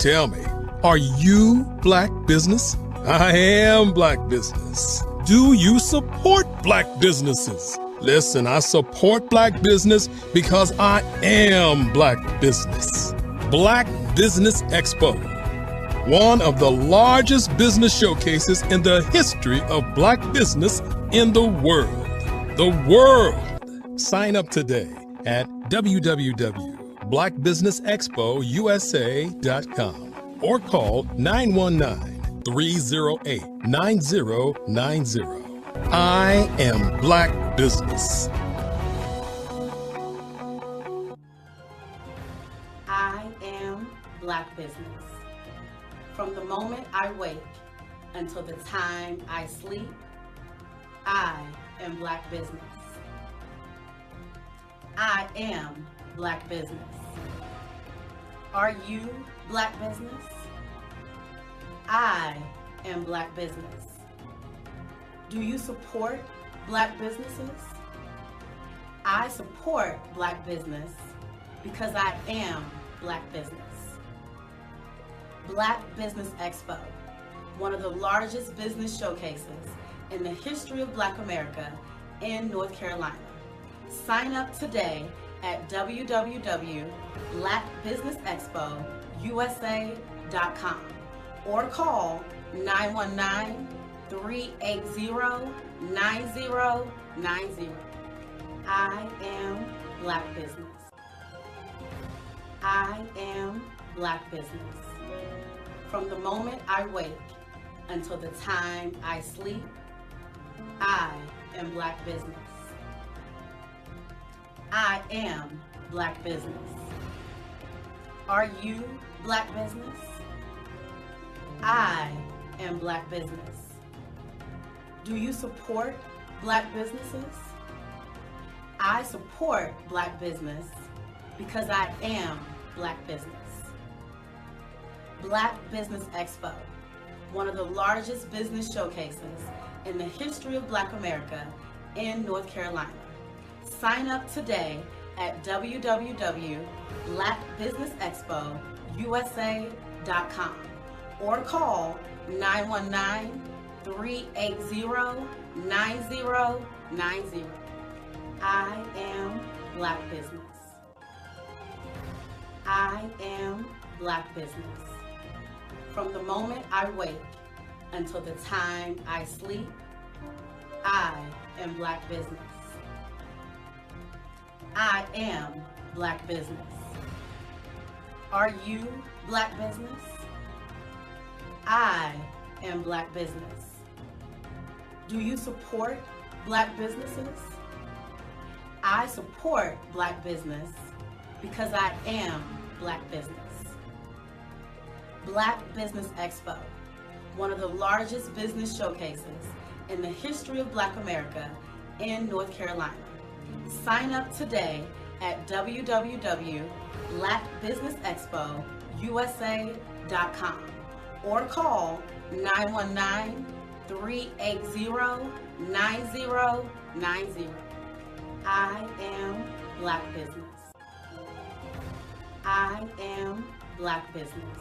Tell me, are you Black business? I am Black business. Do you support Black businesses? Listen, I support Black business because I am Black business. Black Business Expo, one of the largest business showcases in the history of Black business in the world. The world! Sign up today at www.blackbusinessexpousa.com or call 919-308-9090. I am Black business. I am Black business. From the moment I wake until the time I sleep, I am Black business. I am Black business. Are you Black business? I am Black business. Do you support Black businesses? I support Black business because I am Black business. Black Business Expo, one of the largest business showcases in the history of Black America in North Carolina. Sign up today at www.blackbusinessexpousa.com or call 919-380-9090. I am Black business. I am Black business. From the moment I wake until the time I sleep, I am Black business. I am Black business. Are you Black business? I am Black business. Do you support Black businesses? I support Black business because I am Black business. Black Business Expo, one of the largest business showcases in the history of Black America in North Carolina. Sign up today at www.blackbusinessexpousa.com or call 919-380-9090. I am Black business. I am Black business. From the moment I wake until the time I sleep, I am Black business. I am Black business. Are you Black business? I am Black business. Do you support Black businesses? I support Black business because I am Black business. Black Business Expo, one of the largest business showcases in the history of Black America in North Carolina. Sign up today at www.blackbusinessexpousa.com or call 919-380-9090. I am Black business. I am Black business.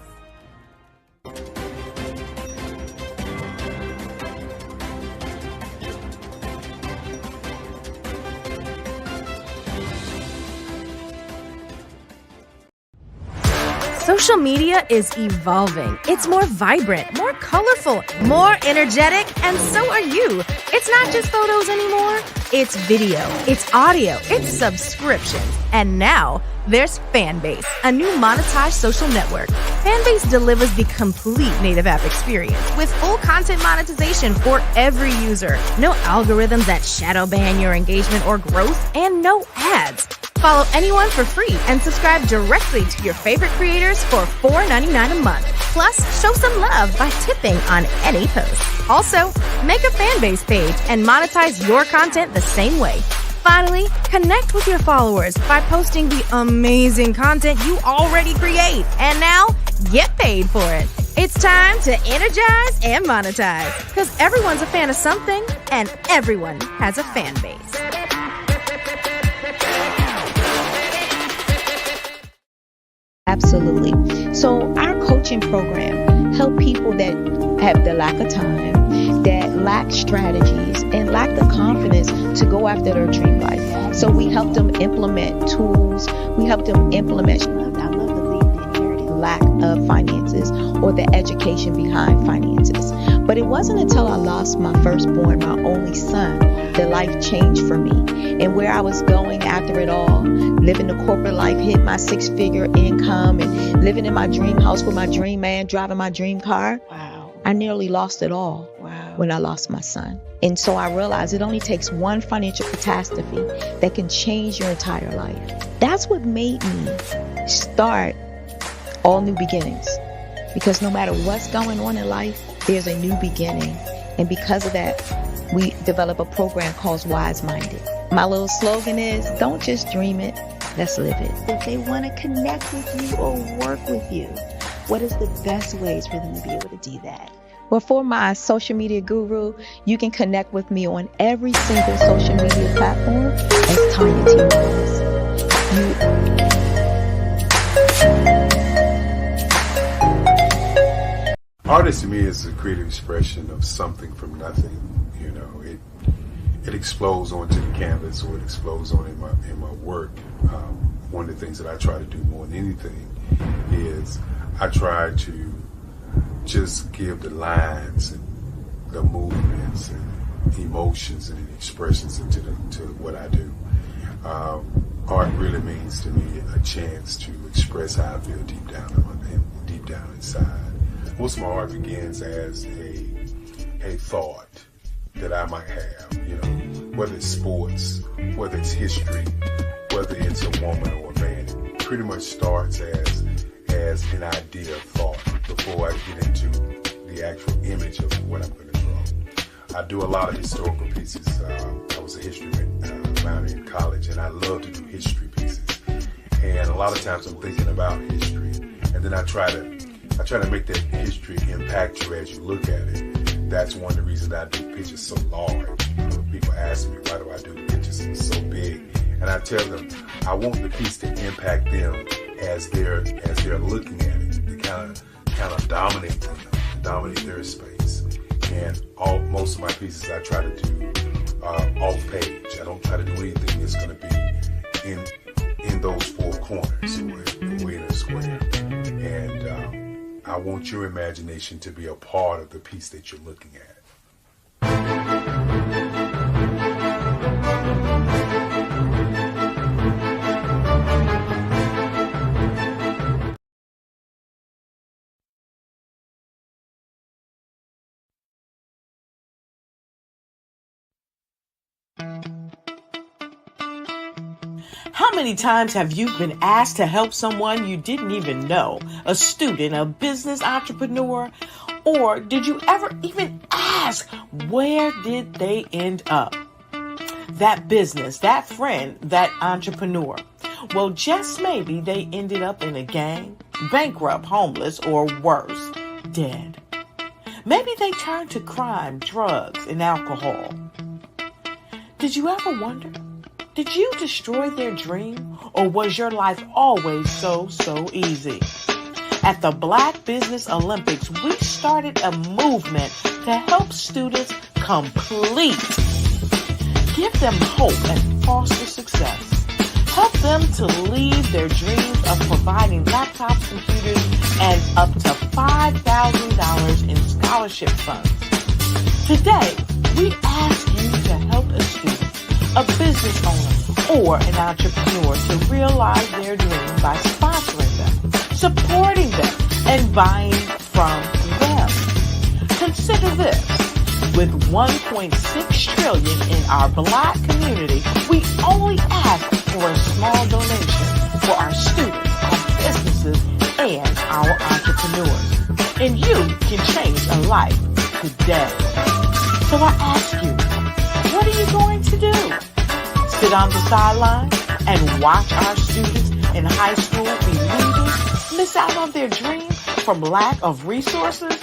Social media is evolving. It's more vibrant, more colorful, more energetic, and so are you. It's not just photos anymore. It's video, it's audio, it's subscriptions. And now there's Fanbase, a new monetized social network. Fanbase delivers the complete native app experience with full content monetization for every user. No algorithms that shadow ban your engagement or growth, and no ads. Follow anyone for free and subscribe directly to your favorite creators for $4.99 a month. Plus, show some love by tipping on any post. Also, make a Fanbase page and monetize your content the same way. Finally, connect with your followers by posting the amazing content you already create. And now, get paid for it. It's time to energize and monetize, because everyone's a fan of something and everyone has a fan base. Absolutely. So our coaching program help people that have the lack of time, that lack strategies, and lack the confidence to go after their dream life. So we help them implement tools. We help them implement, I love to leave the inherited lack of finances or the education behind finances. But it wasn't until I lost my firstborn, my only son, that life changed for me. And where I was going after it all, living the corporate life, hit my 6-figure income, and living in my dream house with my dream man, driving my dream car. Wow. I nearly lost it all. Wow. When I lost my son. And so I realized it only takes one financial catastrophe that can change your entire life. That's what made me start All New Beginnings. Because no matter what's going on in life, there's a new beginning. And because of that, we develop a program called Wise Minded. My little slogan is, don't just dream it, let's live it. If they want to connect with you or work with you, what is the best ways for them to be able to do that? Well, for my social media guru, you can connect with me on every single social media platform as Tanya T. Wallace. Artist to me is a creative expression of something from nothing. You know, it explodes onto the canvas, or it explodes on in my work. One of the things that I try to do more than anything is I try to just give the lines and the movements and emotions and expressions into what I do. Art really means to me a chance to express how I feel deep down inside. Most of my art begins as a thought that I might have, you know, whether it's sports, whether it's history, whether it's a woman or a man. It pretty much starts as an idea of thought before I get into the actual image of what I'm going to draw. I do a lot of historical pieces. I was a history minor in college, and I love to do history pieces. And a lot of times I'm thinking about history, and then I try to make that history impact you as you look at it. That's one of the reasons I do pictures so large. People ask me, why do I do the pictures so big? And I tell them, I want the piece to impact them as they're looking at it, to kind of dominate them, dominate their space. And most of my pieces I try to do off page. I don't try to do anything that's going to be in those four corners or in a square. And I want your imagination to be a part of the piece that you're looking at. How many times have you been asked to help someone you didn't even know, a student, a business entrepreneur, or did you ever even ask, where did they end up? That business, that friend, that entrepreneur. Well, just maybe they ended up in a gang, bankrupt, homeless, or worse, dead. Maybe they turned to crime, drugs, and alcohol. Did you ever wonder? Did you destroy their dream, or was your life always so easy? At the Black Business Olympics, we started a movement to help students complete. Give them hope and foster success. Help them to leave their dreams of providing laptops, computers, and up to $5,000 in scholarship funds. Today, we ask you to help a student, a business owner, or an entrepreneur to realize their dream by sponsoring them, supporting them, and buying from them. Consider this. With $1.6 trillion in our Black community, we only ask for a small donation for our students, our businesses, and our entrepreneurs. And you can change a life today. So I ask you, what are you going to do? Sit on the sideline and watch our students in high school be leaders, miss out on their dream from lack of resources?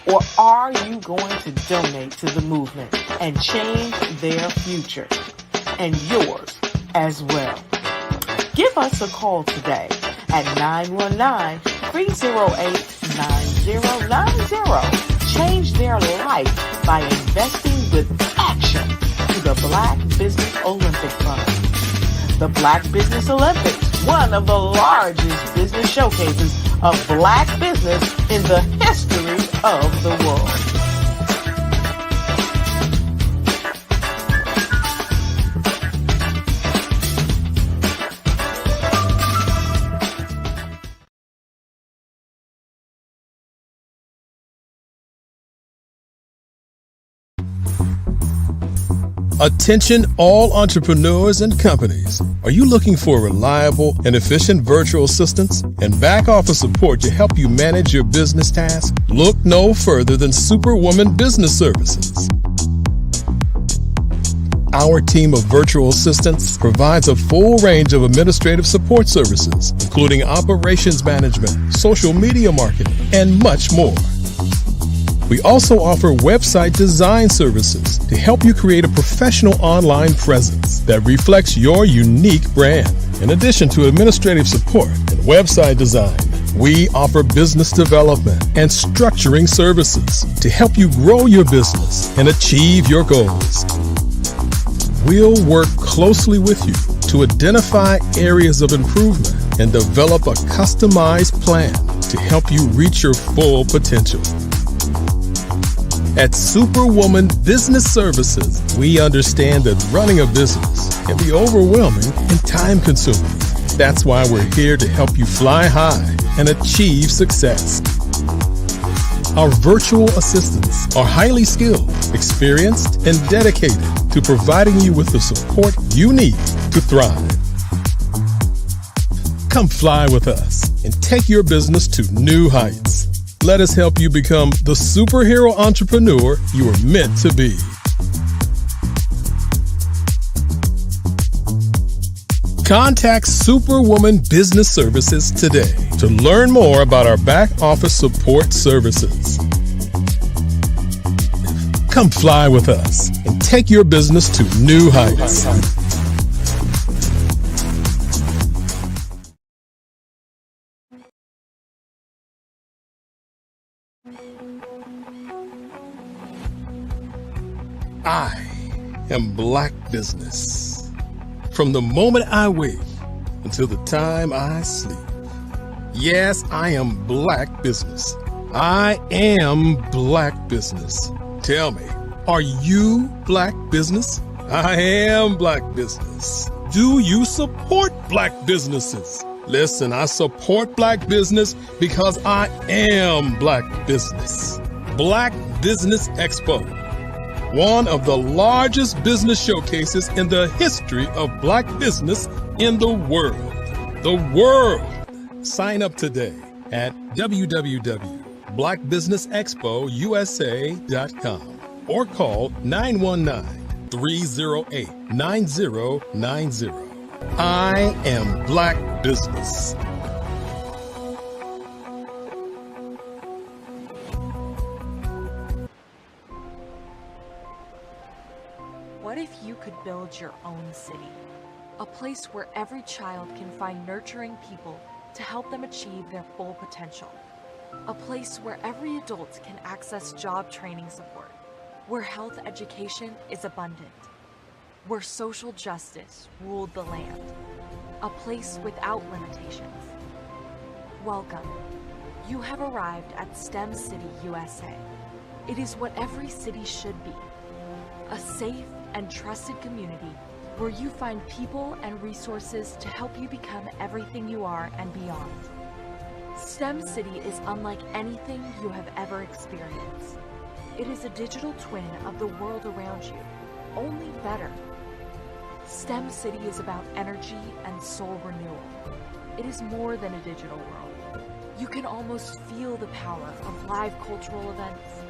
Or are you going to donate to the movement and change their future and yours as well? Give us a call today at 919-308-9090. Change their life by investing with action to the Black Business Olympic Fund. The Black Business Olympics, one of the largest business showcases of Black business in the history of the world. Attention all entrepreneurs and companies. Are you looking for reliable and efficient virtual assistants and back office support to help you manage your business tasks? Look no further than Superwoman Business Services. Our team of virtual assistants provides a full range of administrative support services, including operations management, social media marketing, and much more. We also offer website design services to help you create a professional online presence that reflects your unique brand. In addition to administrative support and website design, we offer business development and structuring services to help you grow your business and achieve your goals. We'll work closely with you to identify areas of improvement and develop a customized plan to help you reach your full potential. At Superwoman Business Services, we understand that running a business can be overwhelming and time-consuming. That's why we're here to help you fly high and achieve success. Our virtual assistants are highly skilled, experienced, and dedicated to providing you with the support you need to thrive. Come fly with us and take your business to new heights. Let us help you become the superhero entrepreneur you are meant to be. Contact Superwoman Business Services today to learn more about our back office support services. Come fly with us and take your business to new heights. I am Black business. From the moment I wake until the time I sleep. Yes, I am Black business. I am Black business. Tell me, are you Black business? I am Black business. Do you support Black businesses? Listen, I support Black business because I am Black business. Black Business Expo, one of the largest business showcases in the history of Black business in the world. The world! Sign up today at www.blackbusinessexpousa.com or call 919-308-9090. I am Black business. What if you could build your own city? A place where every child can find nurturing people to help them achieve their full potential. A place where every adult can access job training support. Where health education is abundant. Where social justice ruled the land. A place without limitations. Welcome. You have arrived at STEM City, USA. It is what every city should be. A safe and trusted community where you find people and resources to help you become everything you are and beyond. STEM City is unlike anything you have ever experienced. It is a digital twin of the world around you, only better. STEM City is about energy and soul renewal. It is more than a digital world. You can almost feel the power of live cultural events,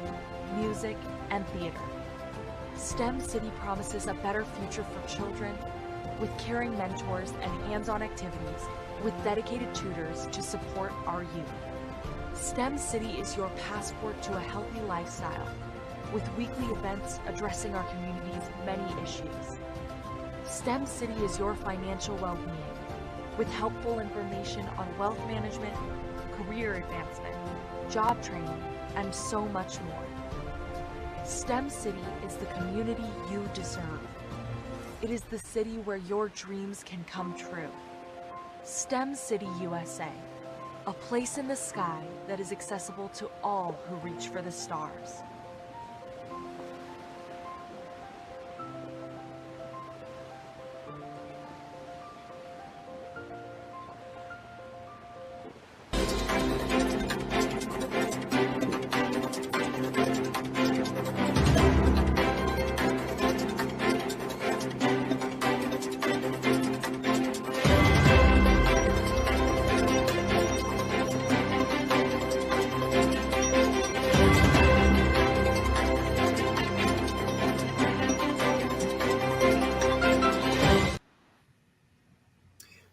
music, and theater. STEM City promises a better future for children, with caring mentors and hands-on activities, with dedicated tutors to support our youth. STEM City is your passport to a healthy lifestyle, with weekly events addressing our community's many issues. STEM City is your financial well-being, with helpful information on wealth management, career advancement, job training, and so much more. STEM City is the community you deserve. It is the city where your dreams can come true. STEM City USA, a place in the sky that is accessible to all who reach for the stars.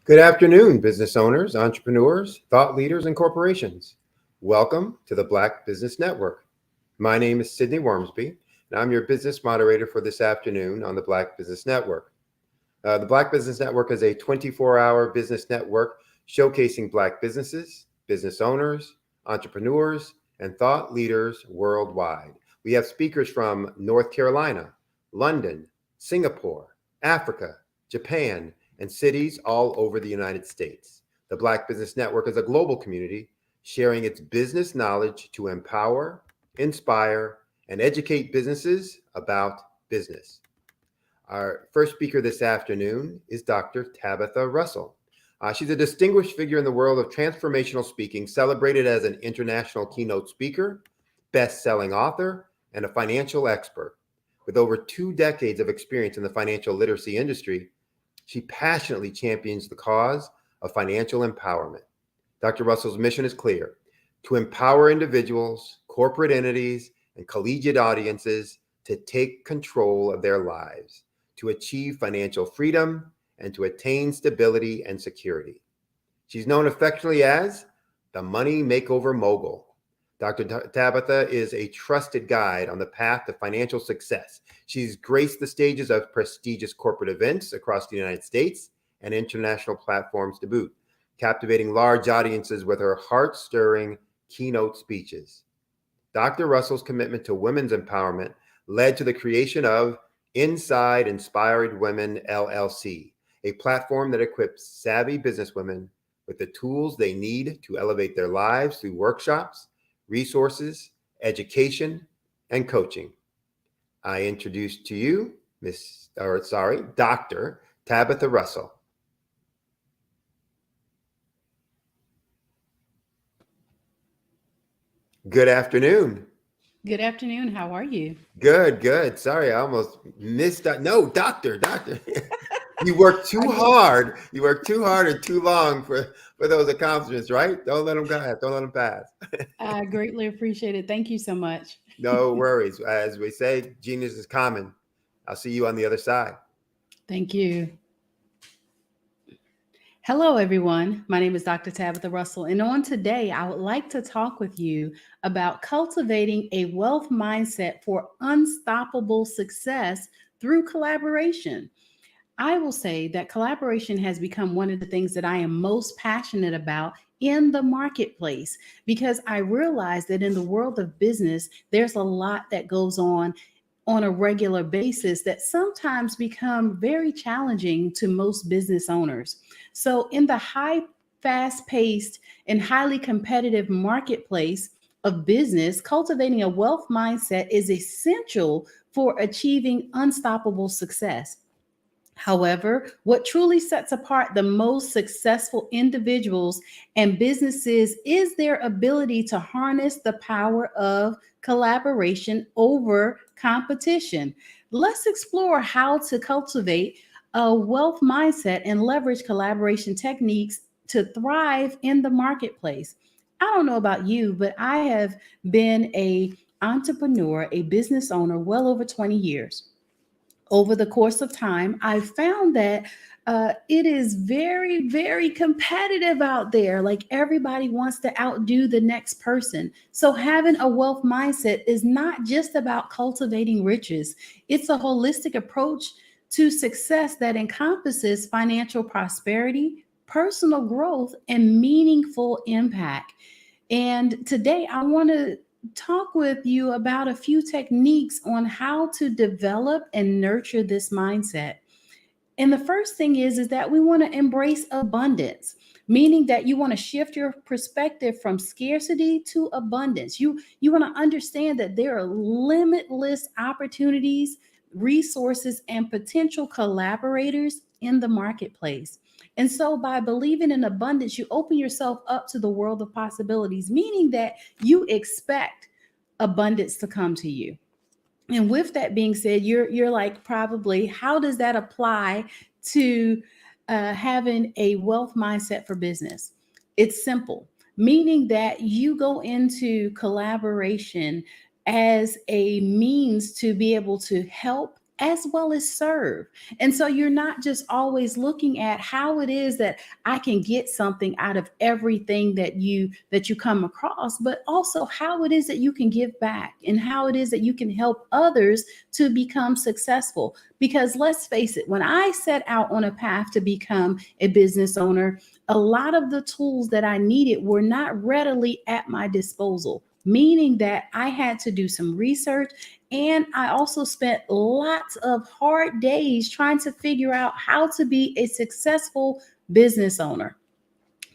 Good afternoon, business owners, entrepreneurs, thought leaders, and corporations. Welcome to the Black Business Network. My name is Sidney Wormsby, and I'm your business moderator for this afternoon on the Black Business Network. The Black Business Network is a 24-hour business network showcasing Black businesses, business owners, entrepreneurs, and thought leaders worldwide. We have speakers from North Carolina, London, Singapore, Africa, Japan, and cities all over the United States. The Black Business Network is a global community sharing its business knowledge to empower, inspire, and educate businesses about business. Our first speaker this afternoon is Dr. Tabitha Russell. She's a distinguished figure in the world of transformational speaking, celebrated as an international keynote speaker, best-selling author, and a financial expert. With over 2 decades of experience in the financial literacy industry, she passionately champions the cause of financial empowerment. Dr. Russell's mission is clear: to empower individuals, corporate entities, and collegiate audiences to take control of their lives, to achieve financial freedom, and to attain stability and security. She's known affectionately as the Money Makeover Mogul. Dr. Tabitha is a trusted guide on the path to financial success. She's graced the stages of prestigious corporate events across the United States and international platforms to boot, captivating large audiences with her heart-stirring keynote speeches. Dr. Russell's commitment to women's empowerment led to the creation of Inside Inspired Women, LLC, a platform that equips savvy businesswomen with the tools they need to elevate their lives through workshops, resources, education, and coaching. I introduce to you Dr. Tabitha Russell. Good afternoon. Good afternoon. How are you? Good. Sorry, I almost missed that. No, doctor. You work too hard. You work too hard and too long for those accomplishments, right? Don't let them go. Don't let them pass. I greatly appreciate it. Thank you so much. No worries. As we say, genius is common. I'll see you on the other side. Thank you. Hello, everyone. My name is Dr. Tabitha Russell, and on today, I would like to talk with you about cultivating a wealth mindset for unstoppable success through collaboration. I will say that collaboration has become one of the things that I am most passionate about in the marketplace, because I realize that in the world of business, there's a lot that goes on a regular basis that sometimes become very challenging to most business owners. So in the high, fast-paced, and highly competitive marketplace of business, cultivating a wealth mindset is essential for achieving unstoppable success. However, what truly sets apart the most successful individuals and businesses is their ability to harness the power of collaboration over competition. Let's explore how to cultivate a wealth mindset and leverage collaboration techniques to thrive in the marketplace. I don't know about you, but I have been an entrepreneur, a business owner, well over 20 years. Over the course of time, I've found that it is very, very competitive out there. Like, everybody wants to outdo the next person. So having a wealth mindset is not just about cultivating riches. It's a holistic approach to success that encompasses financial prosperity, personal growth and meaningful impact. And today I want to talk with you about a few techniques on how to develop and nurture this mindset. And the first thing is that we want to embrace abundance, meaning that you want to shift your perspective from scarcity to abundance. You want to understand that there are limitless opportunities, resources, and potential collaborators in the marketplace. And so by believing in abundance, you open yourself up to the world of possibilities, meaning that you expect abundance to come to you. And with that being said, you're like, probably, how does that apply to having a wealth mindset for business? It's simple, meaning that you go into collaboration as a means to be able to help as well as serve. And so you're not just always looking at how it is that I can get something out of everything that you come across, but also how it is that you can give back and how it is that you can help others to become successful. Because let's face it, when I set out on a path to become a business owner, a lot of the tools that I needed were not readily at my disposal, meaning that I had to do some research. And I also spent lots of hard days trying to figure out how to be a successful business owner.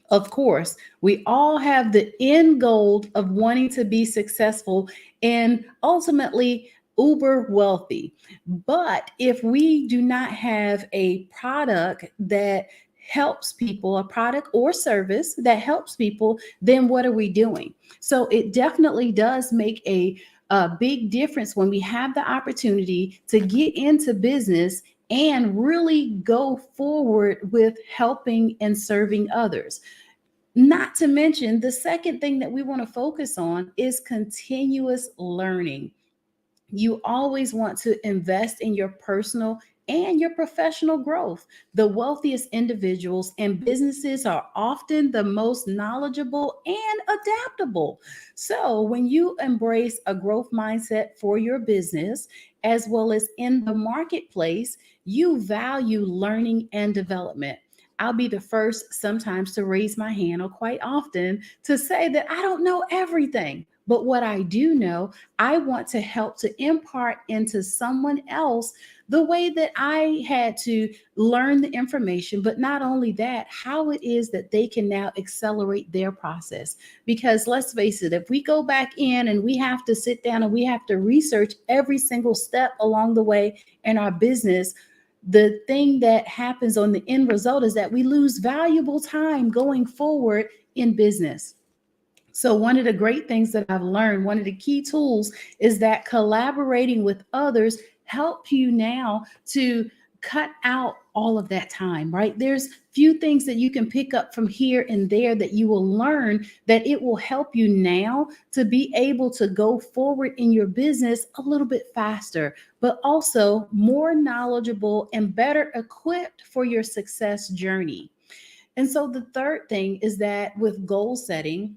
Of course, we all have the end goal of wanting to be successful and ultimately uber wealthy. But if we do not have a product that helps people, a product or service that helps people, then what are we doing? So it definitely does make a big difference when we have the opportunity to get into business and really go forward with helping and serving others. Not to mention, the second thing that we want to focus on is continuous learning. You always want to invest in your personal and your professional growth. The wealthiest individuals and businesses are often the most knowledgeable and adaptable. So, when you embrace a growth mindset for your business, as well as in the marketplace, you value learning and development. I'll be the first sometimes to raise my hand, or quite often to say that I don't know everything. But what I do know, I want to help to impart into someone else the way that I had to learn the information, but not only that, how it is that they can now accelerate their process. Because let's face it, if we go back in and we have to sit down and we have to research every single step along the way in our business, the thing that happens on the end result is that we lose valuable time going forward in business. So one of the great things that I've learned, one of the key tools, is that collaborating with others help you now to cut out all of that time, right? There's few things that you can pick up from here and there that you will learn that it will help you now to be able to go forward in your business a little bit faster, but also more knowledgeable and better equipped for your success journey. And so the third thing is that with goal setting,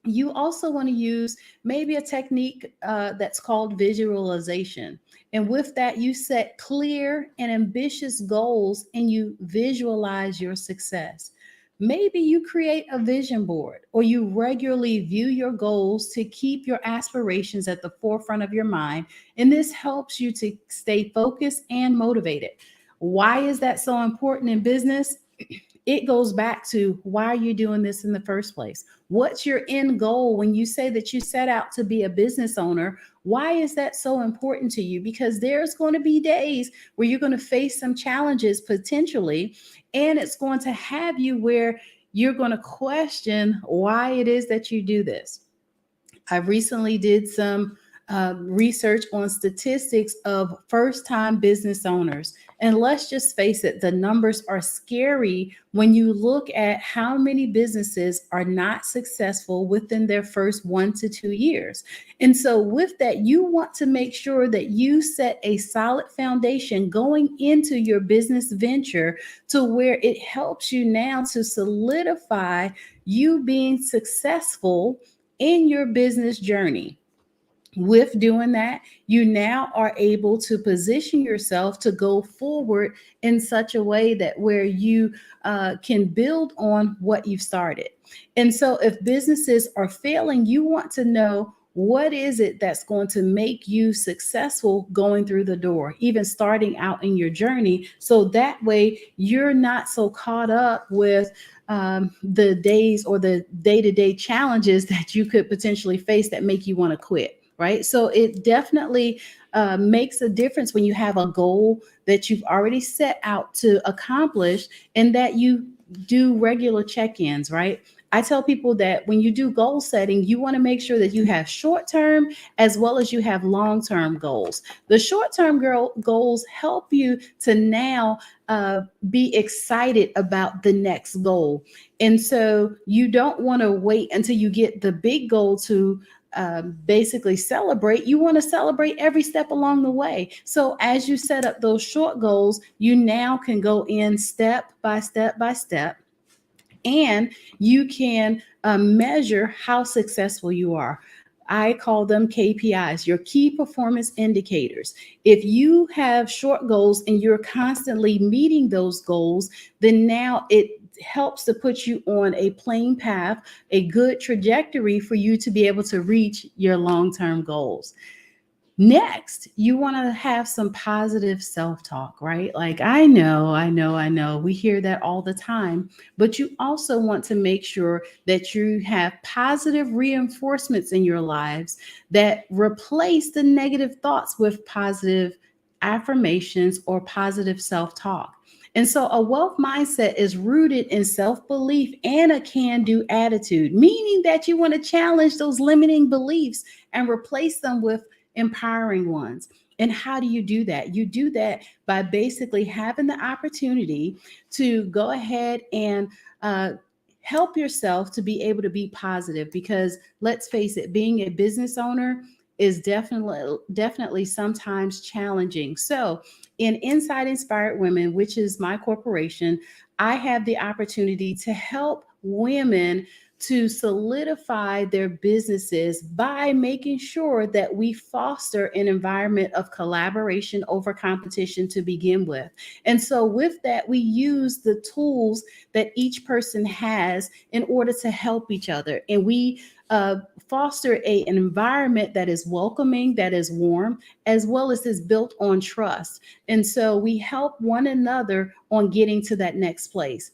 you also want to use maybe a technique that's called visualization. And with that, you set clear and ambitious goals and you visualize your success. Maybe you create a vision board, or you regularly view your goals to keep your aspirations at the forefront of your mind. And this helps you to stay focused and motivated. Why is that so important in business? It goes back to, why are you doing this in the first place? What's your end goal when you say that you set out to be a business owner? Why is that so important to you? Because there's going to be days where you're going to face some challenges potentially, and it's going to have you where you're going to question why it is that you do this. I recently did some research on statistics of first-time business owners. And let's just face it, the numbers are scary when you look at how many businesses are not successful within their first 1 to 2 years. And so with that, you want to make sure that you set a solid foundation going into your business venture to where it helps you now to solidify you being successful in your business journey. With doing that, you now are able to position yourself to go forward in such a way that where you can build on what you've started. And so if businesses are failing, you want to know what is it that's going to make you successful going through the door, even starting out in your journey. So that way you're not so caught up with the days or the day-to-day challenges that you could potentially face that make you want to quit. Right. So it definitely makes a difference when you have a goal that you've already set out to accomplish and that you do regular check-ins. Right. I tell people that when you do goal setting, you want to make sure that you have short-term as well as you have long-term goals. The short-term goals help you to now be excited about the next goal. And so you don't want to wait until you get the big goal to basically celebrate. You want to celebrate every step along the way. So as you set up those short goals, you now can go in step by step by step, and you can measure how successful you are. I call them KPIs, your key performance indicators. If you have short goals and you're constantly meeting those goals, then now it helps to put you on a plain path, a good trajectory for you to be able to reach your long-term goals. Next, you want to have some positive self-talk, right? Like, I know. We hear that all the time, but you also want to make sure that you have positive reinforcements in your lives that replace the negative thoughts with positive affirmations or positive self-talk. And so a wealth mindset is rooted in self-belief and a can-do attitude, meaning that you want to challenge those limiting beliefs and replace them with empowering ones. And how do you do that? You do that by basically having the opportunity to go ahead and help yourself to be able to be positive, because let's face it, being a business owner is definitely sometimes challenging. So in Inside Inspired Women, which is my corporation, I have the opportunity to help women to solidify their businesses by making sure that we foster an environment of collaboration over competition to begin with. And so with that, we use the tools that each person has in order to help each other. And we foster an environment that is welcoming, that is warm, as well as is built on trust. And so we help one another on getting to that next place.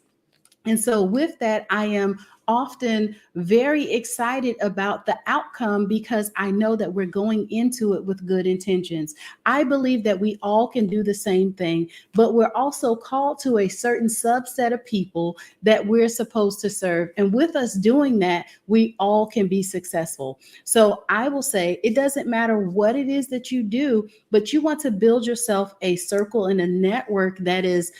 And so with that, I am often very excited about the outcome because I know that we're going into it with good intentions. I believe that we all can do the same thing, but we're also called to a certain subset of people that we're supposed to serve. And with us doing that, we all can be successful. So I will say it doesn't matter what it is that you do, but you want to build yourself a circle and a network that is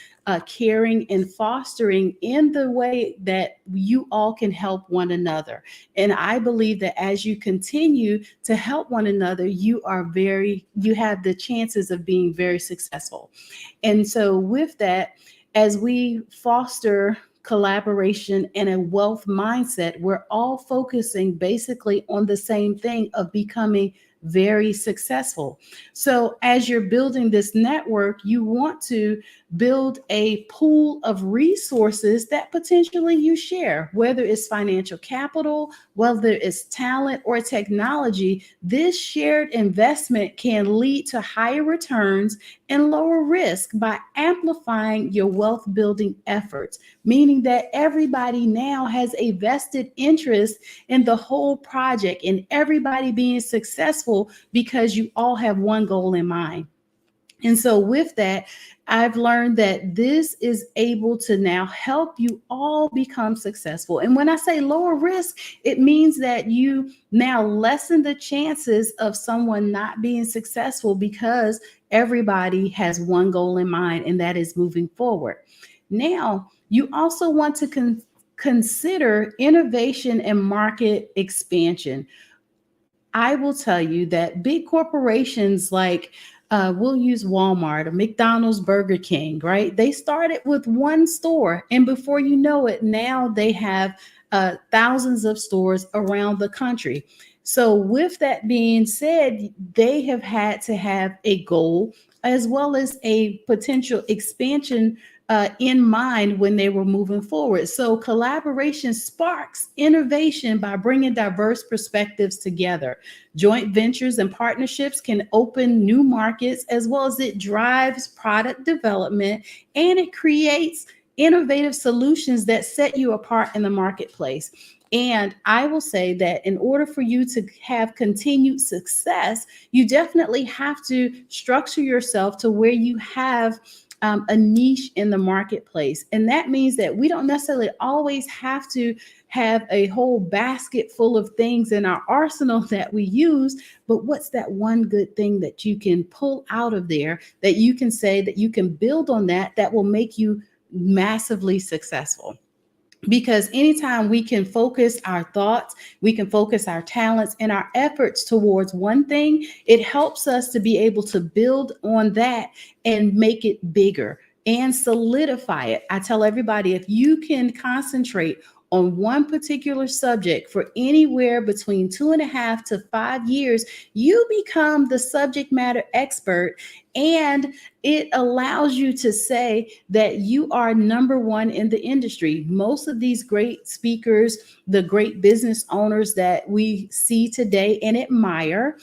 caring and fostering in the way that you all can help one another. And I believe that as you continue to help one another, you have the chances of being very successful. And so with that, as we foster collaboration and a wealth mindset, we're all focusing basically on the same thing of becoming very successful. So as you're building this network, you want to build a pool of resources that potentially you share, whether it's financial capital, whether it's talent or technology. This shared investment can lead to higher returns and lower risk by amplifying your wealth building efforts, meaning that everybody now has a vested interest in the whole project and everybody being successful because you all have one goal in mind. And so with that, I've learned that this is able to now help you all become successful. And when I say lower risk, it means that you now lessen the chances of someone not being successful because everybody has one goal in mind, and that is moving forward. Now, you also want to consider innovation and market expansion. I will tell you that big corporations like we'll use Walmart or McDonald's, Burger King, right? They started with one store, and before you know it, now they have thousands of stores around the country. So, with that being said, they have had to have a goal as well as a potential expansion in mind when they were moving forward. So, collaboration sparks innovation by bringing diverse perspectives together. Joint ventures and partnerships can open new markets as well as it drives product development and it creates innovative solutions that set you apart in the marketplace. And I will say that in order for you to have continued success, you definitely have to structure yourself to where you have a niche in the marketplace. And that means that we don't necessarily always have to have a whole basket full of things in our arsenal that we use, but what's that one good thing that you can pull out of there that you can say that you can build on that will make you massively successful? Because anytime we can focus our thoughts, we can focus our talents and our efforts towards one thing, it helps us to be able to build on that and make it bigger and solidify it. I tell everybody, if you can concentrate on one particular subject for anywhere between 2.5 to 5 years, you become the subject matter expert. And it allows you to say that you are number one in the industry. Most of these great speakers, the great business owners that we see today and admire,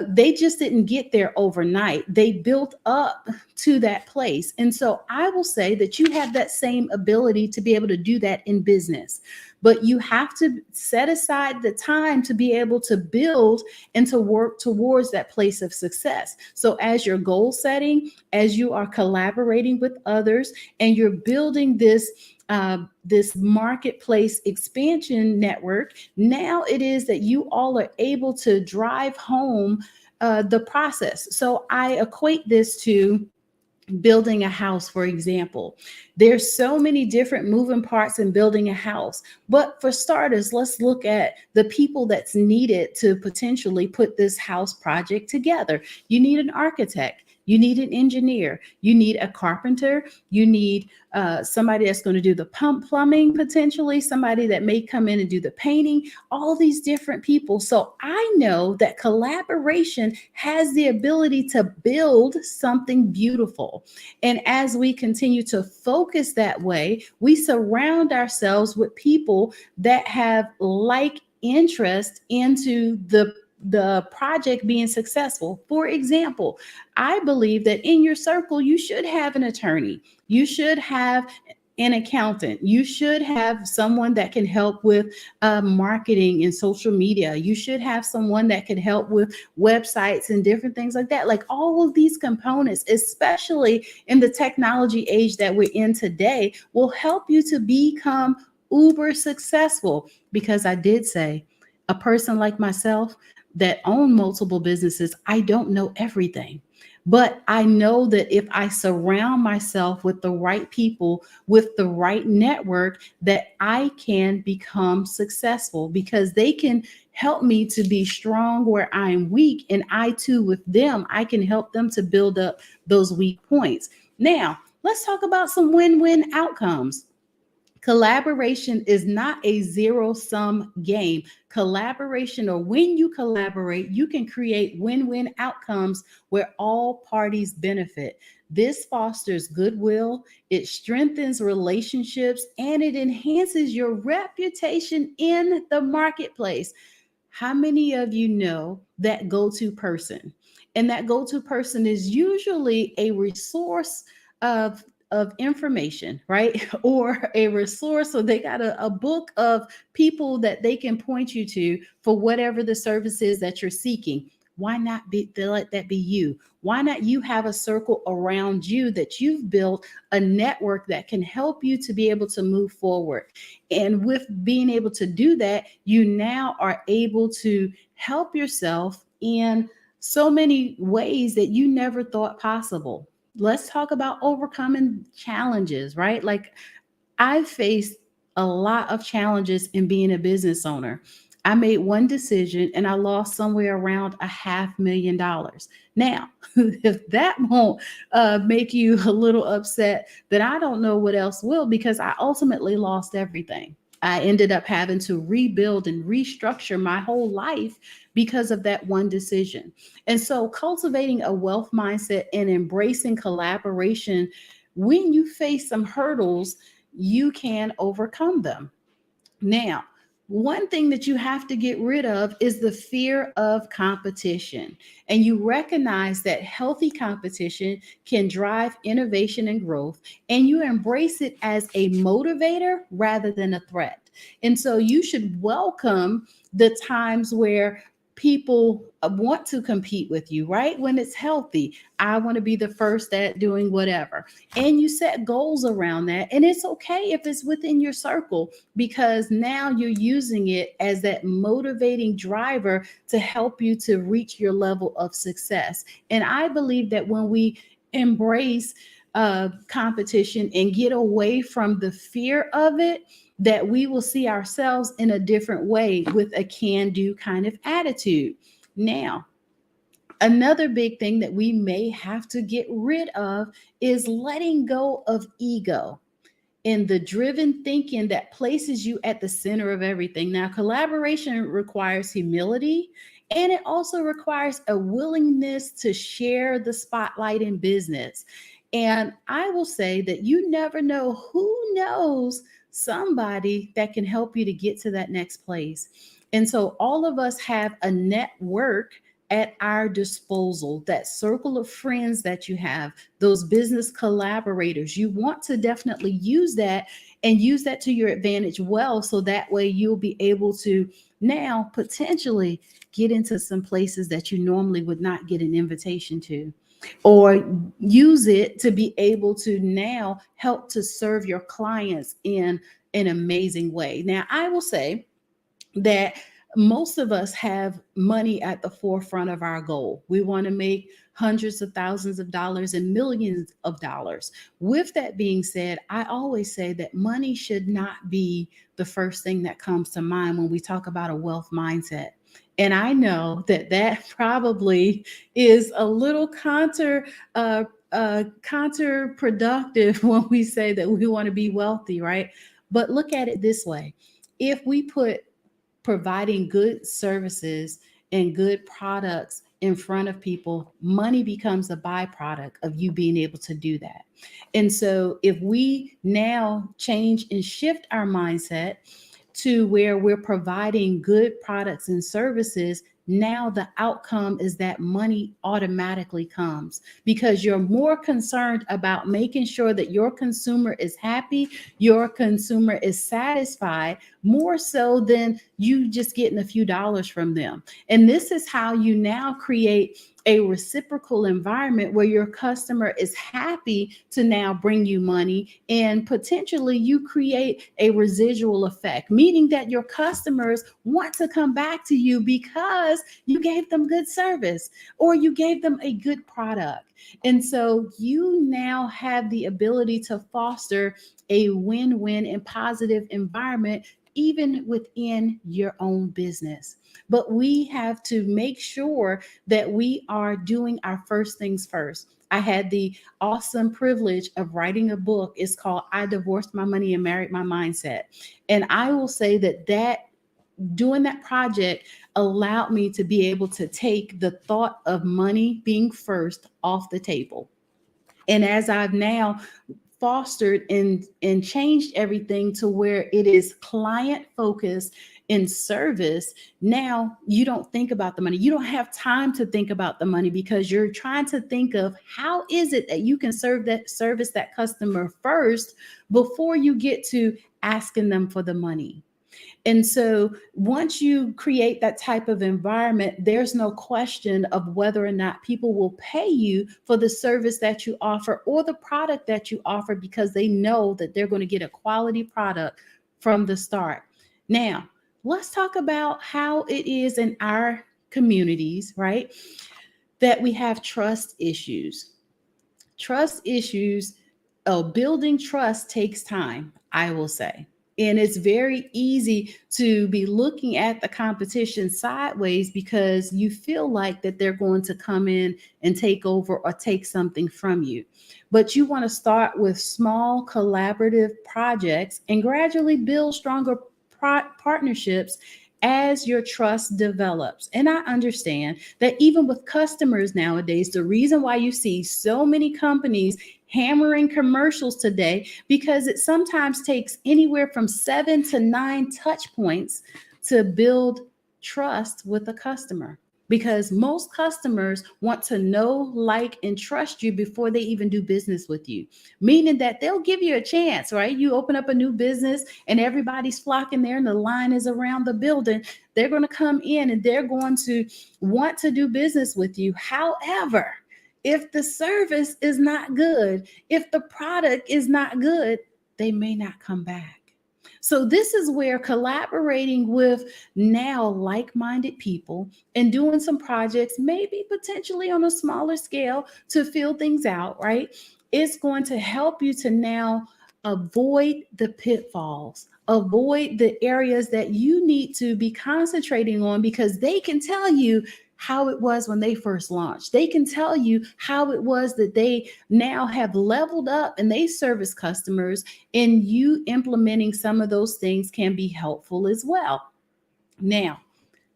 they just didn't get there overnight. They built up to that place. And so I will say that you have that same ability to be able to do that in business. But you have to set aside the time to be able to build and to work towards that place of success. So as you're goal setting, as you are collaborating with others, and you're building this marketplace expansion network, now it is that you all are able to drive home the process. So I equate this to building a house, for example. There's so many different moving parts in building a house. But for starters, let's look at the people that's needed to potentially put this house project together. You need an architect. You need an engineer. You need a carpenter. You need somebody that's going to do the plumbing, potentially somebody that may come in and do the painting, all these different people. So I know that collaboration has the ability to build something beautiful. And as we continue to focus that way, we surround ourselves with people that have like interest into the project being successful. For example, I believe that in your circle, you should have an attorney. You should have an accountant. You should have someone that can help with marketing and social media. You should have someone that can help with websites and different things like that. Like all of these components, especially in the technology age that we're in today, will help you to become uber successful. Because I did say, a person like myself that own multiple businesses, I don't know everything. But I know that if I surround myself with the right people, with the right network, that I can become successful because they can help me to be strong where I am weak. And I too, with them, I can help them to build up those weak points. Now, let's talk about some win-win outcomes. Collaboration is not a zero-sum game. Collaboration, or when you collaborate, you can create win-win outcomes where all parties benefit. This fosters goodwill, it strengthens relationships, and it enhances your reputation in the marketplace. How many of you know that go-to person? And that go-to person is usually a resource of information, right? Or a resource, so they got a book of people that they can point you to for whatever the service is that you're seeking. Why not let that be you? Why not you have a circle around you that you've built a network that can help you to be able to move forward? And with being able to do that, you now are able to help yourself in so many ways that you never thought possible. Let's talk about overcoming challenges, right? Like I faced a lot of challenges in being a business owner. I made one decision and I lost somewhere around $500,000. Now, if that won't make you a little upset, then I don't know what else will, because I ultimately lost everything. I ended up having to rebuild and restructure my whole life because of that one decision. And so, cultivating a wealth mindset and embracing collaboration, when you face some hurdles, you can overcome them. Now, one thing that you have to get rid of is the fear of competition. And you recognize that healthy competition can drive innovation and growth, and you embrace it as a motivator rather than a threat. And so you should welcome the times where people want to compete with you, right? When it's healthy, I want to be the first at doing whatever. And you set goals around that. And it's okay if it's within your circle, because now you're using it as that motivating driver to help you to reach your level of success. And I believe that when we embrace competition and get away from the fear of it, that we will see ourselves in a different way with a can-do kind of attitude. Now, another big thing that we may have to get rid of is letting go of ego and the driven thinking that places you at the center of everything. Now, collaboration requires humility, and it also requires a willingness to share the spotlight in business. And I will say that you never know who knows somebody that can help you to get to that next place. And so all of us have a network at our disposal, that circle of friends that you have, those business collaborators. You want to definitely use that and use that to your advantage well, so that way you'll be able to now potentially get into some places that you normally would not get an invitation to, or use it to be able to now help to serve your clients in an amazing way. Now, I will say that most of us have money at the forefront of our goal. We want to make hundreds of thousands of dollars and millions of dollars. With that being said, I always say that money should not be the first thing that comes to mind when we talk about a wealth mindset. And I know that that probably is a little counterproductive when we say that we want to be wealthy, right? But look at it this way. If we put providing good services and good products in front of people, money becomes a byproduct of you being able to do that. And so if we now change and shift our mindset to where we're providing good products and services, now the outcome is that money automatically comes, because you're more concerned about making sure that your consumer is happy, your consumer is satisfied, more so than you just getting a few dollars from them. And this is how you now create a reciprocal environment where your customer is happy to now bring you money, and potentially you create a residual effect, meaning that your customers want to come back to you because you gave them good service or you gave them a good product. And so you now have the ability to foster a win-win and positive environment even within your own business. But we have to make sure that we are doing our first things first. I had the awesome privilege of writing a book. It's called I Divorced My Money and Married My Mindset. And I will say that doing that project allowed me to be able to take the thought of money being first off the table. And as I've now fostered and changed everything to where it is client focused in service, now you don't think about the money. You don't have time to think about the money, because you're trying to think of how is it that you can service that customer first before you get to asking them for the money. And so once you create that type of environment, there's no question of whether or not people will pay you for the service that you offer or the product that you offer, because they know that they're going to get a quality product from the start. Now, let's talk about how it is in our communities, right? That we have trust issues. Trust issues, building trust takes time, I will say. And it's very easy to be looking at the competition sideways because you feel like that they're going to come in and take over or take something from you. But you want to start with small collaborative projects and gradually build stronger partnerships as your trust develops. And I understand that even with customers nowadays, the reason why you see so many companies hammering commercials today, because it sometimes takes anywhere from 7 to 9 touch points to build trust with a customer. Because most customers want to know, like, and trust you before they even do business with you, meaning that they'll give you a chance, right? You open up a new business and everybody's flocking there and the line is around the building. They're going to come in and they're going to want to do business with you. However, if the service is not good, if the product is not good, they may not come back. So this is where collaborating with now like-minded people and doing some projects, maybe potentially on a smaller scale to fill things out, right? It's going to help you to now avoid the pitfalls, avoid the areas that you need to be concentrating on, because they can tell you how it was when they first launched. They can tell you how it was that they now have leveled up and they service customers, and you implementing some of those things can be helpful as well. Now,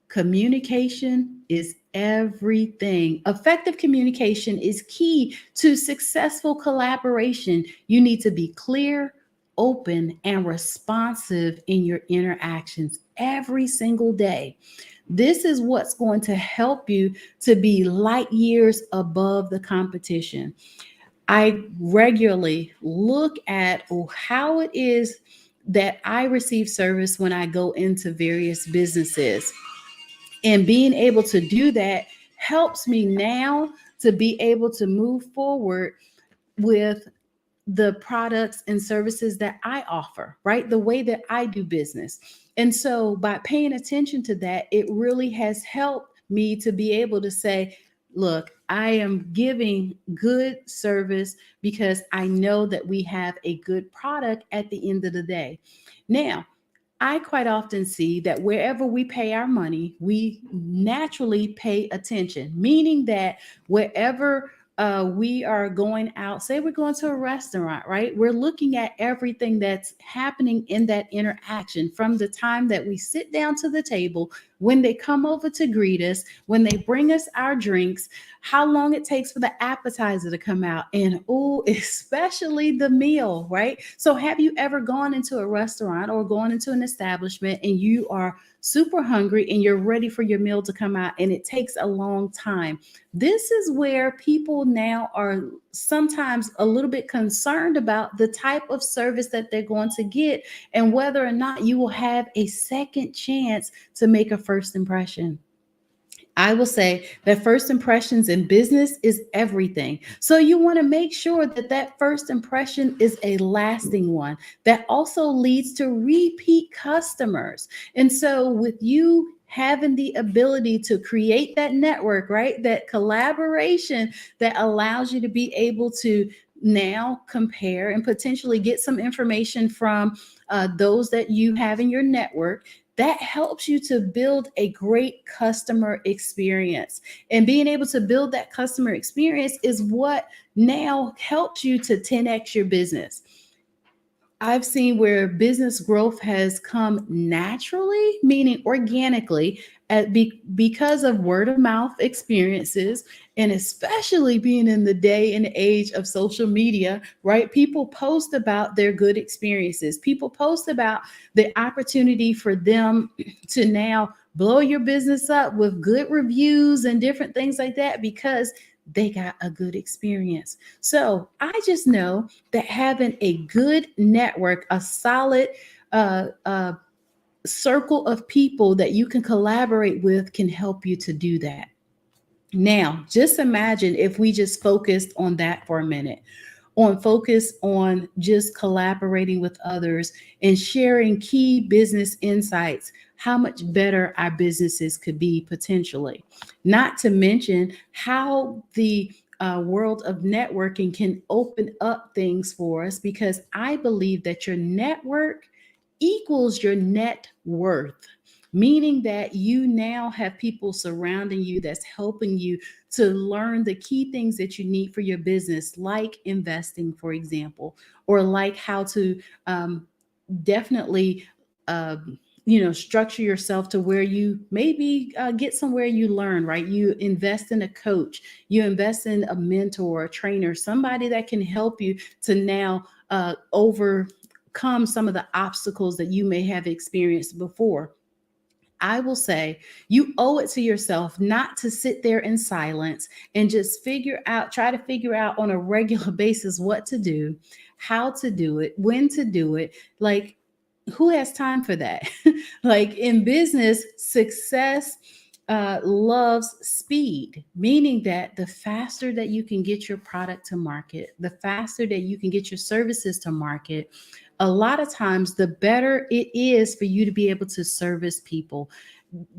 communication is everything. Effective communication is key to successful collaboration. You need to be clear, open, and responsive in your interactions every single day. This is what's going to help you to be light years above the competition. I regularly look at how it is that I receive service when I go into various businesses. And being able to do that helps me now to be able to move forward with the products and services that I offer, right? The way that I do business. And so by paying attention to that, it really has helped me to be able to say, look, I am giving good service because I know that we have a good product at the end of the day. Now, I quite often see that wherever we pay our money, we naturally pay attention, meaning that wherever we are going out, say we're going to a restaurant, right? We're looking at everything that's happening in that interaction from the time that we sit down to the table, when they come over to greet us, when they bring us our drinks, how long it takes for the appetizer to come out, and especially the meal, right? So have you ever gone into a restaurant or gone into an establishment and you are super hungry and you're ready for your meal to come out and it takes a long time? This is where people now are sometimes a little bit concerned about the type of service that they're going to get and whether or not you will have a second chance to make a first impression. I will say that first impressions in business is everything. So you want to make sure that that first impression is a lasting one that also leads to repeat customers. And so with you having the ability to create that network, right? That collaboration that allows you to be able to now compare and potentially get some information from those that you have in your network, that helps you to build a great customer experience. And being able to build that customer experience is what now helps you to 10x your business. I've seen where business growth has come naturally, meaning organically, because of word of mouth experiences, and especially being in the day and age of social media, right? People post about their good experiences. People post about the opportunity for them to now blow your business up with good reviews and different things like that because they got a good experience. So I just know that having a good network, a solid circle of people that you can collaborate with can help you to do that. Now, just imagine if we just focused on that for a minute, focus on just collaborating with others and sharing key business insights, how much better our businesses could be potentially. Not to mention how the world of networking can open up things for us, because I believe that your network equals your net worth, meaning that you now have people surrounding you that's helping you to learn the key things that you need for your business, like investing, for example, or like how to definitely structure yourself to where you maybe get somewhere you learn, right? You invest in a coach, you invest in a mentor, a trainer, somebody that can help you to now overcome some of the obstacles that you may have experienced before. I will say you owe it to yourself not to sit there in silence and just try to figure out on a regular basis what to do, how to do it, when to do it. Like, who has time for that? Like in business, success loves speed, meaning that the faster that you can get your product to market, the faster that you can get your services to market, a lot of times the better it is for you to be able to service people.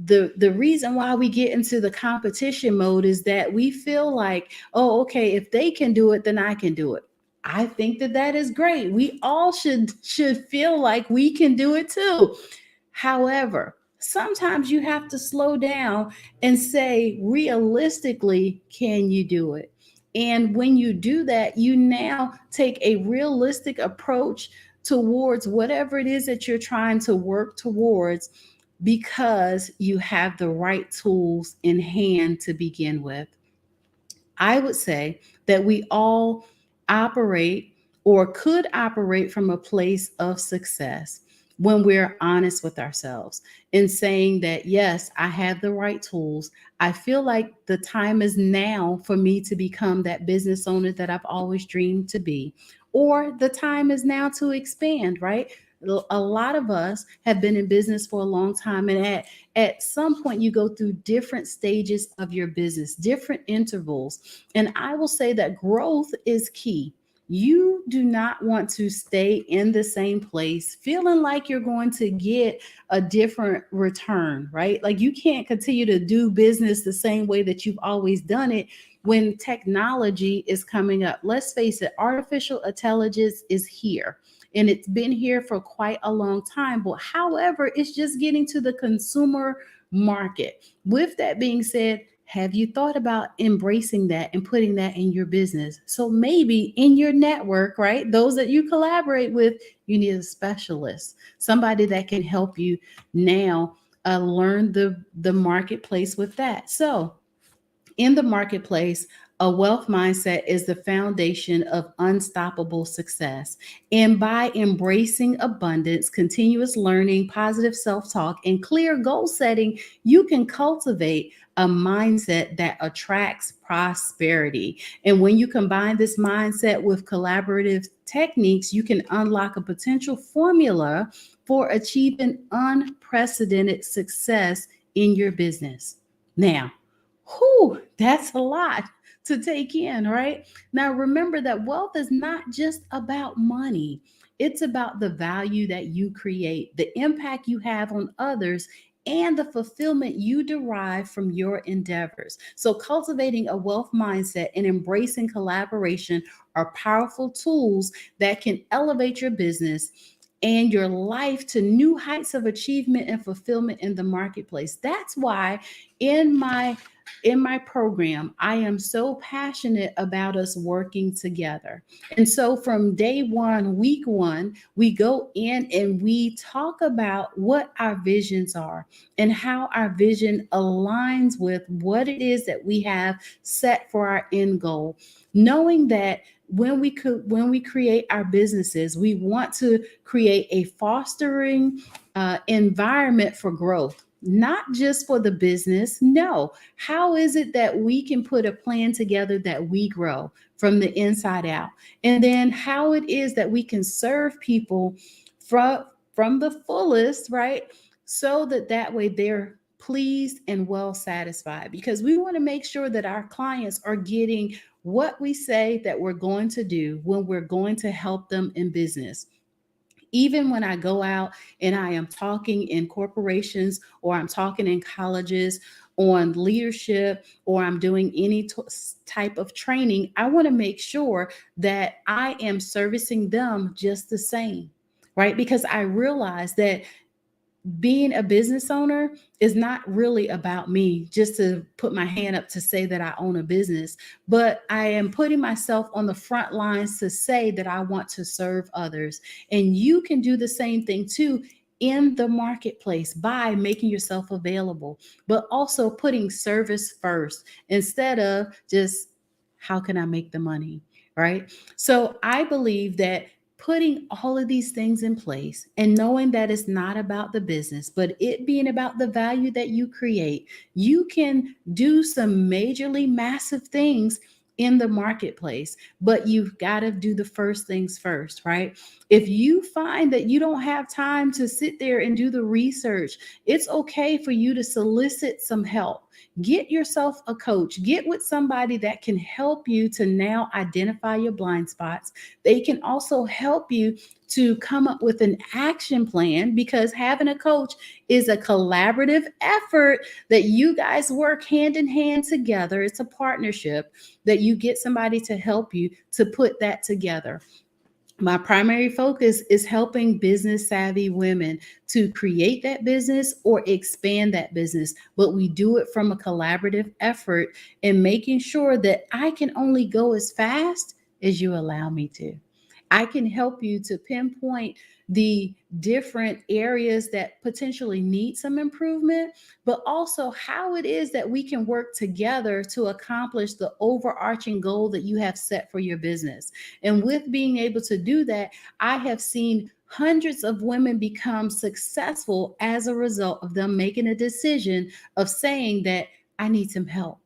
The reason why we get into the competition mode is that we feel like, oh, okay, if they can do it, then I can do it. I think that is great. We all should feel like we can do it too. However, sometimes you have to slow down and say, realistically, can you do it? And when you do that, you now take a realistic approach towards whatever it is that you're trying to work towards, because you have the right tools in hand to begin with. I would say that we all operate or could operate from a place of success when we're honest with ourselves and saying that, yes, I have the right tools. I feel like the time is now for me to become that business owner that I've always dreamed to be, or the time is now to expand, right? A lot of us have been in business for a long time, and at some point you go through different stages of your business, different intervals. And I will say that growth is key. You do not want to stay in the same place feeling like you're going to get a different return, right? Like you can't continue to do business the same way that you've always done it when technology is coming up. Let's face it, artificial intelligence is here. And it's been here for quite a long time. But however, it's just getting to the consumer market. With that being said, have you thought about embracing that and putting that in your business? So maybe in your network, right? Those that you collaborate with, you need a specialist, somebody that can help you now learn the marketplace with that. So in the marketplace, a wealth mindset is the foundation of unstoppable success. And by embracing abundance, continuous learning, positive self-talk, and clear goal setting, you can cultivate a mindset that attracts prosperity. And when you combine this mindset with collaborative techniques, you can unlock a potential formula for achieving unprecedented success in your business. Now, that's a lot to take in, right? Now, remember that wealth is not just about money. It's about the value that you create, the impact you have on others, and the fulfillment you derive from your endeavors. So cultivating a wealth mindset and embracing collaboration are powerful tools that can elevate your business and your life to new heights of achievement and fulfillment in the marketplace. That's why in my program, I am so passionate about us working together. And so from day one, week one, we go in and we talk about what our visions are and how our vision aligns with what it is that we have set for our end goal. Knowing that when we create our businesses, we want to create a fostering environment for growth. Not just for the business. No. How is it that we can put a plan together that we grow from the inside out? And then how it is that we can serve people from the fullest, right? So that way they're pleased and well satisfied, because we want to make sure that our clients are getting what we say that we're going to do when we're going to help them in business. Even when I go out and I am talking in corporations or I'm talking in colleges on leadership or I'm doing any type of training, I want to make sure that I am servicing them just the same, right? Because I realized that being a business owner is not really about me just to put my hand up to say that I own a business, but I am putting myself on the front lines to say that I want to serve others. And you can do the same thing too in the marketplace by making yourself available, but also putting service first instead of just how can I make the money, right? So I believe that putting all of these things in place and knowing that it's not about the business, but it being about the value that you create, you can do some majorly massive things in the marketplace, but you've got to do the first things first, right? If you find that you don't have time to sit there and do the research, it's okay for you to solicit some help. Get yourself a coach, get with somebody that can help you to now identify your blind spots. They can also help you to come up with an action plan, because having a coach is a collaborative effort that you guys work hand in hand together. It's a partnership that you get somebody to help you to put that together. My primary focus is helping business savvy women to create that business or expand that business, but we do it from a collaborative effort and making sure that I can only go as fast as you allow me to. I can help you to pinpoint the different areas that potentially need some improvement, but also how it is that we can work together to accomplish the overarching goal that you have set for your business. And with being able to do that, I have seen hundreds of women become successful as a result of them making a decision of saying that I need some help,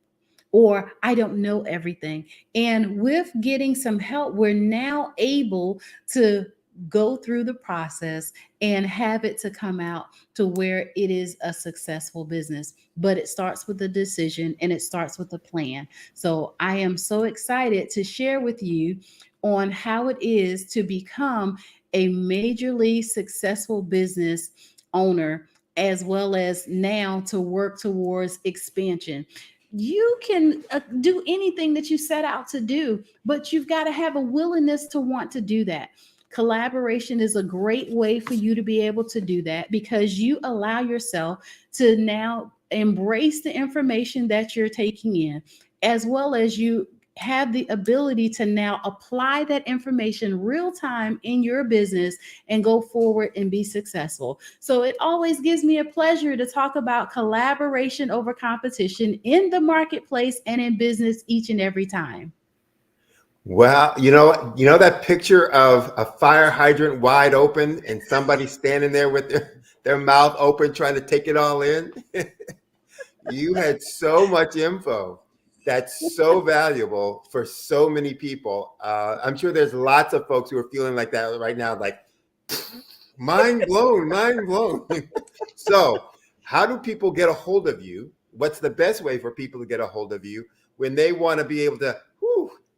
or I don't know everything. And with getting some help, we're now able to go through the process and have it to come out to where it is a successful business. But it starts with a decision and it starts with a plan. So I am so excited to share with you on how it is to become a majorly successful business owner, as well as now to work towards expansion. You can do anything that you set out to do, but you've got to have a willingness to want to do that. Collaboration is a great way for you to be able to do that, because you allow yourself to now embrace the information that you're taking in, as well as you have the ability to now apply that information real time in your business and go forward and be successful. So it always gives me a pleasure to talk about collaboration over competition in the marketplace and in business each and every time. Well, you know that picture of a fire hydrant wide open and somebody standing there with their mouth open trying to take it all in? You had so much info that's so valuable for so many people. I'm sure there's lots of folks who are feeling like that right now, like mind blown, mind blown. So how do people get a hold of you? What's the best way for people to get a hold of you when they want to be able to,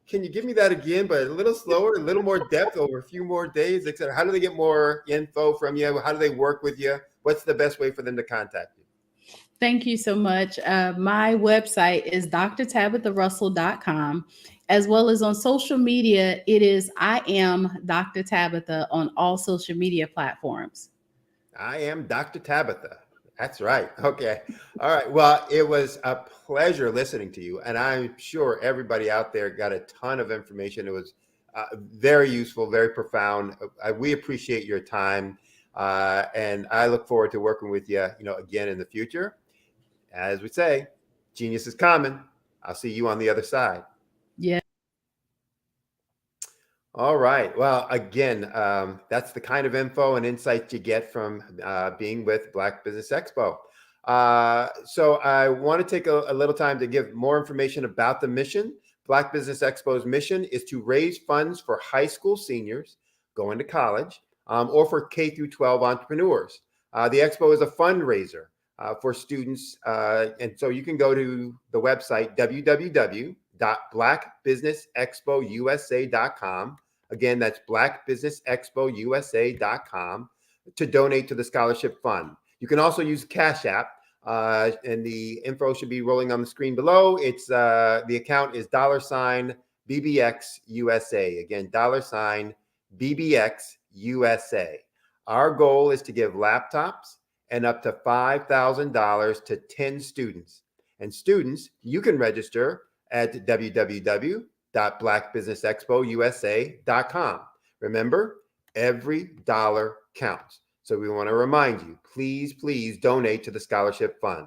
can you give me that again, but a little slower, a little more depth over a few more days, et cetera? How do they get more info from you? How do they work with you? What's the best way for them to contact you? Thank you so much. My website is drtabitharussell.com, as well as on social media. It is I am Dr. Tabitha on all social media platforms. I am Dr. Tabitha. That's right. Okay. All right. Well, it was a pleasure listening to you. And I'm sure everybody out there got a ton of information. It was very useful, very profound. We appreciate your time. And I look forward to working with you, again in the future. As we say, genius is common. I'll see you on the other side. Yeah. All right. Well, again, that's the kind of info and insight you get from being with Black Business Expo. So I want to take a little time to give more information about the mission. Black Business Expo's mission is to raise funds for high school seniors going to college or for K through 12 entrepreneurs. The expo is a fundraiser for students. And so you can go to the website, www.blackbusinessexpousa.com. Again, that's blackbusinessexpousa.com to donate to the scholarship fund. You can also use Cash App, and the info should be rolling on the screen below. It's the account is $BBXUSA. Again, $BBXUSA. Our goal is to give laptops and up to $5,000 to 10 students. And students, you can register at www.blackbusinessexpousa.com. Remember, every dollar counts. So we want to remind you, please donate to the scholarship fund.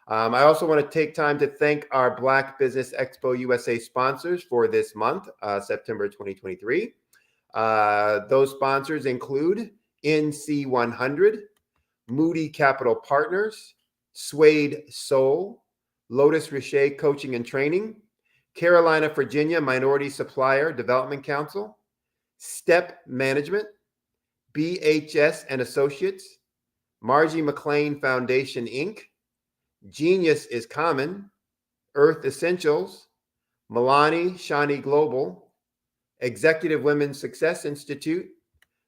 I also want to take time to thank our Black Business Expo USA sponsors for this month, September 2023. Those sponsors include NC100, Moody Capital Partners, Suede Soul, Lotus Richer Coaching and Training, Carolina, Virginia Minority Supplier Development Council, Step Management, BHS and Associates, Margie McLean Foundation, Inc., Genius is Common, Earth Essentials, Milani Shani Global, Executive Women's Success Institute,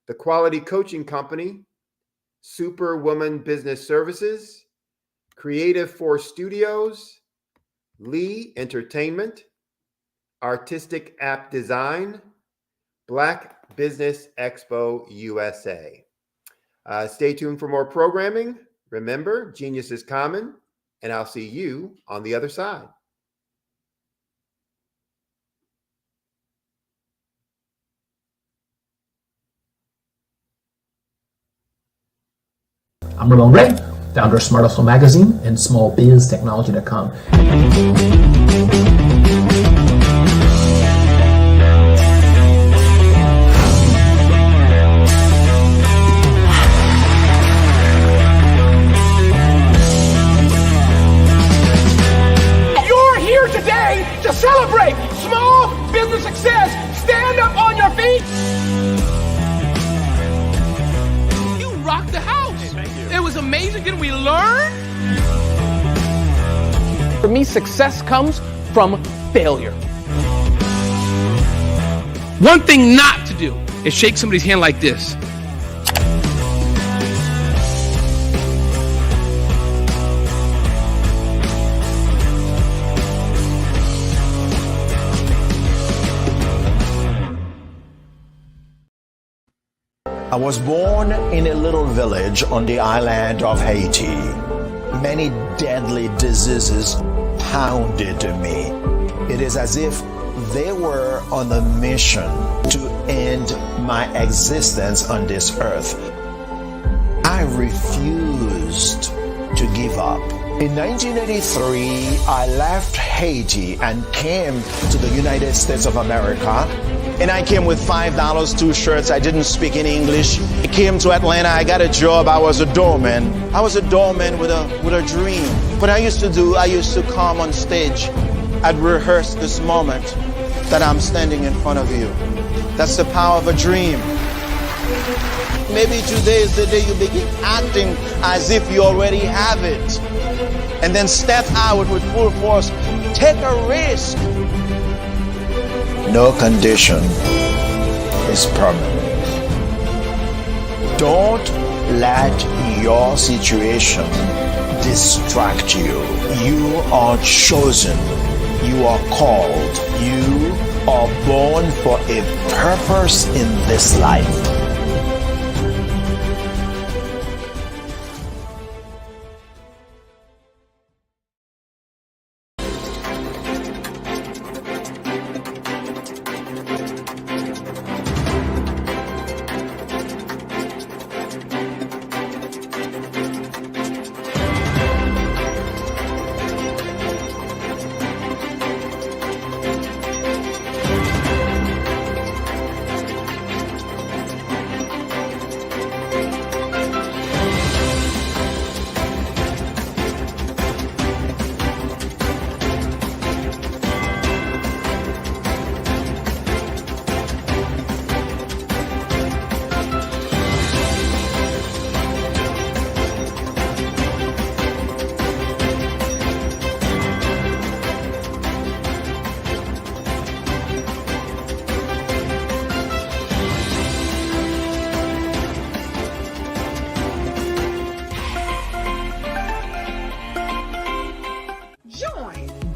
The Quality Coaching Company, Superwoman Business Services, Creative Force Studios, Lee Entertainment, Artistic App Design, Black Business Expo USA. Stay tuned for more programming. Remember, genius is common, and I'll see you on the other side. I'm Ramon Gray, founder of Smart Hustle Magazine and smallbiztechnology.com. You're here today to celebrate small business success. Stand up on your feet. You rocked the house. It was amazing. Didn't we learn? For me, success comes from failure. One thing not to do is shake somebody's hand like this. I was born in a little village on the island of Haiti. Many deadly diseases pounded me. It is as if they were on a mission to end my existence on this earth. I refused to give up. In 1983, I left Haiti and came to the United States of America. And I came with $5, 2 shirts. I didn't speak any English. I came to Atlanta. I got a job. I was a doorman. I was a doorman with a dream. What I used to do, I used to come on stage. I'd rehearse this moment that I'm standing in front of you. That's the power of a dream. Maybe today is the day you begin acting as if you already have it. And then step out with full force. Take a risk. No condition is permanent. Don't let your situation distract you. You are chosen. You are called. You are born for a purpose in this life.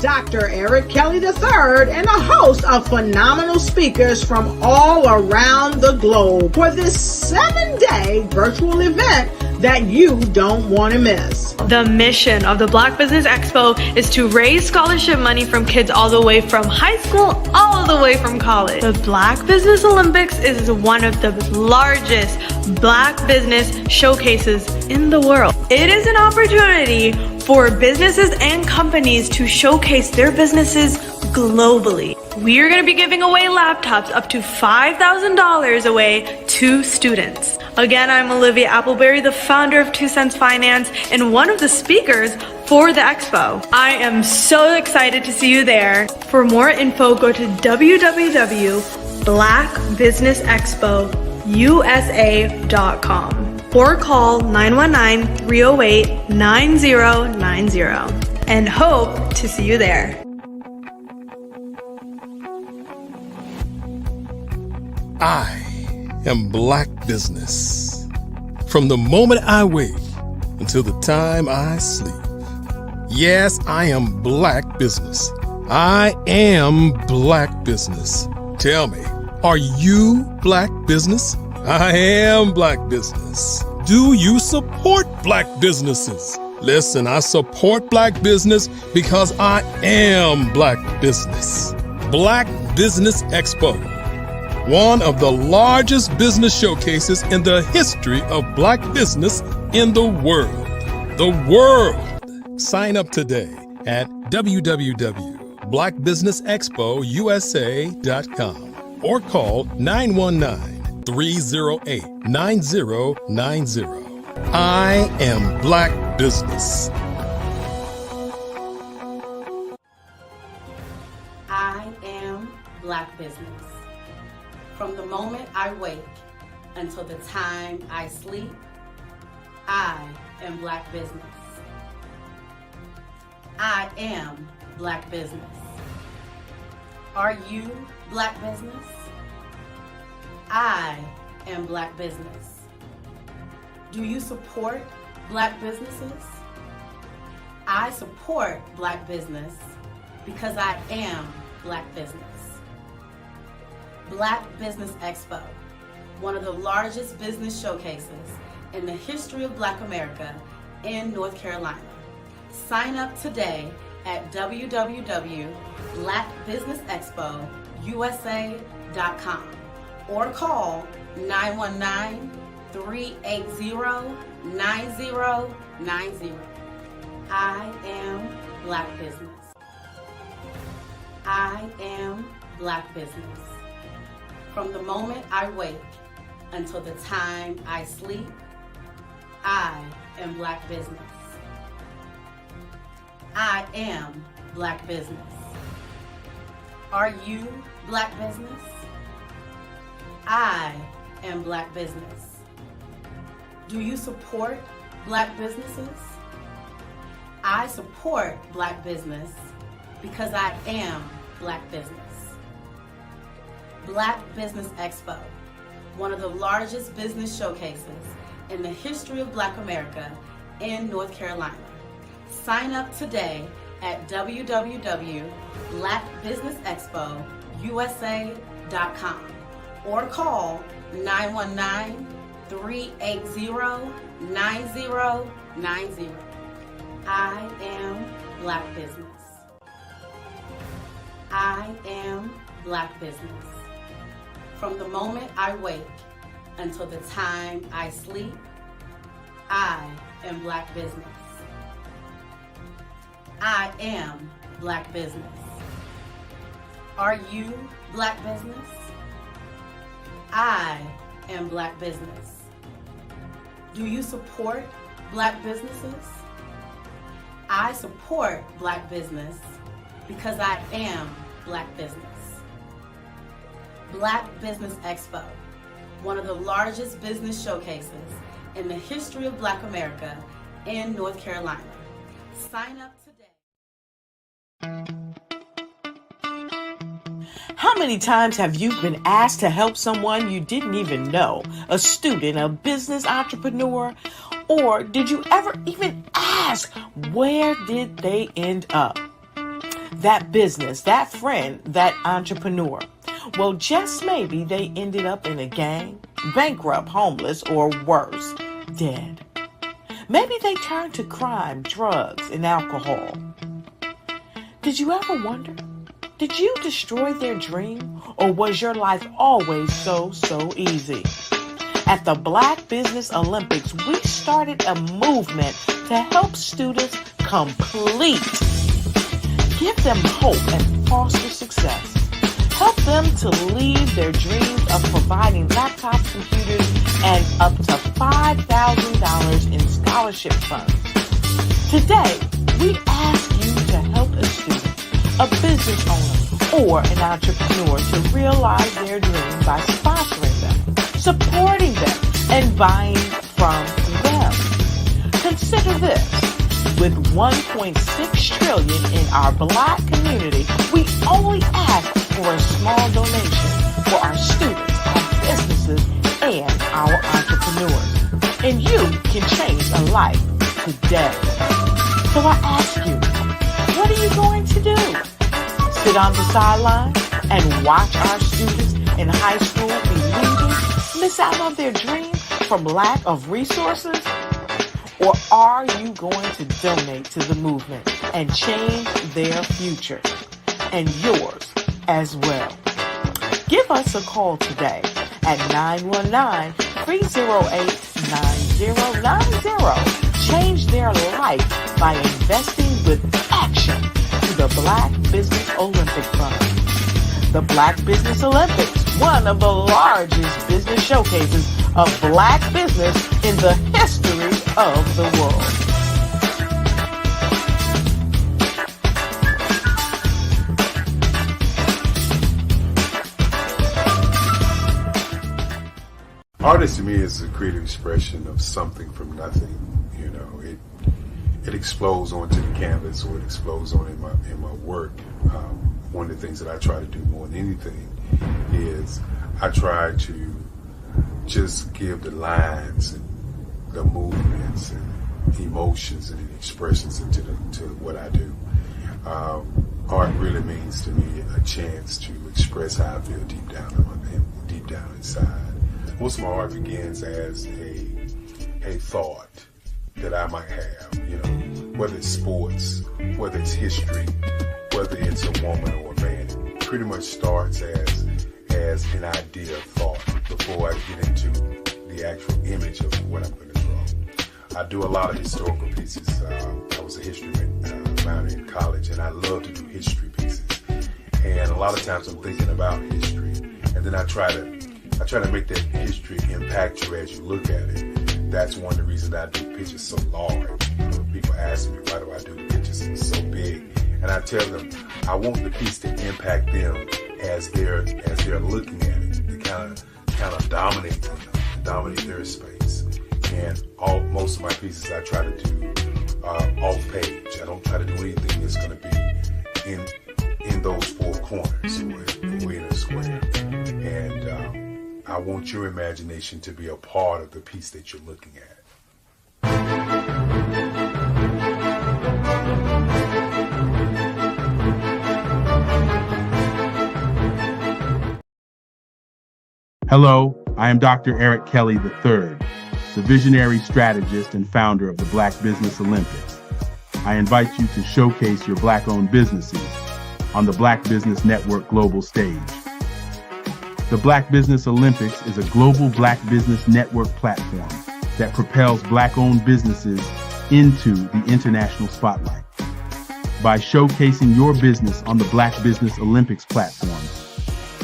Dr. Eric Kelly III and a host of phenomenal speakers from all around the globe for this 7-day virtual event that you don't want to miss. The mission of the Black Business Expo is to raise scholarship money from kids all the way from high school all the way from college. The Black Business Olympics is one of the largest Black business showcases in the world. It is an opportunity for businesses and companies to showcase their businesses globally. We are going to be giving away laptops up to $5,000 away to students. Again, I'm Olivia Appleberry, the founder of 2 Cents Finance and one of the speakers for the expo. I am so excited to see you there. For more info, go to www.blackbusinessexpousa.com or call 919-308-9090 and hope to see you there. I am Black business. From the moment I wake until the time I sleep. Yes, I am Black business. I am Black business. Tell me, are you Black business? I am Black business. Do you support Black businesses? Listen, I support Black business because I am Black business. Black Business Expo, one of the largest business showcases in the history of Black business in the world. The world. Sign up today at www.blackbusinessexpousa.com or call 919-308-9090. I am Black business. I am Black business. From the moment I wake until the time I sleep, I am Black business. I am Black business. Are you Black business? I am Black business. Do you support Black businesses? I support Black business because I am Black business. Black Business Expo, one of the largest business showcases in the history of Black America in North Carolina. Sign up today at www.blackbusinessexpousa.com or call 919-380-9090. I am Black business. I am Black business. From the moment I wake until the time I sleep, I am Black business. I am Black business. Are you Black business? I am Black business. Do you support Black businesses? I support Black business because I am Black business. Black Business Expo, one of the largest business showcases in the history of Black America in North Carolina. Sign up today at www.blackbusinessexpousa.com or call 919-380-9090. I am Black business. I am Black business. From the moment I wake until the time I sleep, I am Black business. I am Black business. Are you Black business? I am Black business. Do you support Black businesses? I support Black business because I am Black business. Black Business Expo, one of the largest business showcases in the history of Black America in North Carolina. Sign up today. How many times have you been asked to help someone you didn't even know? A student, a business entrepreneur? Or did you ever even ask, where did they end up? that business, that friend, that entrepreneur. Well, just maybe they ended up in a gang, bankrupt, homeless, or worse, dead. Maybe they turned to crime, drugs, and alcohol. Did you ever wonder? Did you destroy their dream, or was your life always so easy? At the Black Business Olympics, we started a movement to help students complete. Give them hope and foster success. Help them to leave their dreams of providing laptops, computers, and up to $5,000 in scholarship funds. Today, we ask you to help a student, a business owner, or an entrepreneur to realize their dream by sponsoring them, supporting them, and buying from them. Consider this. With $1.6 trillion in our Black community, we only ask for a small donation for our students, our businesses, and our entrepreneurs. And you can change a life today. So I ask you, what are you going to do? Sit on the sideline and watch our students in high school be leaving, miss out on their dream from lack of resources? Or are you going to donate to the movement and change their future and yours as well? Give us a call today at 919-308-9090. Change their life by investing with action to the Black Business Olympic Fund. The Black Business Olympics, one of the largest business showcases of Black business in the history of the world. Artist to me is a creative expression of something from nothing. You know, it explodes onto the canvas, or it explodes on in my work. One of the things that I try to do more than anything is I try to just give the lines and the movements and emotions and expressions into to what I do. Art really means to me a chance to express how I feel deep down inside. Most of my art begins as a thought that I might have, you know, whether it's sports, whether it's history, whether it's a woman or a man. It pretty much starts as an idea of thought before I get into the actual image of what I'm going to draw. I do a lot of historical pieces. I was a history minor in college, and I love to do history pieces. And a lot of times I'm thinking about history, and then I try to make that history impact you as you look at it. That's one of the reasons I do pictures so large. People ask me, why do I do pictures so big? And I tell them, I want the piece to impact them as they're looking at it, to kind of dominate them, dominate their space. And most of my pieces I try to do off page. I don't try to do anything that's going to be in those four corners or in a square. And I want your imagination to be a part of the piece that you're looking at. Hello, I am Dr. Eric Kelly III, the visionary strategist and founder of the Black Business Olympics. I invite you to showcase your Black-owned businesses on the Black Business Network global stage. The Black Business Olympics is a global Black Business Network platform that propels Black-owned businesses into the international spotlight. By showcasing your business on the Black Business Olympics platform,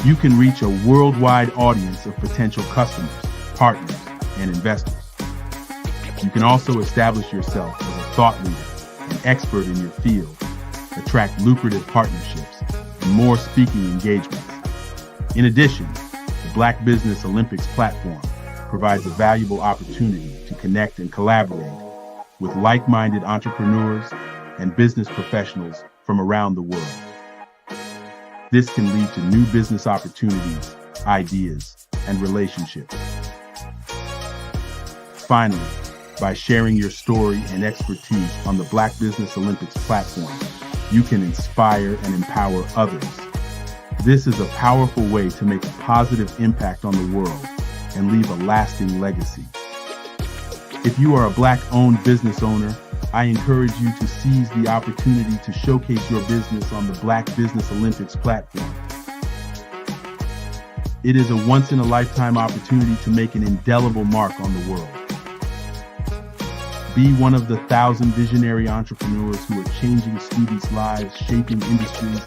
you can reach a worldwide audience of potential customers, partners, and investors. You can also establish yourself as a thought leader, an expert in your field, attract lucrative partnerships, and more speaking engagements. In addition, the Black Business Olympics platform provides a valuable opportunity to connect and collaborate with like-minded entrepreneurs and business professionals from around the world. This can lead to new business opportunities, ideas, and relationships. Finally, by sharing your story and expertise on the Black Business Olympics platform, you can inspire and empower others. This is a powerful way to make a positive impact on the world and leave a lasting legacy. If you are a Black-owned business owner, I encourage you to seize the opportunity to showcase your business on the Black Business Olympics platform. It is a once-in-a-lifetime opportunity to make an indelible mark on the world. Be one of the 1,000 visionary entrepreneurs who are changing students' lives, shaping industries,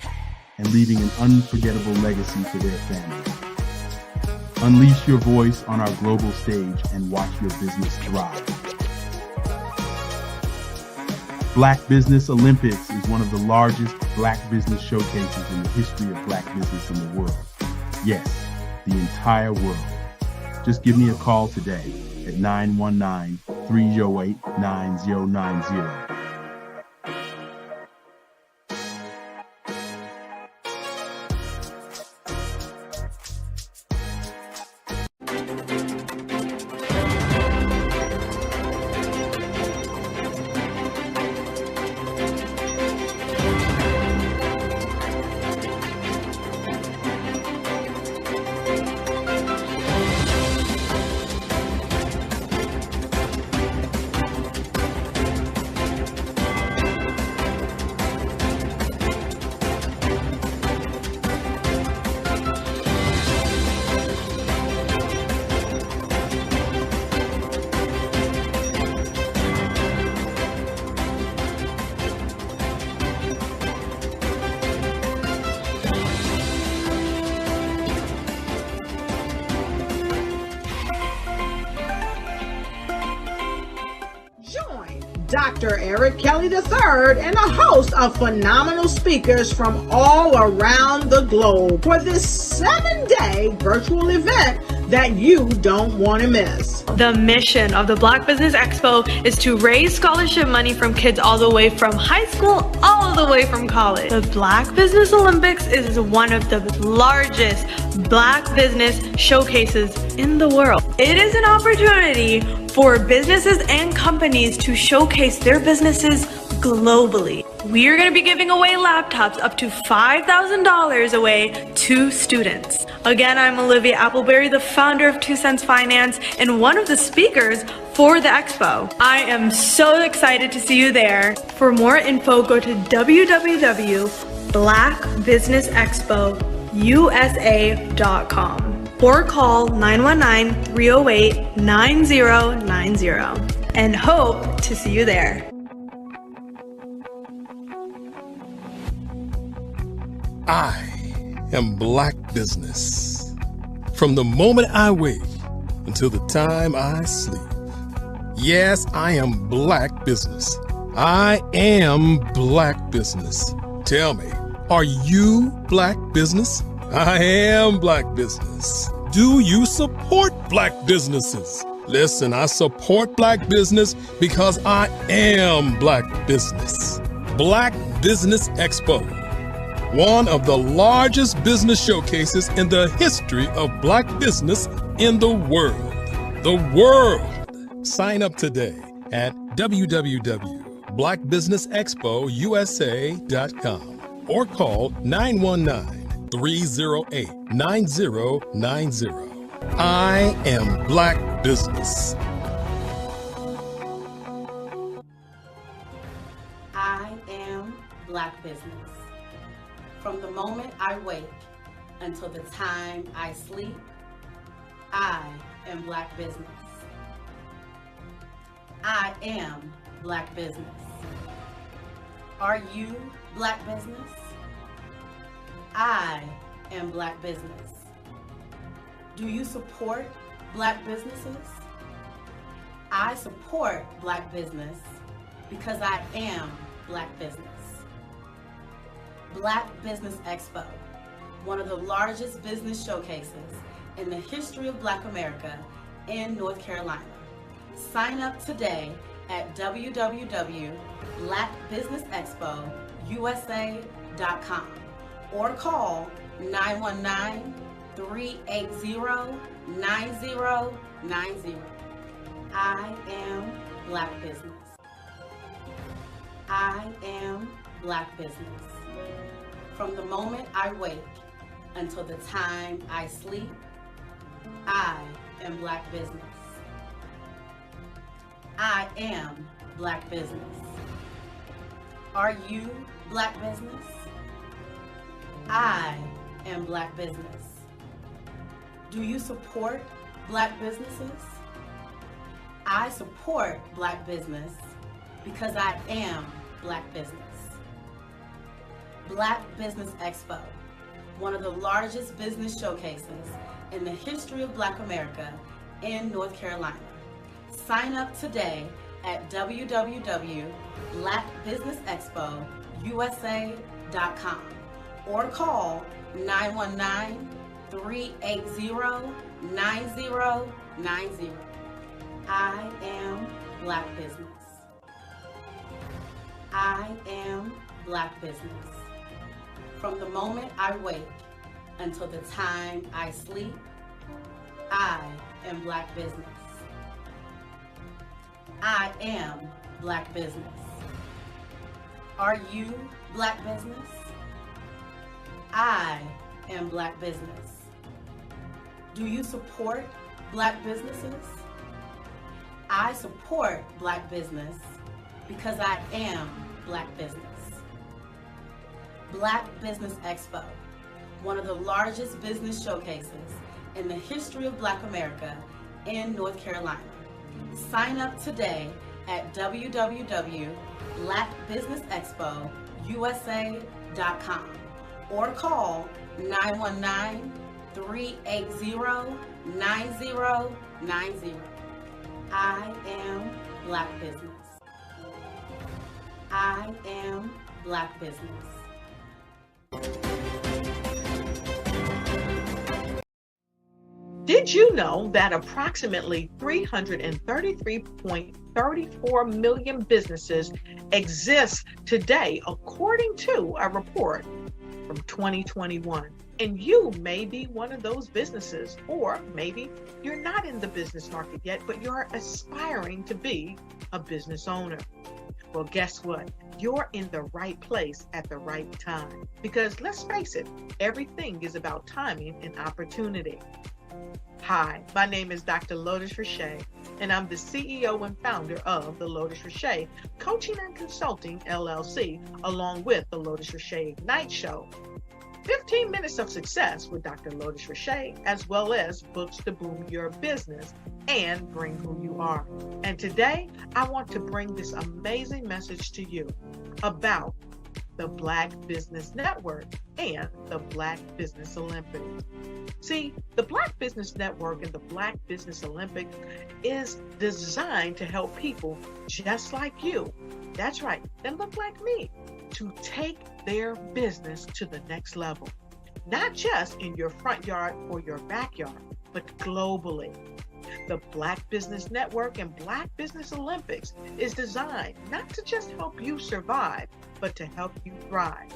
and leaving an unforgettable legacy for their families. Unleash your voice on our global stage and watch your business thrive. Black Business Olympics is one of the largest Black business showcases in the history of Black business in the world. Yes, the entire world. Just give me a call today at 919-308-9090. Dr. Eric Kelly III and a host of phenomenal speakers from all around the globe for this 7-day virtual event that you don't want to miss. The mission of the Black Business Expo is to raise scholarship money from kids all the way from high school, all the way from college. The Black Business Olympics is one of the largest Black business showcases in the world. It is an opportunity for businesses and companies to showcase their businesses globally. We are going to be giving away laptops up to $5,000 away to students. Again, I'm Olivia Appleberry, the founder of 2 Cents Finance and one of the speakers for the expo. I am so excited to see you there. For more info, go to www.blackbusinessexpousa.com or call 919-308-9090 and hope to see you there. I am Black business. From the moment I wake until the time I sleep. Yes, I am Black business. I am Black business. Tell me, are you Black business? I am Black business. Do you support Black businesses? Listen, I support Black business because I am Black business. Black Business Expo, one of the largest business showcases in the history of Black business in the world. The world! Sign up today at www.blackbusinessexpousa.com or call 919-308-9090. I am Black business. I am Black business. From the moment I wake until the time I sleep, I am Black business. I am Black business. Are you Black business? I am Black business. Do you support Black businesses? I support Black business because I am Black business. Black Business Expo, one of the largest business showcases in the history of Black America in North Carolina. Sign up today at www.blackbusinessexpousa.com or call 919-380-9090. I am Black business. I am Black business. From the moment I wake until the time I sleep, I am Black business. I am Black business. Are you Black business? I am Black business. Do you support Black businesses? I support Black business because I am Black business. Black Business Expo, one of the largest business showcases in the history of Black America in North Carolina. Sign up today at www.blackbusinessexpousa.com or call 919-380-9090. I am Black business. I am Black business. From the moment I wake until the time I sleep, I am Black business. I am Black business. Are you Black business? I am Black business. Do you support Black businesses? I support Black business because I am Black business. Black Business Expo, one of the largest business showcases in the history of Black America in North Carolina. Sign up today at www.blackbusinessexpousa.com or call 919-380-9090. I am Black business. I am Black business. Did you know that approximately 333.34 million businesses exist today, according to a report from 2021? And you may be one of those businesses, or maybe you're not in the business market yet, but you're aspiring to be a business owner. Well, guess what? You're in the right place at the right time. Because let's face it, everything is about timing and opportunity. Hi, my name is Dr. Lotus Richey, and I'm the CEO and founder of the Lotus Richey Coaching and Consulting LLC, along with the Lotus Richey Ignite Show. 15 minutes of success with Dr. Lotus Richey, as well as books to boom your business and bring who you are. And today, I want to bring this amazing message to you about the Black Business Network and the Black Business Olympics. See, the Black Business Network and the Black Business Olympics is designed to help people just like you, that's right, that look like me, to take their business to the next level. Not just in your front yard or your backyard, but globally. The Black Business Network and Black Business Olympics is designed not to just help you survive, but to help you thrive.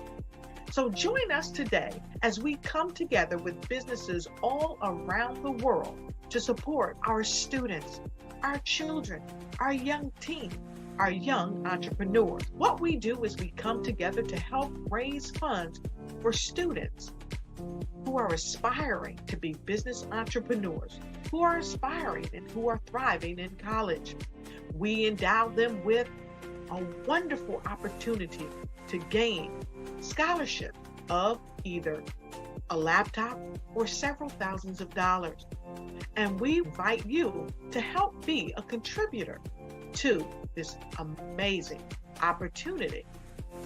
So join us today as we come together with businesses all around the world to support our students, our children, our young teens, our young entrepreneurs. What we do is we come together to help raise funds for students who are aspiring to be business entrepreneurs, who are aspiring and who are thriving in college. We endow them with a wonderful opportunity to gain scholarship of either a laptop or several thousands of dollars. And we invite you to help be a contributor to this amazing opportunity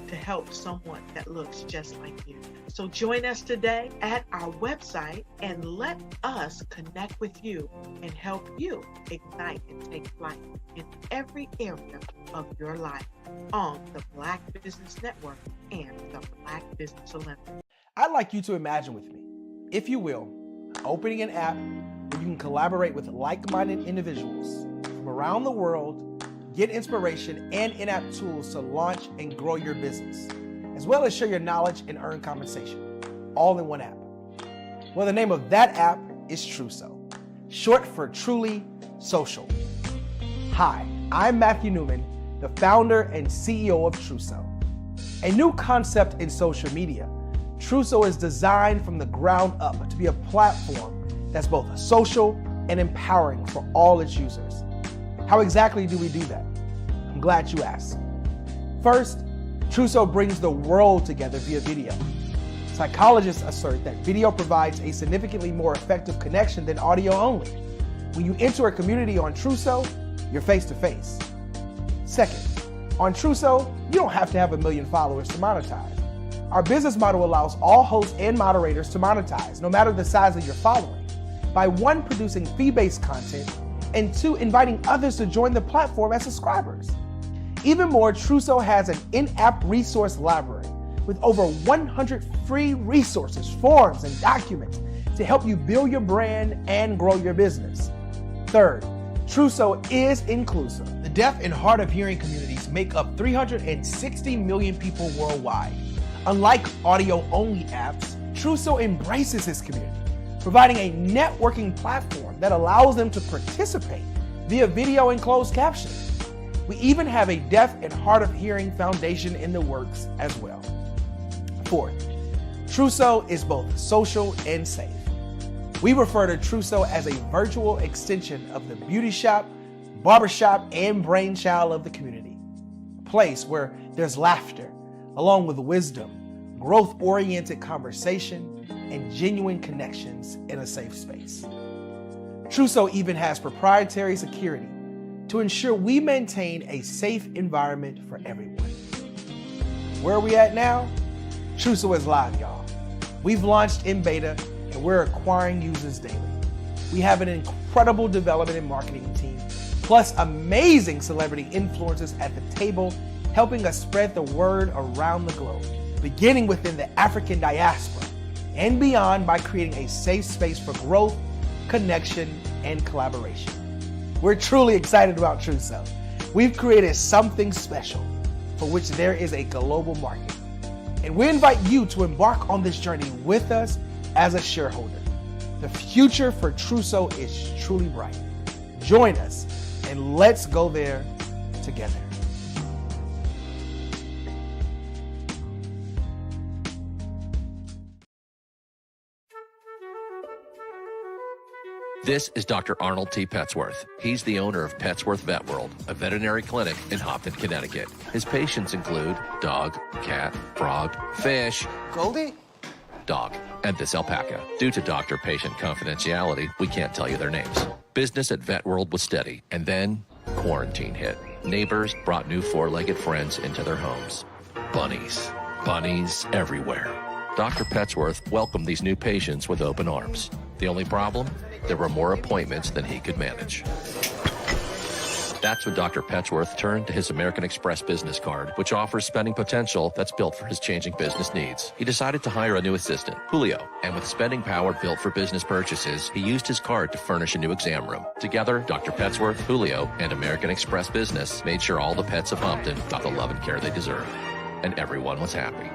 to help someone that looks just like you. So join us today at our website and let us connect with you and help you ignite and take flight in every area of your life on the Black Business Network and the Black Business Olympics. I'd like you to imagine with me, if you will, opening an app where you can collaborate with like-minded individuals from around the world, get inspiration and in-app tools to launch and grow your business, as well as share your knowledge and earn compensation, all in one app. Well, the name of that app is Truso, short for Truly Social. Hi, I'm Matthew Newman, the founder and CEO of Truso. A new concept in social media, Trousseau is designed from the ground up to be a platform that's both social and empowering for all its users. How exactly do we do that? I'm glad you asked. First, Trousseau brings the world together via video. Psychologists assert that video provides a significantly more effective connection than audio only. When you enter a community on Trousseau, you're face to face. Second, on Trousseau, you don't have to have 1 million followers to monetize. Our business model allows all hosts and moderators to monetize, no matter the size of your following, by 1, producing fee-based content, and 2, inviting others to join the platform as subscribers. Even more, Trousseau has an in-app resource library with over 100 free resources, forms, and documents to help you build your brand and grow your business. Third, Trousseau is inclusive. The deaf and hard of hearing communities make up 360 million people worldwide. Unlike audio-only apps, Trousseau embraces its community, providing a networking platform that allows them to participate via video and closed captioning. We even have a deaf and hard of hearing foundation in the works as well. Fourth, Trousseau is both social and safe. We refer to Trousseau as a virtual extension of the beauty shop, barbershop, and brainchild of the community. A place where there's laughter, along with wisdom, growth-oriented conversation, and genuine connections in a safe space. Trousseau even has proprietary security to ensure we maintain a safe environment for everyone. Where are we at now? Trousseau is live, y'all. We've launched in beta and we're acquiring users daily. We have an incredible development and marketing team, plus amazing celebrity influencers at the table, helping us spread the word around the globe, beginning within the African diaspora and beyond by creating a safe space for growth, connection, and collaboration. We're truly excited about Trousseau. We've created something special for which there is a global market. And we invite you to embark on this journey with us as a shareholder. The future for Trousseau is truly bright. Join us and let's go there together. This is Dr. Arnold T. Petsworth. He's the owner of Petsworth Vet World, a veterinary clinic in Hopton, Connecticut. His patients include dog, cat, frog, fish, Goldie? dog, and this alpaca. Due to doctor-patient confidentiality, we can't tell you their names. Business at Vet World was steady, and then quarantine hit. Neighbors brought new four-legged friends into their homes. Bunnies. Bunnies everywhere. Dr. Petsworth welcomed these new patients with open arms. The only problem? There were more appointments than he could manage. That's when Dr. Petsworth turned to his American Express business card, which offers spending potential that's built for his changing business needs. He decided to hire a new assistant, Julio, and with spending power built for business purchases, he used his card to furnish a new exam room. Together, Dr. Petsworth, Julio, and American Express Business made sure all the pets of Hopton got the love and care they deserve. And everyone was happy.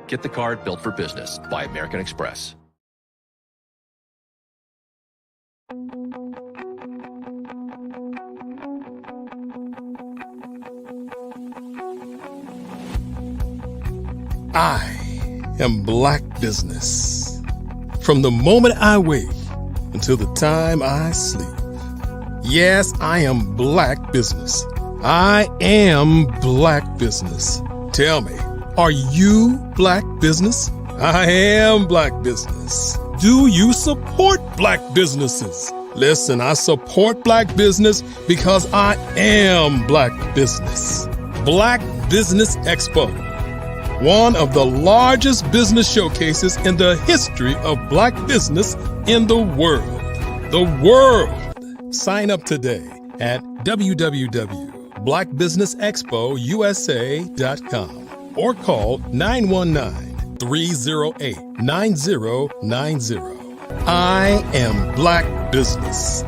Get the card built for business by American Express. I am Black business. From the moment I wake until the time I sleep. Yes, I am Black business. I am Black business. Tell me, are you Black business? I am Black business. Do you support Black businesses? Listen, I support Black business because I am Black business. Black Business Expo. One of the largest business showcases in the history of Black business in the world. The world! Sign up today at www.blackbusinessexpousa.com or call 919-308-9090. I am Black business.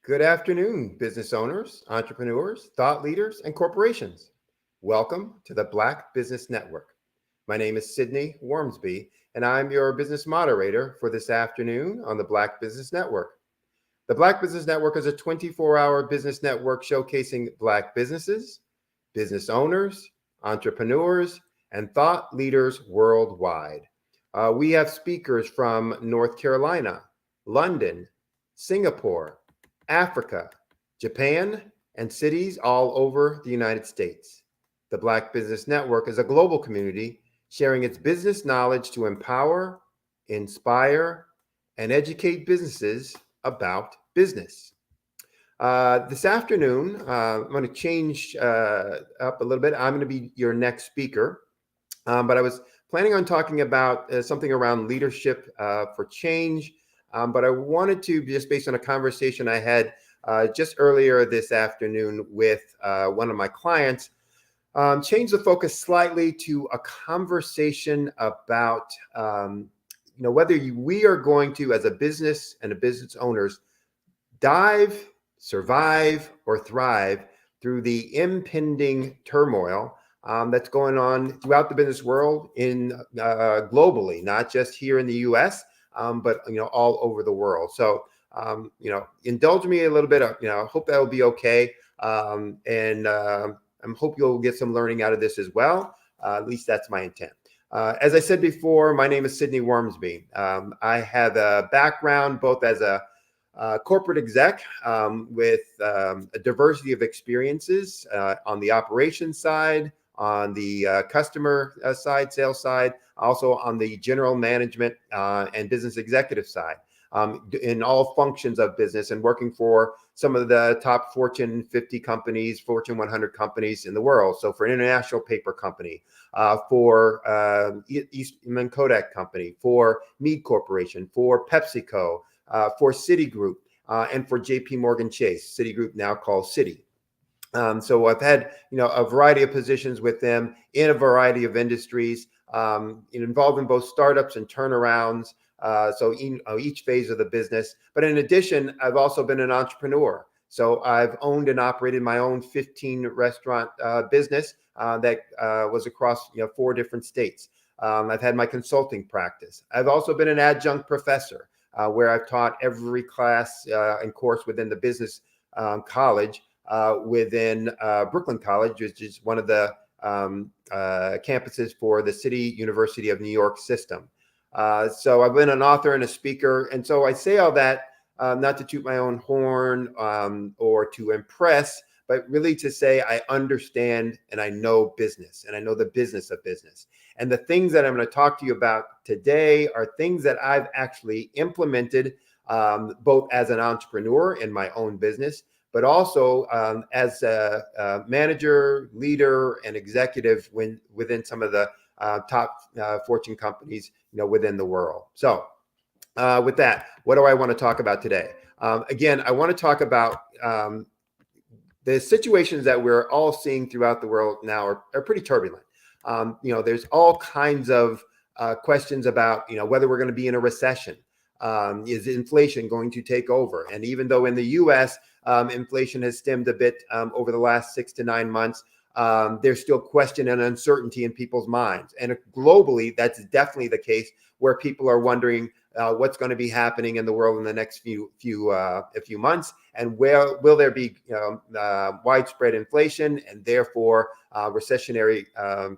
Good afternoon, business owners, entrepreneurs, thought leaders, and corporations. Welcome to the Black Business Network. My name is Sidney Wormsby, and I'm your business moderator for this afternoon on the Black Business Network. The Black Business Network is a 24-hour business network showcasing Black businesses, business owners, entrepreneurs, and thought leaders worldwide. We have speakers from North Carolina, London, Singapore, Africa, Japan, and cities all over the United States. The Black Business Network is a global community sharing its business knowledge to empower, inspire, and educate businesses about business. This afternoon, I'm going to change up a little bit. I'm going to be your next speaker, but I was planning on talking about something around leadership for change, but I wanted to, just based on a conversation I had just earlier this afternoon with one of my clients, change the focus slightly to a conversation about whether we are going to, as a business and a business owners, dive, survive, or thrive through the impending turmoil that's going on throughout the business world globally, not just here in the U.S., but all over the world. So indulge me a little bit. I hope that will be okay, and I hope you'll get some learning out of this as well. At least that's my intent. As I said before, my name is Sidney Wormsby. I have a background both as a corporate exec with a diversity of experiences on the operations side, on the customer side, sales side, also on the general management and business executive side, in all functions of business, and working for some of the top Fortune 50 companies, Fortune 100 companies in the world. So for an International Paper Company, for Eastman Kodak Company, for Mead Corporation, for PepsiCo, for Citigroup, and for JP Morgan Chase, Citigroup now called Citi. So I've had a variety of positions with them in a variety of industries, involved in both startups and turnarounds. So each phase of the business. But in addition, I've also been an entrepreneur. So I've owned and operated my own 15-restaurant business that was across 4 different states. I've had my consulting practice. I've also been an adjunct professor where I've taught every class and course within the business college within Brooklyn College, which is one of the campuses for the City University of New York system. So I've been an author and a speaker. And so I say all that not to toot my own horn or to impress, but really to say I understand and I know business, and I know the business of business. And the things that I'm going to talk to you about today are things that I've actually implemented both as an entrepreneur in my own business, but also as a manager, leader, and executive within some of the top Fortune companies within the world. So with that, what do I want to talk about today? Again, I want to talk about the situations that we're all seeing throughout the world now are pretty turbulent. There's all kinds of questions about whether we're going to be in a recession. Is inflation going to take over? And even though in the U.S. Inflation has stemmed a bit over the last 6 to 9 months, there's still question and uncertainty in people's minds. And globally, that's definitely the case, where people are wondering what's going to be happening in the world in the next few months, and will there be widespread inflation and therefore recessionary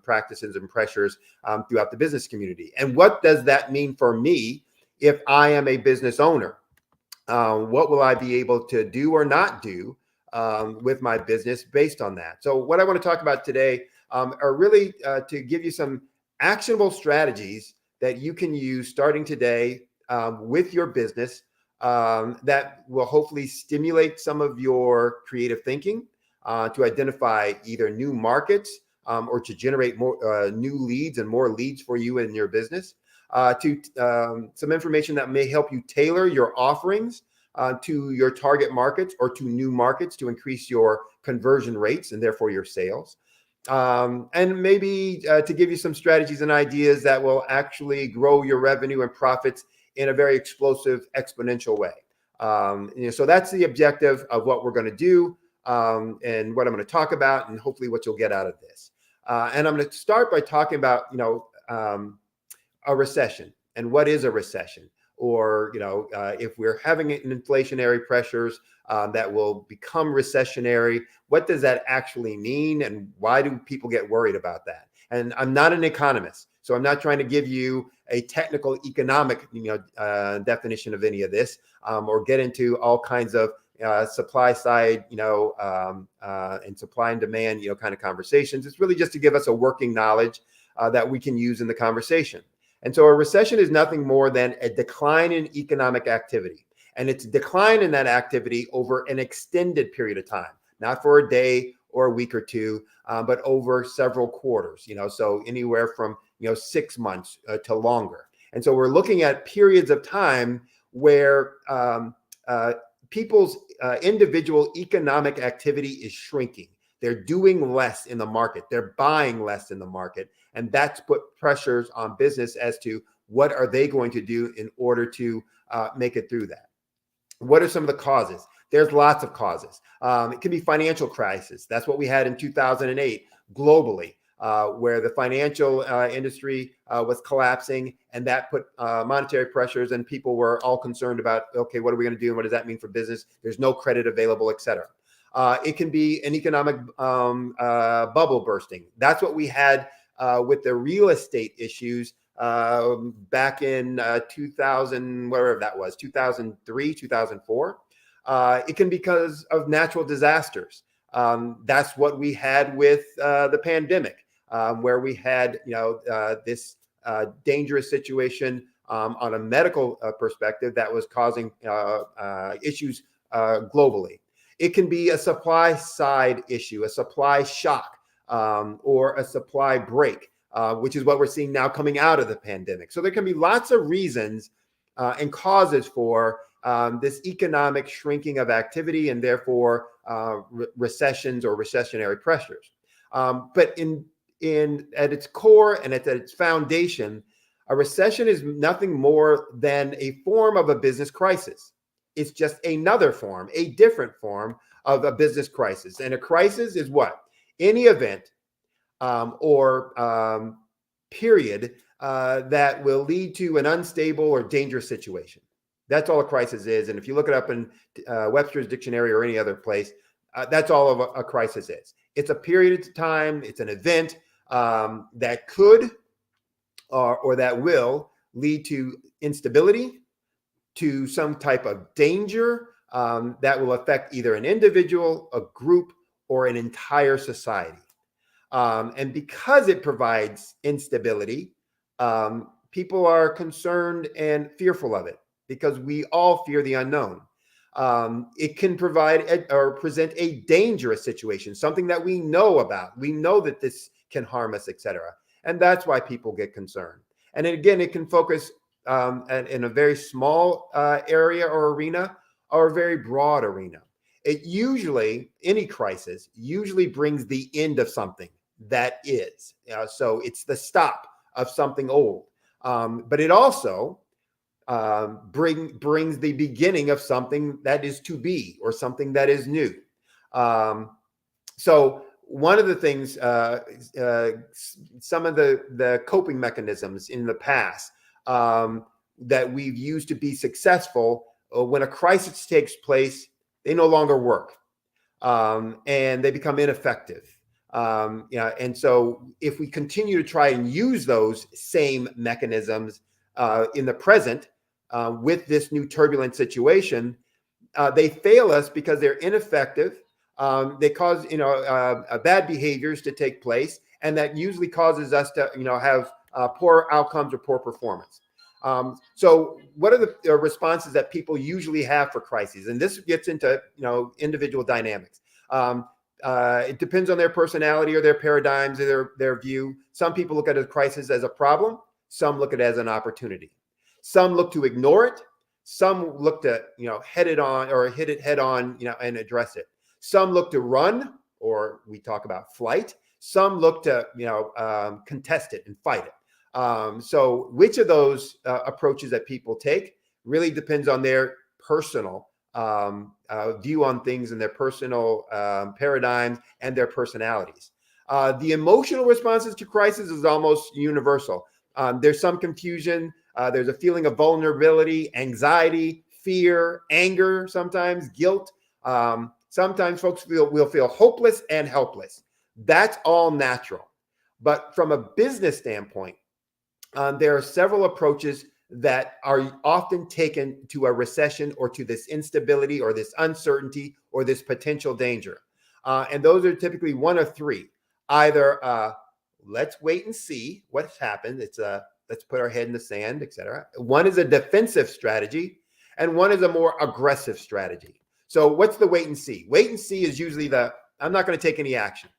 practices and pressures throughout the business community. And what does that mean for me if I am a business owner? What will I be able to do or not do with my business based on that? So what I want to talk about today are really to give you some actionable strategies that you can use starting today with your business that will hopefully stimulate some of your creative thinking to identify either new markets or to generate more new leads and more leads for you in your business, to some information that may help you tailor your offerings to your target markets or to new markets to increase your conversion rates and therefore your sales. And maybe to give you some strategies and ideas that will actually grow your revenue and profits in a very explosive, exponential way. So that's the objective of what we're going to do and what I'm going to talk about, and hopefully what you'll get out of this. And I'm going to start by talking about, a recession. And what is a recession? Or, if we're having inflationary pressures that will become recessionary, what does that actually mean? And why do people get worried about that? And I'm not an economist, so I'm not trying to give you a technical economic definition of any of this, or get into all kinds of supply side, and supply and demand, kind of conversations. It's really just to give us a working knowledge that we can use in the conversation. And so a recession is nothing more than a decline in economic activity. And it's a decline in that activity over an extended period of time, not for a day or a week or two, but over several quarters, so anywhere from, 6 months to longer. And so we're looking at periods of time where people's individual economic activity is shrinking. They're doing less in the market. They're buying less in the market. And that's put pressures on business as to what are they going to do in order to make it through that. What are some of the causes? There's lots of causes. It can be financial crisis. That's what we had in 2008 globally, where the financial industry was collapsing, and that put monetary pressures, and people were all concerned about, okay, what are we going to do? And what does that mean for business? There's no credit available, et cetera. It can be an economic bubble bursting. That's what we had with the real estate issues back in 2000, whatever that was, 2003, 2004. It can be because of natural disasters. That's what we had with the pandemic, where we had, this dangerous situation on a medical perspective that was causing issues globally. It can be a supply side issue, a supply shock, or a supply break, which is what we're seeing now coming out of the pandemic. So there can be lots of reasons and causes for this economic shrinking of activity, and therefore recessions or recessionary pressures. But at its core and at its foundation, a recession is nothing more than a form of a business crisis. It's just another form, a different form of a business crisis. And a crisis is what? Any event or period that will lead to an unstable or dangerous situation. That's all a crisis is. And if you look it up in Webster's dictionary or any other place, that's all of a crisis is. It's a period of time. It's an event that could or that will lead to instability, to some type of danger that will affect either an individual, a group, or an entire society. And because it provides instability, people are concerned and fearful of it, because we all fear the unknown. It can provide or present a dangerous situation, something that we know about. We know that this can harm us, etc. And that's why people get concerned. And again, it can focus in a very small area or arena, or a very broad arena. It usually, any crisis usually brings the end of something that is. So it's the stop of something old. But it also brings the beginning of something that is to be, or something that is new. So one of the things, some of the coping mechanisms in the past that we've used to be successful, when a crisis takes place, they no longer work, and they become ineffective. And so if we continue to try and use those same mechanisms in the present with this new turbulent situation, they fail us because they're ineffective. They cause bad behaviors to take place, and that usually causes us to have poor outcomes or poor performance. So what are the responses that people usually have for crises? And this gets into individual dynamics. It depends on their personality or their paradigms or their view. Some people look at a crisis as a problem. Some look at it as an opportunity. Some look to ignore it. Some look to head it on, or hit it head on, and address it. Some look to run, or we talk about flight. Some look to contest it and fight it. So which of those approaches that people take really depends on their personal view on things, and their personal paradigms and their personalities. The emotional responses to crisis is almost universal. There's some confusion. There's a feeling of vulnerability, anxiety, fear, anger, sometimes guilt. Sometimes folks will feel hopeless and helpless. That's all natural. But from a business standpoint, there are several approaches that are often taken to a recession or to this instability or this uncertainty or this potential danger. And those are typically one of three. Either let's wait and see what's happened. It's let's put our head in the sand, etc. One is a defensive strategy, and one is a more aggressive strategy. So what's the wait and see? Wait and see is usually I'm not going to take any action.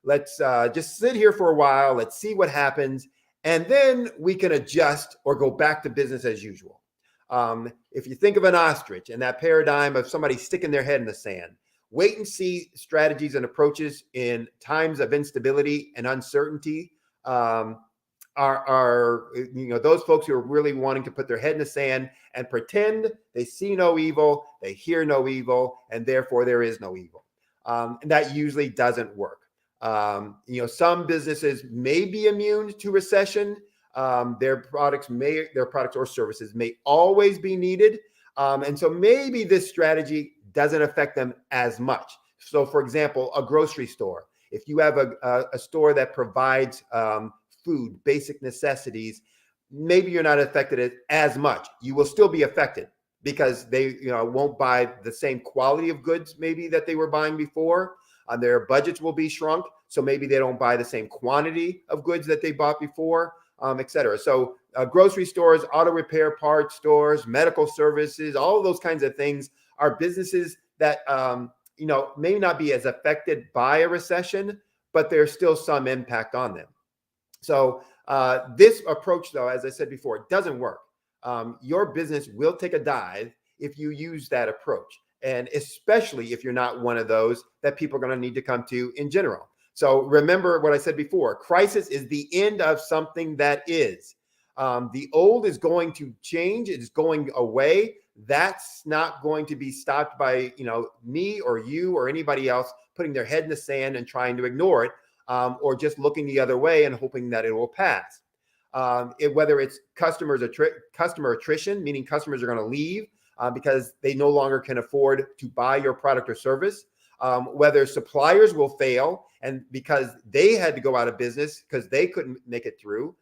Let's just sit here for a while. Let's see what happens. And then we can adjust or go back to business as usual. If you think of an ostrich and that paradigm of somebody sticking their head in the sand, wait and see strategies and approaches in times of instability and uncertainty are those folks who are really wanting to put their head in the sand and pretend they see no evil, they hear no evil, and therefore there is no evil. And that usually doesn't work. Some businesses may be immune to recession. Their products or services may always be needed. And so maybe this strategy doesn't affect them as much. So for example, a grocery store, if you have a store that provides food, basic necessities, maybe you're not affected as much. You will still be affected because they won't buy the same quality of goods maybe that they were buying before. Their budgets will be shrunk, so maybe they don't buy the same quantity of goods that they bought before, et cetera. So grocery stores, auto repair parts stores, medical services, all of those kinds of things are businesses that may not be as affected by a recession, but there's still some impact on them. So this approach, though, as I said before, it doesn't work. Your business will take a dive if you use that approach. And especially if you're not one of those that people are going to need to come to in general. So remember what I said before, crisis is the end of something that is. The old is going to change. It is going away. That's not going to be stopped by, me or you or anybody else putting their head in the sand and trying to ignore it, or just looking the other way and hoping that it will pass. Whether it's customer attrition, meaning customers are going to leave, because they no longer can afford to buy your product or service, whether suppliers will fail and because they had to go out of business because they couldn't make it through,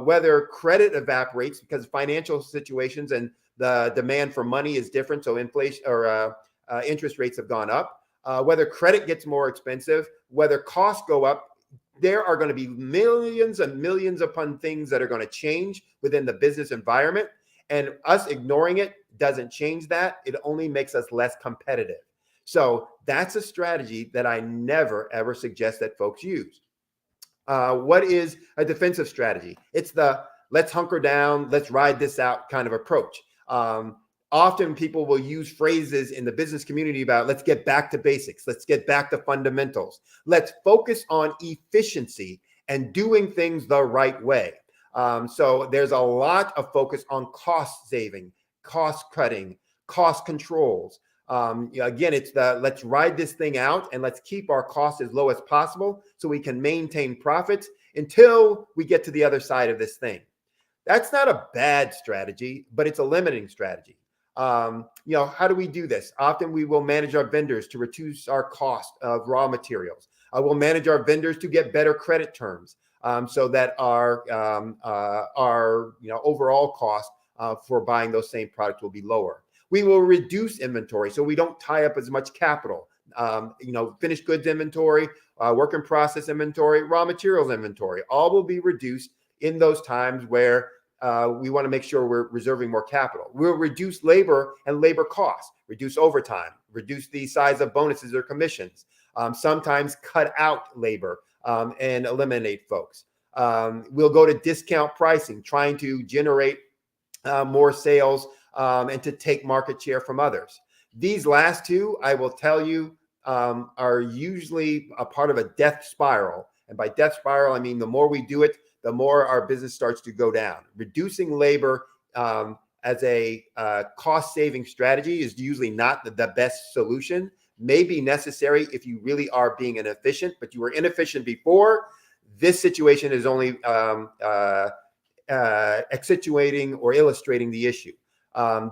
whether credit evaporates because financial situations and the demand for money is different, so inflation or interest rates have gone up, whether credit gets more expensive, whether costs go up. There are going to be millions and millions upon things that are going to change within the business environment. And us ignoring it doesn't change that. It only makes us less competitive. So that's a strategy that I never, ever suggest that folks use. What is a defensive strategy? It's the let's hunker down, let's ride this out kind of approach. Often people will use phrases in the business community about let's get back to basics. Let's get back to fundamentals. Let's focus on efficiency and doing things the right way. So there's a lot of focus on cost saving, cost cutting, cost controls. Again, it's let's ride this thing out and let's keep our costs as low as possible so we can maintain profits until we get to the other side of this thing. That's not a bad strategy, but it's a limiting strategy. How do we do this? Often we will manage our vendors to reduce our cost of raw materials. We'll manage our vendors to get better credit terms. So that our overall cost for buying those same products will be lower. We will reduce inventory so we don't tie up as much capital. Finished goods inventory, work in process inventory, raw materials inventory, all will be reduced in those times where we want to make sure we're reserving more capital. We'll reduce labor and labor costs, reduce overtime, reduce the size of bonuses or commissions, sometimes cut out labor. And eliminate folks. We'll go to discount pricing, trying to generate more sales and to take market share from others. These last two, I will tell you, are usually a part of a death spiral. And by death spiral, I mean the more we do it, the more our business starts to go down. Reducing labor as a cost-saving strategy is usually not the best solution. May be necessary if you really are being inefficient, but you were inefficient before. This situation is only accentuating or illustrating the issue.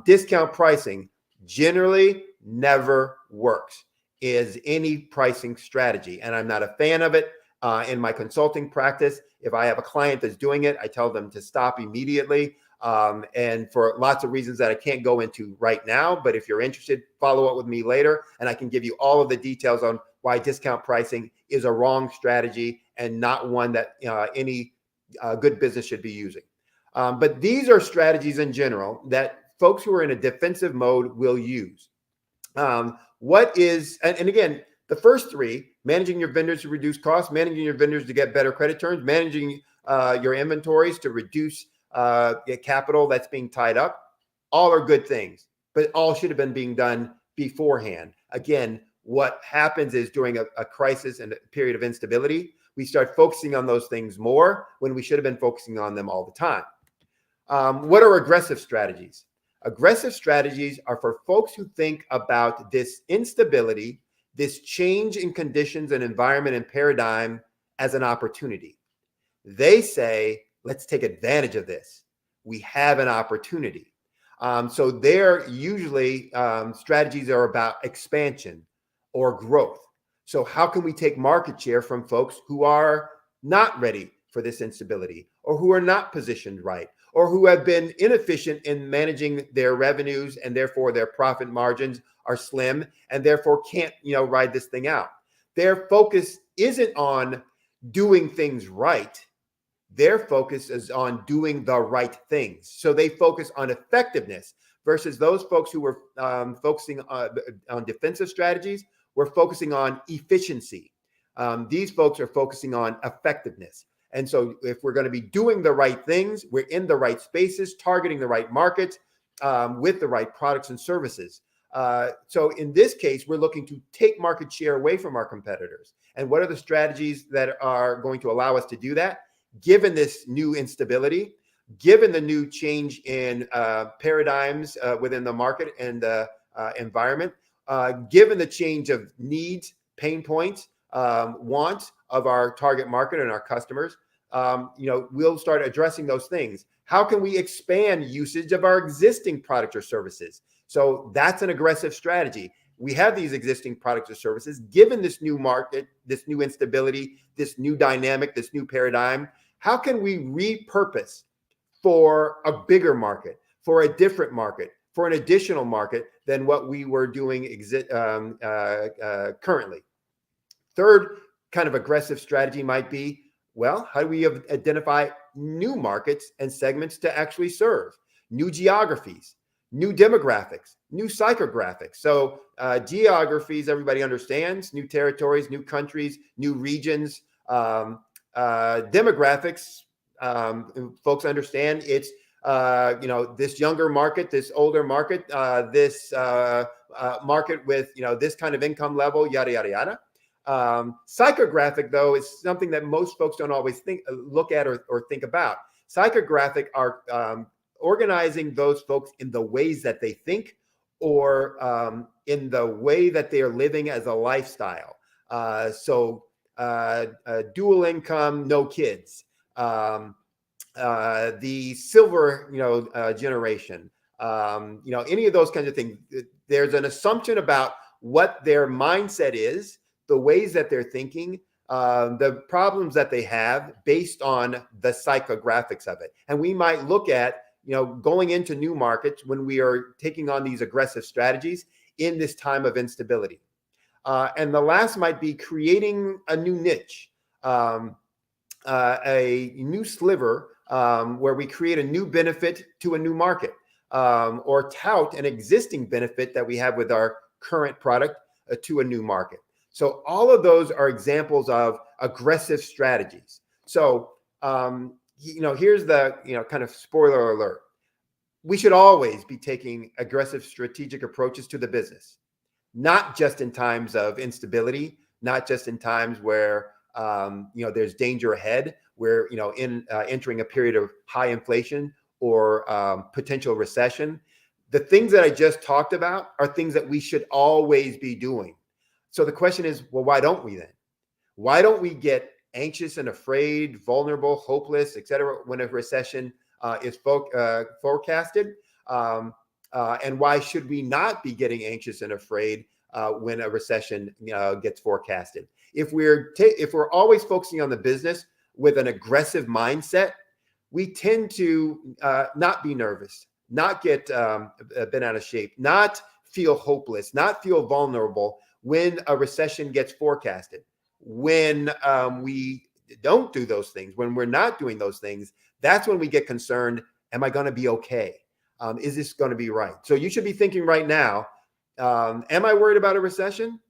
Discount pricing generally never works is any pricing strategy. And I'm not a fan of it. In my consulting practice, if I have a client that's doing it, I tell them to stop immediately. And for lots of reasons that I can't go into right now, but if you're interested, follow up with me later, and I can give you all of the details on why discount pricing is a wrong strategy and not one that any good business should be using. But these are strategies in general that folks who are in a defensive mode will use. What is, and again, the first three, managing your vendors to reduce costs, managing your vendors to get better credit terms, managing your inventories to reduce capital that's being tied up, all are good things, but all should have been being done beforehand. Again, what happens is during a crisis and a period of instability, we start focusing on those things more when we should have been focusing on them all the time. What are aggressive strategies? Aggressive strategies are for folks who think about this instability, this change in conditions and environment and paradigm as an opportunity. They say, let's take advantage of this. We have an opportunity. So their usually strategies are about expansion or growth. So how can we take market share from folks who are not ready for this instability, or who are not positioned right, or who have been inefficient in managing their revenues and therefore their profit margins are slim and therefore can't, ride this thing out. Their focus isn't on doing things right. Their focus is on doing the right things. So they focus on effectiveness versus those folks who were focusing on defensive strategies were focusing on efficiency. These folks are focusing on effectiveness. And so if we're going to be doing the right things, we're in the right spaces, targeting the right markets with the right products and services. So in this case, we're looking to take market share away from our competitors. And what are the strategies that are going to allow us to do that? Given this new instability, given the new change in paradigms within the market and environment, given the change of needs, pain points, wants of our target market and our customers, we'll start addressing those things. How can we expand usage of our existing products or services? So that's an aggressive strategy. We have these existing products or services. Given this new market, this new instability, this new dynamic, this new paradigm, how can we repurpose for a bigger market, for a different market, for an additional market than what we were doing currently? Third kind of aggressive strategy might be, well, how do we identify new markets and segments to actually serve, new geographies, new demographics, new psychographics? So geographies, everybody understands, new territories, new countries, new regions. Demographics, folks understand it's, this younger market, this older market, this market with, this kind of income level, yada, yada, yada. Psychographic, though, is something that most folks don't always look at or think about. Psychographic are organizing those folks in the ways that they think or in the way that they are living as a lifestyle. So dual income, no kids, the silver, generation, any of those kinds of things. There's an assumption about what their mindset is, the ways that they're thinking, the problems that they have based on the psychographics of it. And we might look at, going into new markets when we are taking on these aggressive strategies in this time of instability. And the last might be creating a new niche, a new sliver where we create a new benefit to a new market, or tout an existing benefit that we have with our current product to a new market. So all of those are examples of aggressive strategies. So, here's the, kind of spoiler alert. We should always be taking aggressive strategic approaches to the business, not just in times of instability, not just in times where, there's danger ahead, where, entering a period of high inflation or potential recession. The things that I just talked about are things that we should always be doing. So the question is, well, why don't we then? Why don't we get anxious and afraid, vulnerable, hopeless, et cetera, when a recession is forecasted? And why should we not be getting anxious and afraid when a recession gets forecasted? If we're always focusing on the business with an aggressive mindset, we tend to not be nervous, not get bent out of shape, not feel hopeless, not feel vulnerable when a recession gets forecasted. When we don't do those things, when we're not doing those things, that's when we get concerned. Am I going to be okay? Is this going to be right? So you should be thinking right now, am I worried about a recession?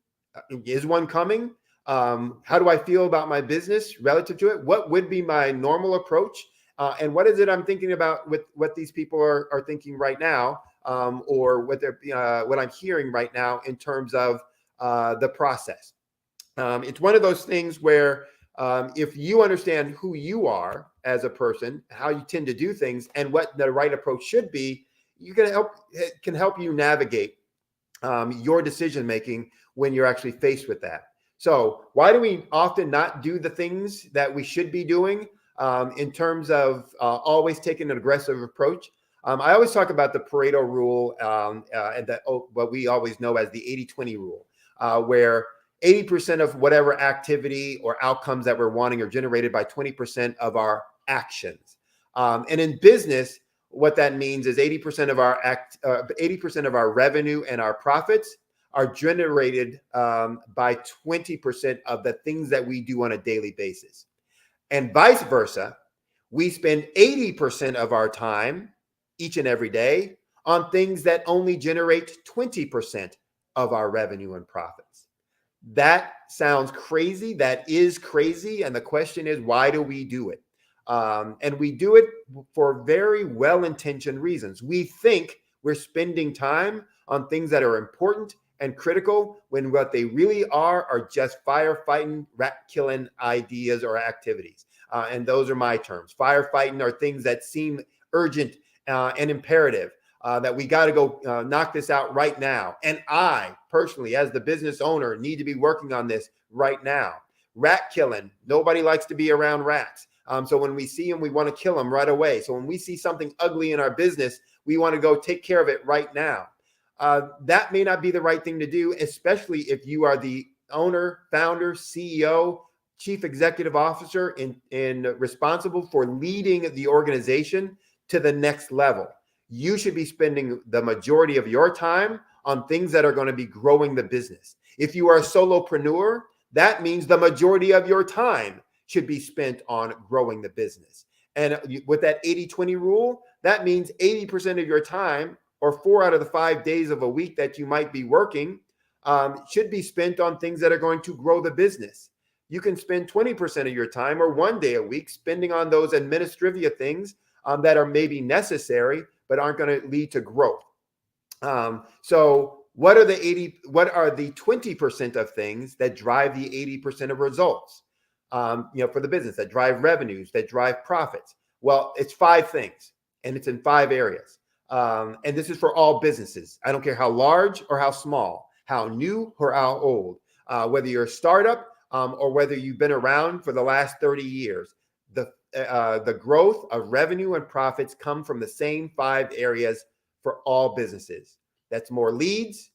Is one coming? How do I feel about my business relative to it? What would be my normal approach? And what is it I'm thinking about with what these people are thinking right now, or what I'm hearing right now in terms of the process? It's one of those things where if you understand who you are as a person, how you tend to do things, and what the right approach should be, it can help you navigate your decision making when you're actually faced with that. So why do we often not do the things that we should be doing in terms of always taking an aggressive approach? I always talk about the Pareto rule and what we always know as the 80-20 rule, where 80% of whatever activity or outcomes that we're wanting are generated by 20% of our actions. And in business, what that means is 80% of our revenue and our profits are generated by 20% of the things that we do on a daily basis. And vice versa, we spend 80% of our time each and every day on things that only generate 20% of our revenue and profits. That sounds crazy. That is crazy. And the question is, why do we do it? And we do it for very well-intentioned reasons. We think we're spending time on things that are important and critical when what they really are just firefighting, rat-killing ideas or activities. And those are my terms. Firefighting are things that seem urgent and imperative, that we got to go knock this out right now. And I personally, as the business owner, need to be working on this right now. Rat killing. Nobody likes to be around rats. So when we see them, we want to kill them right away. So when we see something ugly in our business, we want to go take care of it right now. That may not be the right thing to do, especially if you are the owner, founder, CEO, chief executive officer and responsible for leading the organization to the next level. You should be spending the majority of your time on things that are going to be growing the business. If you are a solopreneur, that means the majority of your time should be spent on growing the business. And with that 80-20 rule, that means 80% of your time, or 4 out of the 5 days of a week that you might be working, should be spent on things that are going to grow the business. You can spend 20% of your time, or 1 day a week, spending on those administrivia things that are maybe necessary but aren't going to lead to growth. So what are the 20% of things that drive the 80% of results? For the business, that drive revenues, that drive profits? Well, it's 5 things, and it's in 5 areas. And this is for all businesses. I don't care how large or how small, how new or how old, whether you're a startup or whether you've been around for the last 30 years. The growth of revenue and profits come from the same 5 areas for all businesses. That's more leads.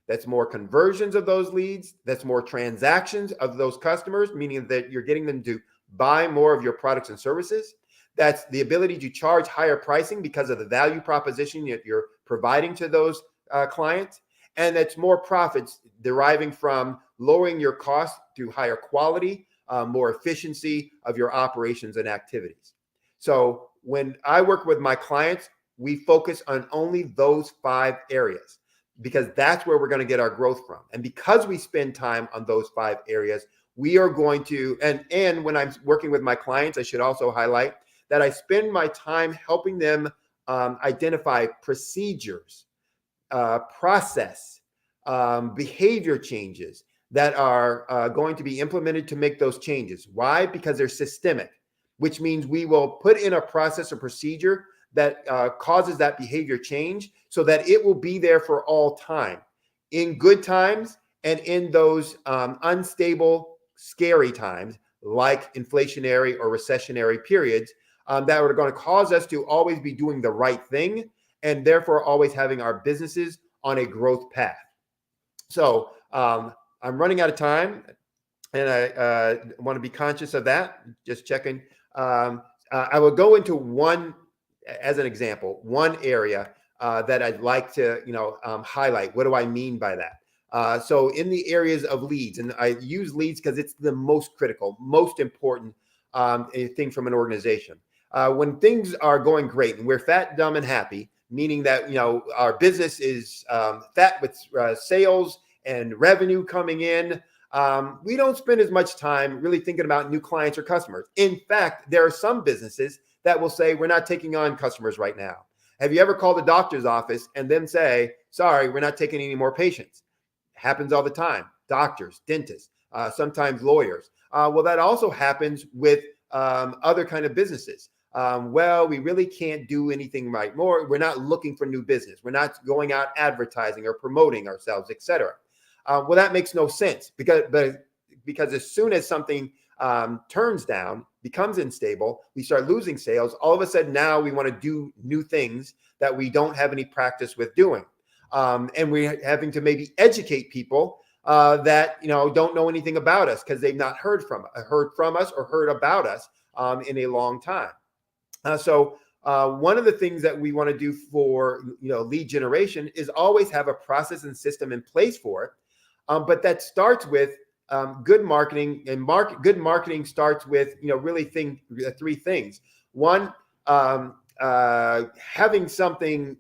That's more conversions of those leads. That's more transactions of those customers, meaning that you're getting them to buy more of your products and services. That's the ability to charge higher pricing because of the value proposition that you're providing to those clients. And that's more profits deriving from lowering your costs through higher quality, more efficiency of your operations and activities. So when I work with my clients, we focus on only those 5 areas because that's where we're going to get our growth from. And because we spend time on those 5 areas, we are going to, and when I'm working with my clients, I should also highlight that I spend my time helping them identify procedures, process, behavior changes that are going to be implemented to make those changes. Why? Because they're systemic, which means we will put in a process or procedure that causes that behavior change so that it will be there for all time, in good times and in those unstable, scary times like inflationary or recessionary periods. that are going to cause us to always be doing the right thing and therefore always having our businesses on a growth path. So I'm running out of time, and I want to be conscious of that. Just checking. I will go into one, as an example, one area that I'd like to, highlight. What do I mean by that? So in the areas of leads, and I use leads because it's the most critical, most important thing from an organization. When things are going great and we're fat, dumb, and happy, meaning that our business is fat with sales and revenue coming in, we don't spend as much time really thinking about new clients or customers. In fact, there are some businesses that will say, we're not taking on customers right now. Have you ever called the doctor's office and them say, sorry, we're not taking any more patients? Happens all the time. Doctors, dentists, sometimes lawyers. Well, that also happens with other kind of businesses. Well, we really can't do anything right more. We're not looking for new business. We're not going out advertising or promoting ourselves, etc. Well, that makes no sense because as soon as something turns down, becomes unstable, we start losing sales. All of a sudden now we want to do new things that we don't have any practice with doing. And we're having to maybe educate people that don't know anything about us because they've not heard from us or heard about us in a long time. So one of the things that we want to do for lead generation is always have a process and system in place for it. But that starts with good marketing, and good marketing starts with really three things. One, having something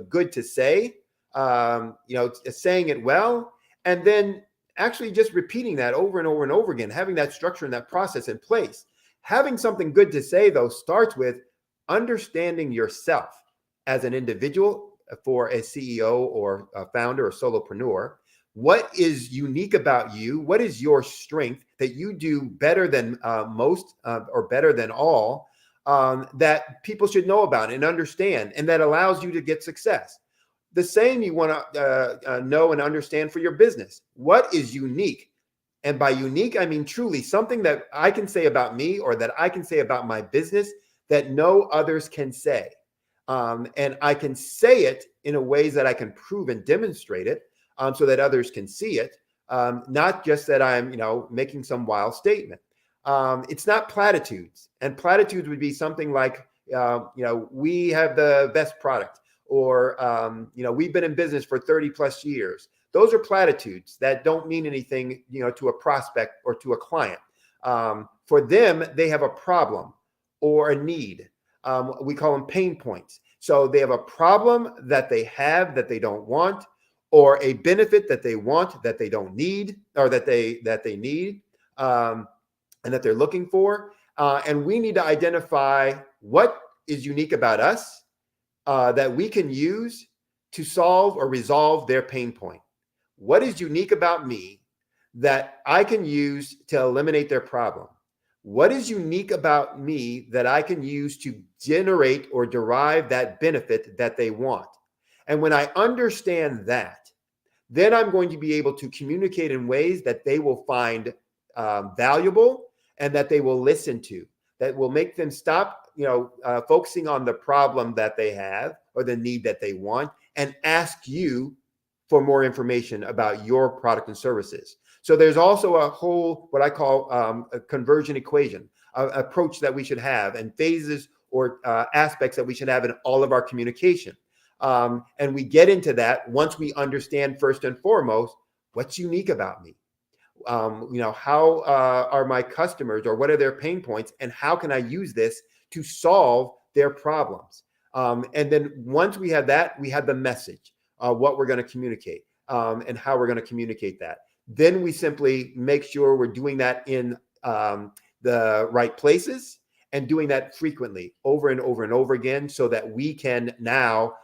good to say, saying it well, and then actually just repeating that over and over and over again, having that structure and that process in place. Having something good to say, though, starts with understanding yourself as an individual, for a CEO or a founder or solopreneur. What is unique about you? What is your strength that you do better than most or better than all, that people should know about and understand, and that allows you to get success? The same you want to know and understand for your business. What is unique? And by unique, I mean truly something that I can say about me or that I can say about my business that no others can say. And I can say it in a ways that I can prove and demonstrate it so that others can see it, not just that I'm, making some wild statement. It's not platitudes. And platitudes would be something like, we have the best product, or, we've been in business for 30 plus years. Those are platitudes that don't mean anything, to a prospect or to a client. For them, they have a problem or a need. We call them pain points. So they have a problem that they have that they don't want, or a benefit that they want that they don't need, or that they need, and that they're looking for. And we need to identify what is unique about us that we can use to solve or resolve their pain point. What is unique about me that I can use to eliminate their problem? What is unique about me that I can use to generate or derive that benefit that they want? And when I understand that, then I'm going to be able to communicate in ways that they will find valuable and that they will listen to, that will make them stop, focusing on the problem that they have or the need that they want, and ask you for more information about your product and services. So there's also a whole, what I call a conversion equation, approach that we should have, and phases or aspects that we should have in all of our communication. And we get into that once we understand first and foremost, what's unique about me? How are my customers, or what are their pain points, and how can I use this to solve their problems? And then once we have that, we have the message, what we're going to communicate, and how we're going to communicate that. Then we simply make sure we're doing that in the right places, and doing that frequently over and over and over again, so that we can now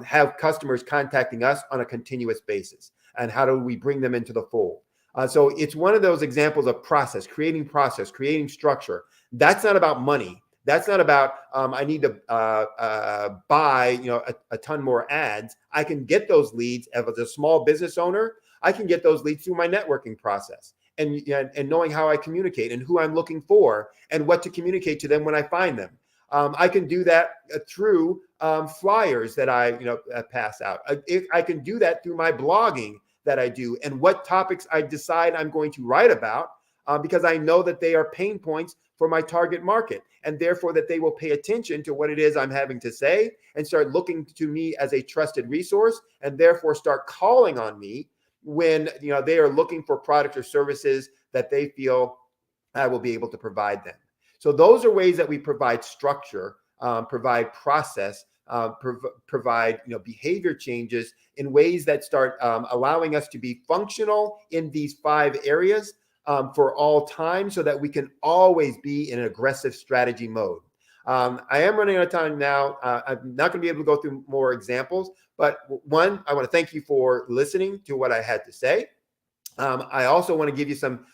have customers contacting us on a continuous basis. And how do we bring them into the fold? So it's one of those examples of process, creating structure. That's not about money. That's not about I need to buy a ton more ads. I can get those leads as a small business owner. I can get those leads through my networking process, and knowing how I communicate and who I'm looking for and what to communicate to them when I find them. I can do that through flyers that I pass out. I can do that through my blogging that I do, and what topics I decide I'm going to write about, because I know that they are pain points for my target market, and therefore that they will pay attention to what it is I'm having to say and start looking to me as a trusted resource, and therefore start calling on me when they are looking for products or services that they feel I will be able to provide them. So those are ways that we provide structure, provide process, provide behavior changes in ways that start allowing us to be functional in these 5 areas for all time, so that we can always be in an aggressive strategy mode. I am running out of time now. I'm not going to be able to go through more examples, but one, I want to thank you for listening to what I had to say. I also want to give you some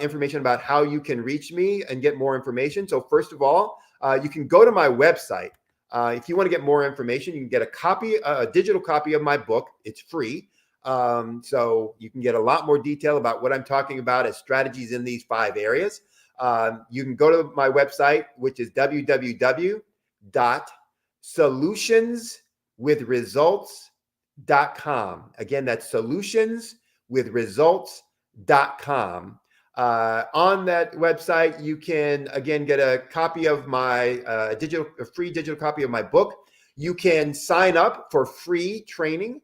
information about how you can reach me and get more information. So first of all, you can go to my website. If you want to get more information, you can get a digital copy of my book. It's free. So you can get a lot more detail about what I'm talking about as strategies in these 5 areas. You can go to my website, which is www.solutionswithresults.com. Again, that's solutionswithresults.com. On that website, you can again get a copy of my free digital copy of my book. You can sign up for free training,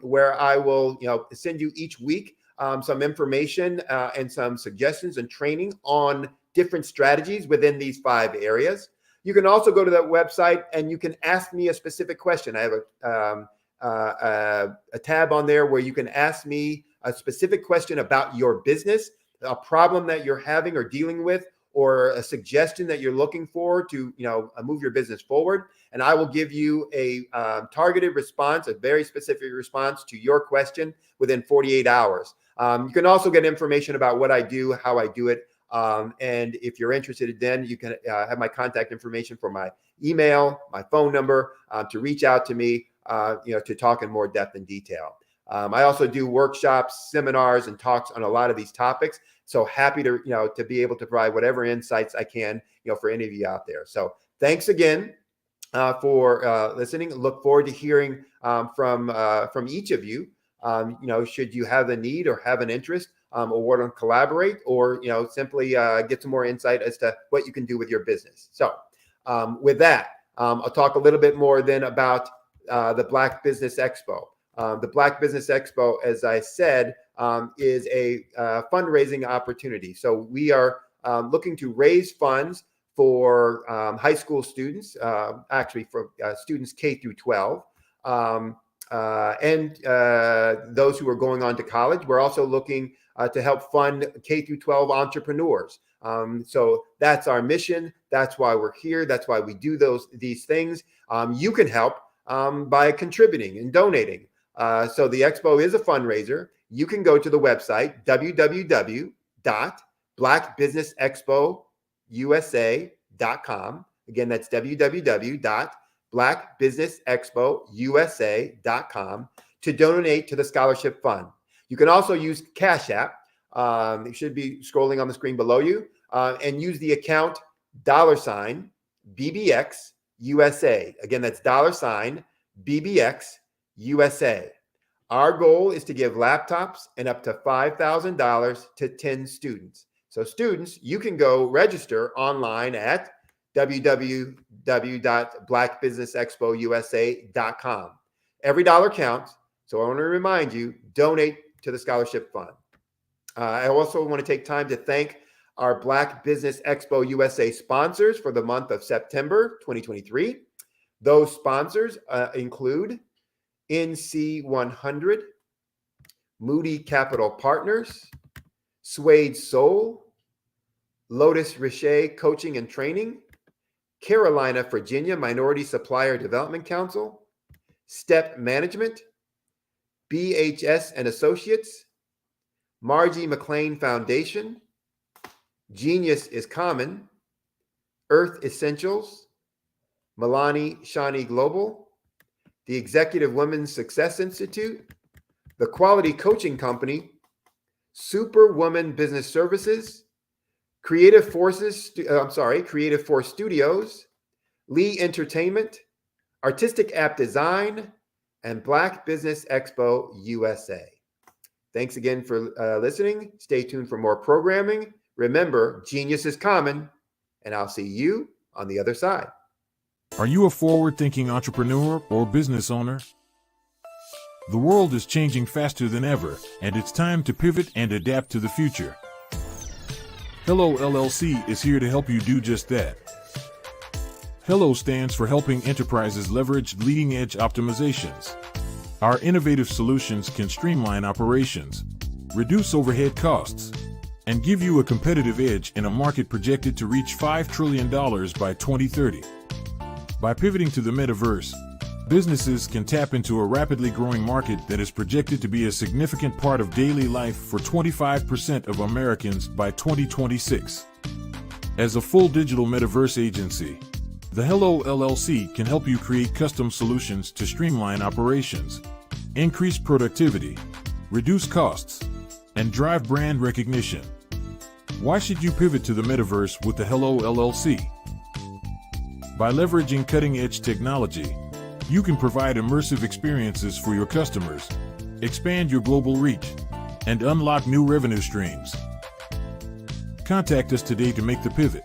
where I will send you each week some information and some suggestions and training on different strategies within these 5 areas. You can also go to that website and you can ask me a specific question. I have a tab on there where you can ask me a specific question about your business, a problem that you're having or dealing with, or a suggestion that you're looking for to move your business forward, and I will give you a targeted response, a very specific response to your question within 48 hours. You can also get information about what I do, how I do it, and if you're interested, then you can have my contact information for my email, my phone number, to reach out to me, to talk in more depth and detail. I also do workshops, seminars, and talks on a lot of these topics. So happy to be able to provide whatever insights I can, for any of you out there. So thanks again for listening. Look forward to hearing from each of you. Should you have a need or have an interest, or want to collaborate, or simply get some more insight as to what you can do with your business. So with that, I'll talk a little bit more then about the Black Business Expo. The Black Business Expo, as I said, is a fundraising opportunity. So we are looking to raise funds for high school students, actually for students K through 12, and those who are going on to college. We're also looking to help fund K through 12 entrepreneurs. So that's our mission. That's why we're here. That's why we do these things. You can help by contributing and donating. So the expo is a fundraiser. You can go to the website, www.blackbusinessexpousa.com. Again, that's www.blackbusinessexpousa.com to donate to the scholarship fund. You can also use Cash App. It should be scrolling on the screen below you, and use the account $BBX USA. Again, that's $BBX USA. Our goal is to give laptops and up to $5,000 to 10 students. So students, you can go register online at www.blackbusinessexpousa.com. Every dollar counts. So I want to remind you, donate to the scholarship fund. I also want to take time to thank our Black Business Expo USA sponsors for the month of September 2023. Those sponsors include NC 100, Moody Capital Partners, Suede Soul, Lotus Richer Coaching and Training, Carolina, Virginia Minority Supplier Development Council, Step Management, BHS and Associates, Margie McLean Foundation, Genius is Common, Earth Essentials, Milani Shani Global, the Executive Women's Success Institute, the Quality Coaching Company, Superwoman Business Services, Creative Force Studios, Lee Entertainment, Artistic App Design, and Black Business Expo USA. Thanks again for listening. Stay tuned for more programming. Remember, genius is common, and I'll see you on the other side. Are you a forward-thinking entrepreneur or business owner? The world is changing faster than ever, and it's time to pivot and adapt to the future. Hello LLC is here to help you do just that. Hello stands for helping enterprises leverage leading-edge optimizations. Our innovative solutions can streamline operations, reduce overhead costs, and give you a competitive edge in a market projected to reach $5 trillion by 2030. By pivoting to the metaverse, businesses can tap into a rapidly growing market that is projected to be a significant part of daily life for 25% of Americans by 2026. As a full digital metaverse agency, the Hello LLC can help you create custom solutions to streamline operations, increase productivity, reduce costs, and drive brand recognition. Why should you pivot to the metaverse with the Hello LLC? By leveraging cutting-edge technology, you can provide immersive experiences for your customers, expand your global reach, and unlock new revenue streams. Contact us today to make the pivot.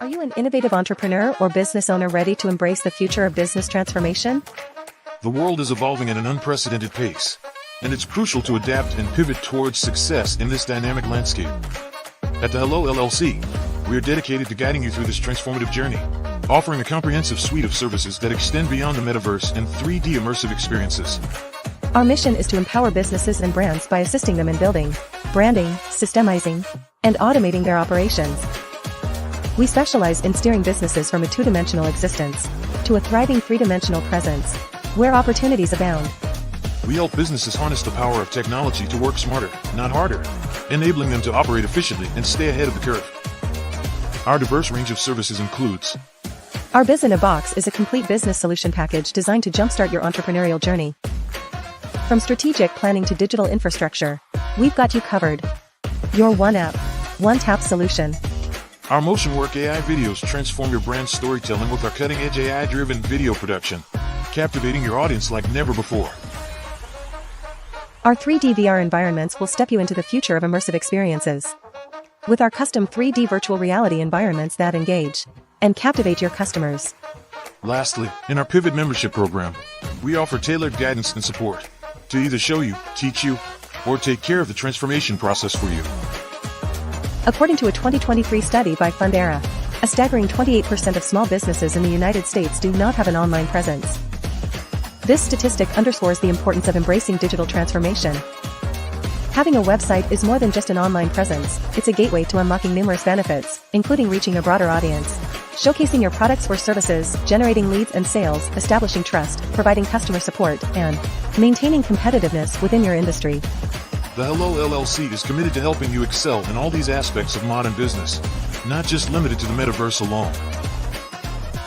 Are you an innovative entrepreneur or business owner ready to embrace the future of business transformation? The world is evolving at an unprecedented pace, and it's crucial to adapt and pivot towards success in this dynamic landscape. At the Hello LLC, we are dedicated to guiding you through this transformative journey, offering a comprehensive suite of services that extend beyond the metaverse and 3D immersive experiences. Our mission is to empower businesses and brands by assisting them in building, branding, systemizing, and automating their operations. We specialize in steering businesses from a two-dimensional existence to a thriving three-dimensional presence, where opportunities abound. We help businesses harness the power of technology to work smarter, not harder, enabling them to operate efficiently and stay ahead of the curve. Our diverse range of services includes: Our Biz in a Box is a complete business solution package designed to jumpstart your entrepreneurial journey. From strategic planning to digital infrastructure, we've got you covered. Your one app, one tap solution. Our Motion Work AI videos transform your brand storytelling with our cutting-edge AI-driven video production, captivating your audience like never before. Our 3D VR environments will step you into the future of immersive experiences. With our custom 3D virtual reality environments that engage and captivate your customers. Lastly, in our Pivot membership program, we offer tailored guidance and support to either show you, teach you, or take care of the transformation process for you. According to a 2023 study by Fundera, a staggering 28% of small businesses in the United States do not have an online presence. This statistic underscores the importance of embracing digital transformation. Having a website is more than just an online presence, it's a gateway to unlocking numerous benefits, including reaching a broader audience, showcasing your products or services, generating leads and sales, establishing trust, providing customer support, and maintaining competitiveness within your industry. The Hello LLC is committed to helping you excel in all these aspects of modern business, not just limited to the metaverse alone.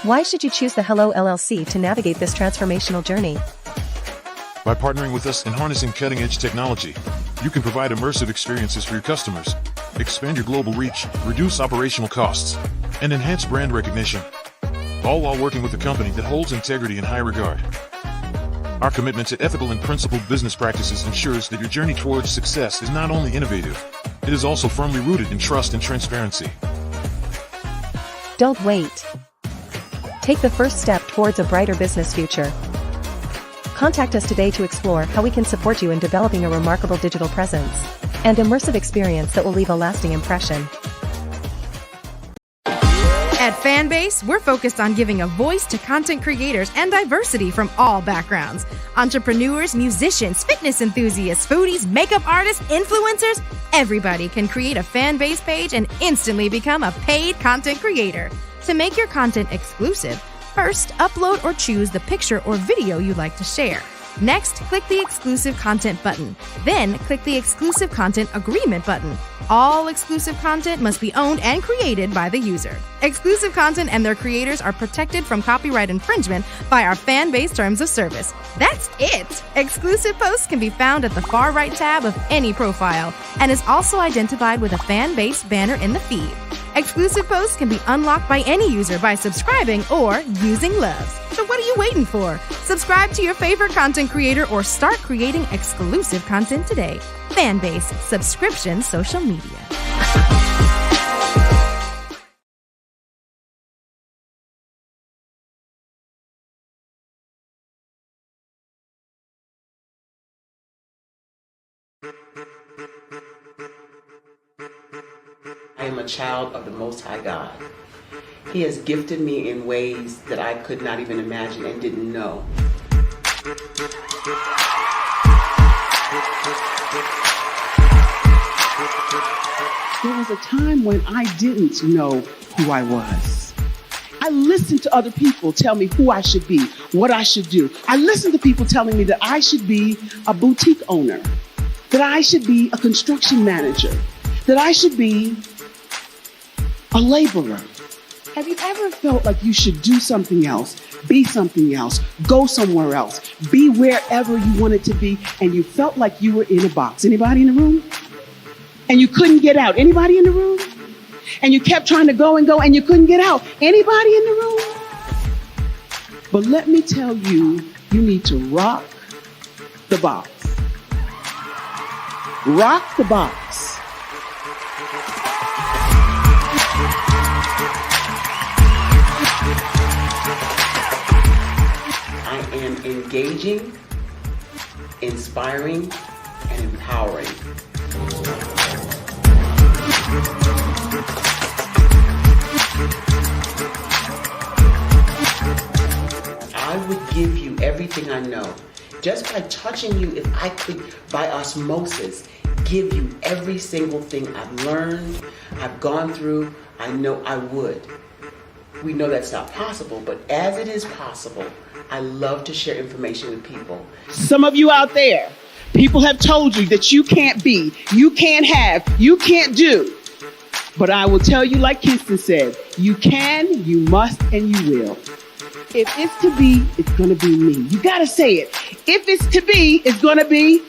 Why should you choose the Hello LLC to navigate this transformational journey? By partnering with us and harnessing cutting-edge technology, you can provide immersive experiences for your customers, expand your global reach, reduce operational costs, and enhance brand recognition, all while working with a company that holds integrity in high regard. Our commitment to ethical and principled business practices ensures that your journey towards success is not only innovative, it is also firmly rooted in trust and transparency. Don't wait. Take the first step towards a brighter business future. Contact us today to explore how we can support you in developing a remarkable digital presence and immersive experience that will leave a lasting impression. At Fanbase, we're focused on giving a voice to content creators and diversity from all backgrounds. Entrepreneurs, musicians, fitness enthusiasts, foodies, makeup artists, influencers, everybody can create a Fanbase page and instantly become a paid content creator. To make your content exclusive, first upload or choose the picture or video you'd like to share. Next, click the exclusive content button. Then click the exclusive content agreement button. All exclusive content must be owned and created by the user. Exclusive content and their creators are protected from copyright infringement by our fan-based terms of service. That's it! Exclusive posts can be found at the far right tab of any profile and is also identified with a fan-based banner in the feed. Exclusive posts can be unlocked by any user by subscribing or using Loves. So what are you waiting for? Subscribe to your favorite content creator or start creating exclusive content today. Fanbase subscription social media. I am a child of the Most High God. He has gifted me in ways that I could not even imagine and didn't know. There was a time when I didn't know who I was. I listened to other people tell me who I should be, what I should do. I listened to people telling me that I should be a boutique owner, that I should be a construction manager, that I should be a laborer. Have you ever felt like you should do something else, be something else, go somewhere else, be wherever you wanted to be, and you felt like you were in a box? Anybody in the room? And you couldn't get out? Anybody in the room? And you kept trying to go and you couldn't get out? Anybody in the room? But let me tell you, you need to rock the box. Rock the box. I am engaging, inspiring, and empowering. I would give you everything I know. Just by touching you, if I could, by osmosis, give you every single thing I've learned, I've gone through, I know I would. We know that's not possible, but as it is possible, I love to share information with people. Some of you out there, people have told you that you can't be, you can't have, you can't do. But I will tell you, like Kinston said, you can, you must, and you will. If it's to be, it's going to be me. You got to say it. If it's to be, it's going to be.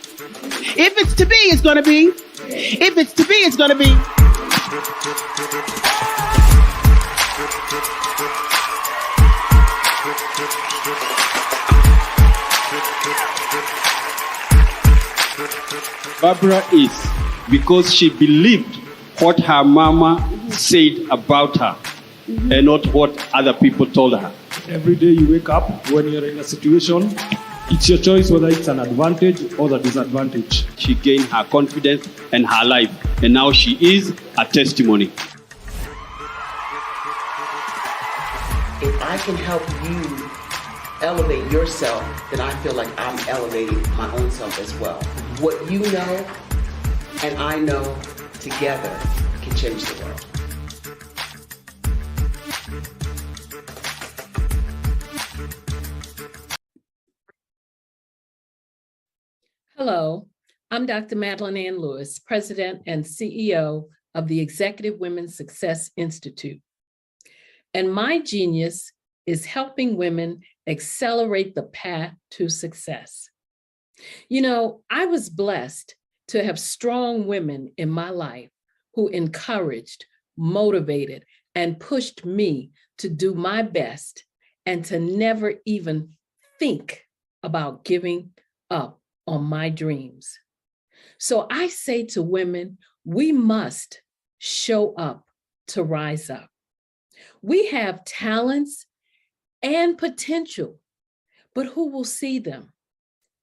If it's to be, it's going to be. If it's to be, it's going to be. Barbara is because she believed what her mama said about her and not what other people told her. Every day you wake up, when you're in a situation, it's your choice whether it's an advantage or the disadvantage. She gained her confidence and her life, and now she is a testimony. If I can help you elevate yourself, then I feel like I'm elevating my own self as well. What you know and I know together can change the world. Hello, I'm Dr. Madeline Ann Lewis, President and CEO of the Executive Women's Success Institute. And my genius is helping women accelerate the path to success. You know, I was blessed to have strong women in my life who encouraged, motivated, and pushed me to do my best and to never even think about giving up on my dreams. So I say to women, we must show up to rise up. We have talents and potential, but who will see them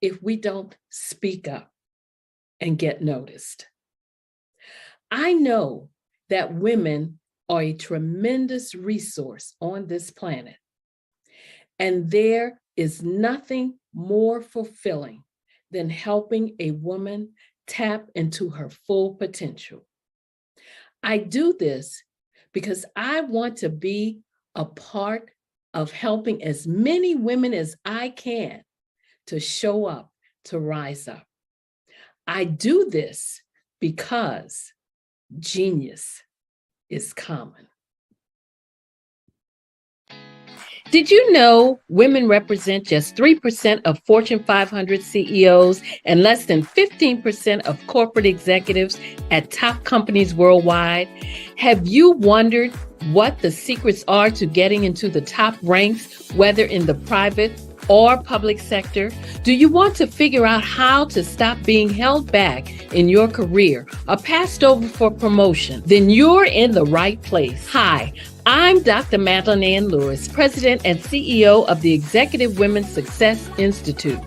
if we don't speak up and get noticed? I know that women are a tremendous resource on this planet, and there is nothing more fulfilling than helping a woman tap into her full potential. I do this because I want to be a part of helping as many women as I can to show up, to rise up. I do this because genius is common. Did you know women represent just 3% of Fortune 500 CEOs and less than 15% of corporate executives at top companies worldwide? Have you wondered what the secrets are to getting into the top ranks, whether in the private or public sector? Do you want to figure out how to stop being held back in your career or passed over for promotion? Then you're in the right place. Hi, I'm Dr. Madeline Ann Lewis, President and CEO of the Executive Women's Success Institute.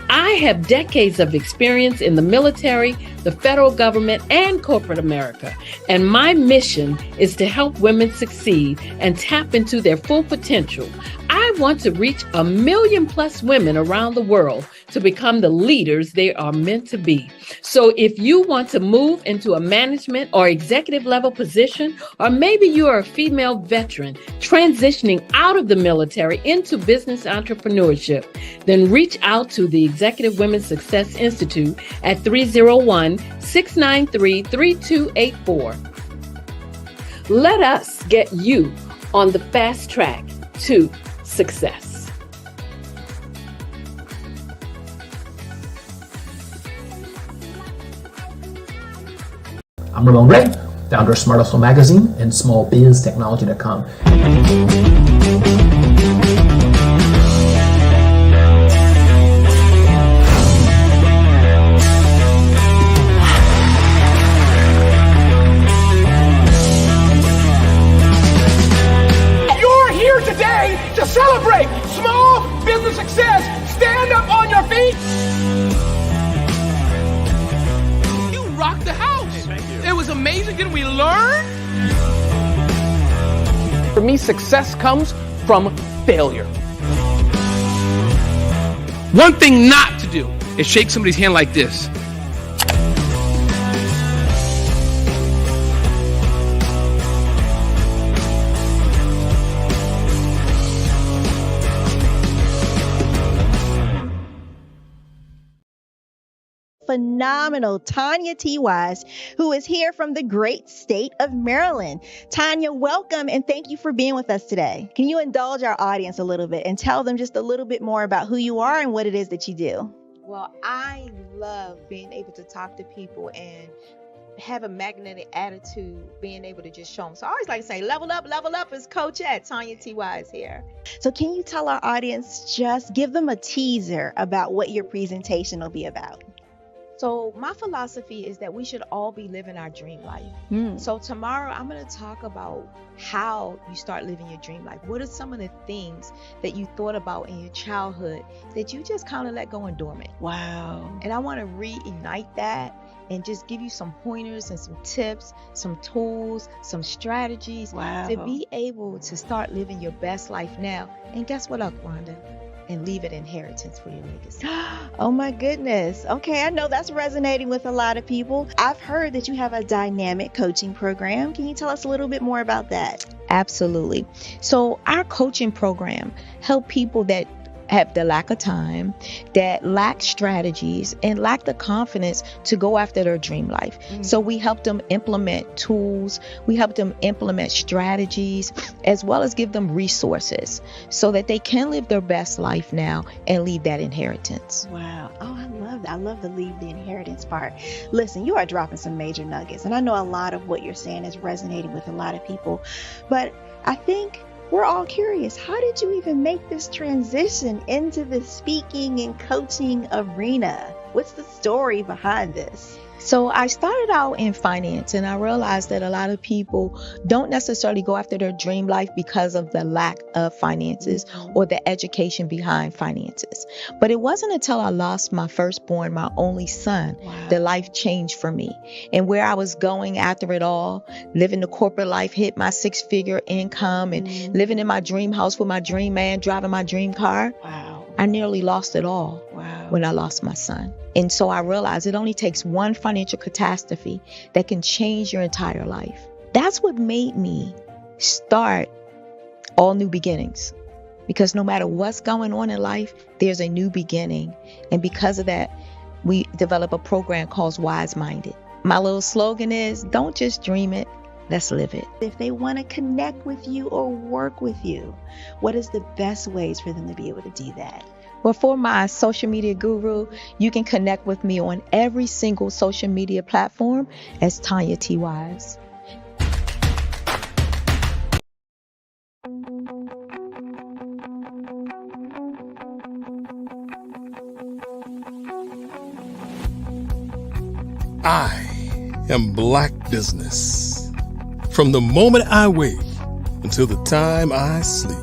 I have decades of experience in the military, the federal government, and corporate America, and my mission is to help women succeed and tap into their full potential. I want to reach 1 million plus women around the world to become the leaders they are meant to be. So if you want to move into a management or executive level position, or maybe you are a female veteran transitioning out of the military into business entrepreneurship, then reach out to the Executive Women's Success Institute at 301-693-3284. Let us get you on the fast track to success. I'm Ramon Ray, founder of Smart Hustle Magazine and smallbiztechnology.com. You're here today to celebrate small business success. Stand up on your feet. You rocked the house. It was amazing. Didn't we learn? For me, success comes from failure. One thing not to do is shake somebody's hand like this. Phenomenal Tanya T. Wise, who is here from the great state of Maryland. Tanya, welcome and thank you for being with us today. Can you indulge our audience a little bit and tell them just a little bit more about who you are and what it is that you do? Well, I love being able to talk to people and have a magnetic attitude, being able to just show them. So I always like to say, level up is Coach at Tanya T. Wise here. So can you tell our audience, just give them a teaser about what your presentation will be about? So my philosophy is that we should all be living our dream life. So tomorrow I'm going to talk about how you start living your dream life. What are some of the things that you thought about in your childhood that you just kind of let go and dormant? Wow. And I want to reignite that and just give you some pointers and some tips, some tools, some strategies to be able to start living your best life now. And guess what, Wanda? And leave an inheritance for your legacy. Oh my goodness. Okay, I know that's resonating with a lot of people. I've heard that you have a dynamic coaching program. Can you tell us a little bit more about that? Absolutely. So our coaching program help people that have the lack of time, that lack strategies, and lack the confidence to go after their dream life. So we help them implement tools, we help them implement strategies, as well as give them resources so that they can live their best life now and leave that inheritance. Wow. Oh, I love that. I love the leave the inheritance part. Listen, you are dropping some major nuggets, and I know a lot of what you're saying is resonating with a lot of people, but I think we're all curious. How did you even make this transition into the speaking and coaching arena? What's the story behind this? So I started out in finance, and I realized that a lot of people don't necessarily go after their dream life because of the lack of finances or the education behind finances. But it wasn't until I lost my firstborn, my only son, that life changed for me. And where I was going after it all, living the corporate life, hit my 6-figure income and living in my dream house with my dream man, driving my dream car. I nearly lost it all when I lost my son. And so I realized it only takes one financial catastrophe that can change your entire life. That's what made me start All New Beginnings. Because no matter what's going on in life, there's a new beginning. And because of that, we develop a program called Wise Minded. My little slogan is, don't just dream it, let's live it. If they want to connect with you or work with you, what is the best ways for them to be able to do that? Well, for my social media guru, you can connect with me on every single social media platform as Tanya T. Wise. I am Black business. From the moment I wake until the time I sleep.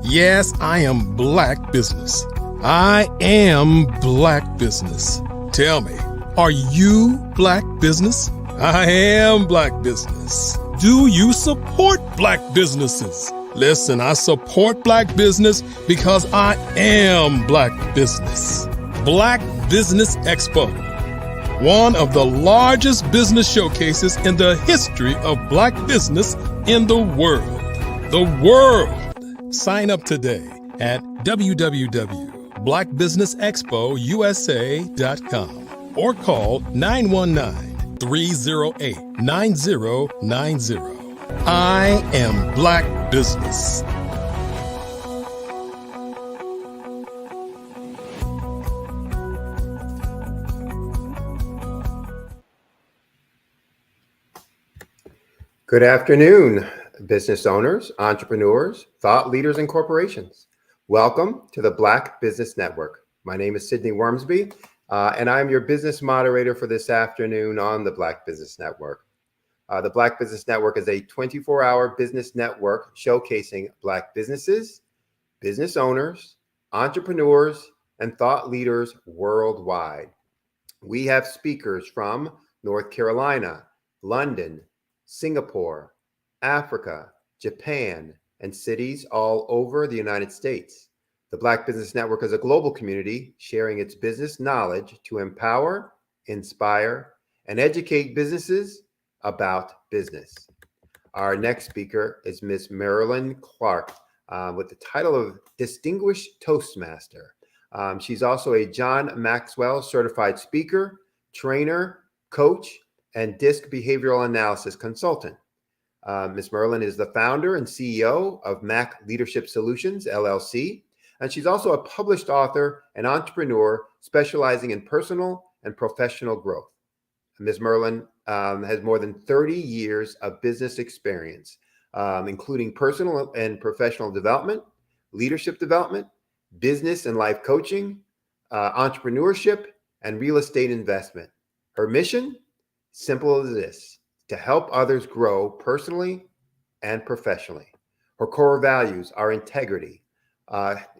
Yes, I am Black business. I am Black business. Tell me, are you Black business? I am Black business. Do you support Black businesses? Listen, I support Black business because I am Black business. Black Business Expo, one of the largest business showcases in the history of Black business in the world. The world! Sign up today at www.blackbusinessexpousa.com or call 919-308-9090. I am Black business. Good afternoon, business owners, entrepreneurs, thought leaders, and corporations. Welcome to the Black Business Network. My name is Sidney Wormsby, and I'm your business moderator for this afternoon on the Black Business Network. The Black Business Network is a 24-hour business network showcasing Black businesses, business owners, entrepreneurs, and thought leaders worldwide. We have speakers from North Carolina, London, Singapore, Africa, Japan, and cities all over the United States. The Black Business Network is a global community sharing its business knowledge to empower, inspire, and educate businesses about business. Our next speaker is Miss Marilyn Clark with the title of Distinguished Toastmaster. She's also a John Maxwell certified speaker, trainer, coach, and DISC behavioral analysis consultant. Ms. Merlin is the founder and CEO of Mac Leadership Solutions, LLC, and she's also a published author and entrepreneur specializing in personal and professional growth. Ms. Merlin has more than 30 years of business experience, including personal and professional development, leadership development, business and life coaching, entrepreneurship, and real estate investment. Her mission? Simple as this: to help others grow personally and professionally. Her core values are integrity,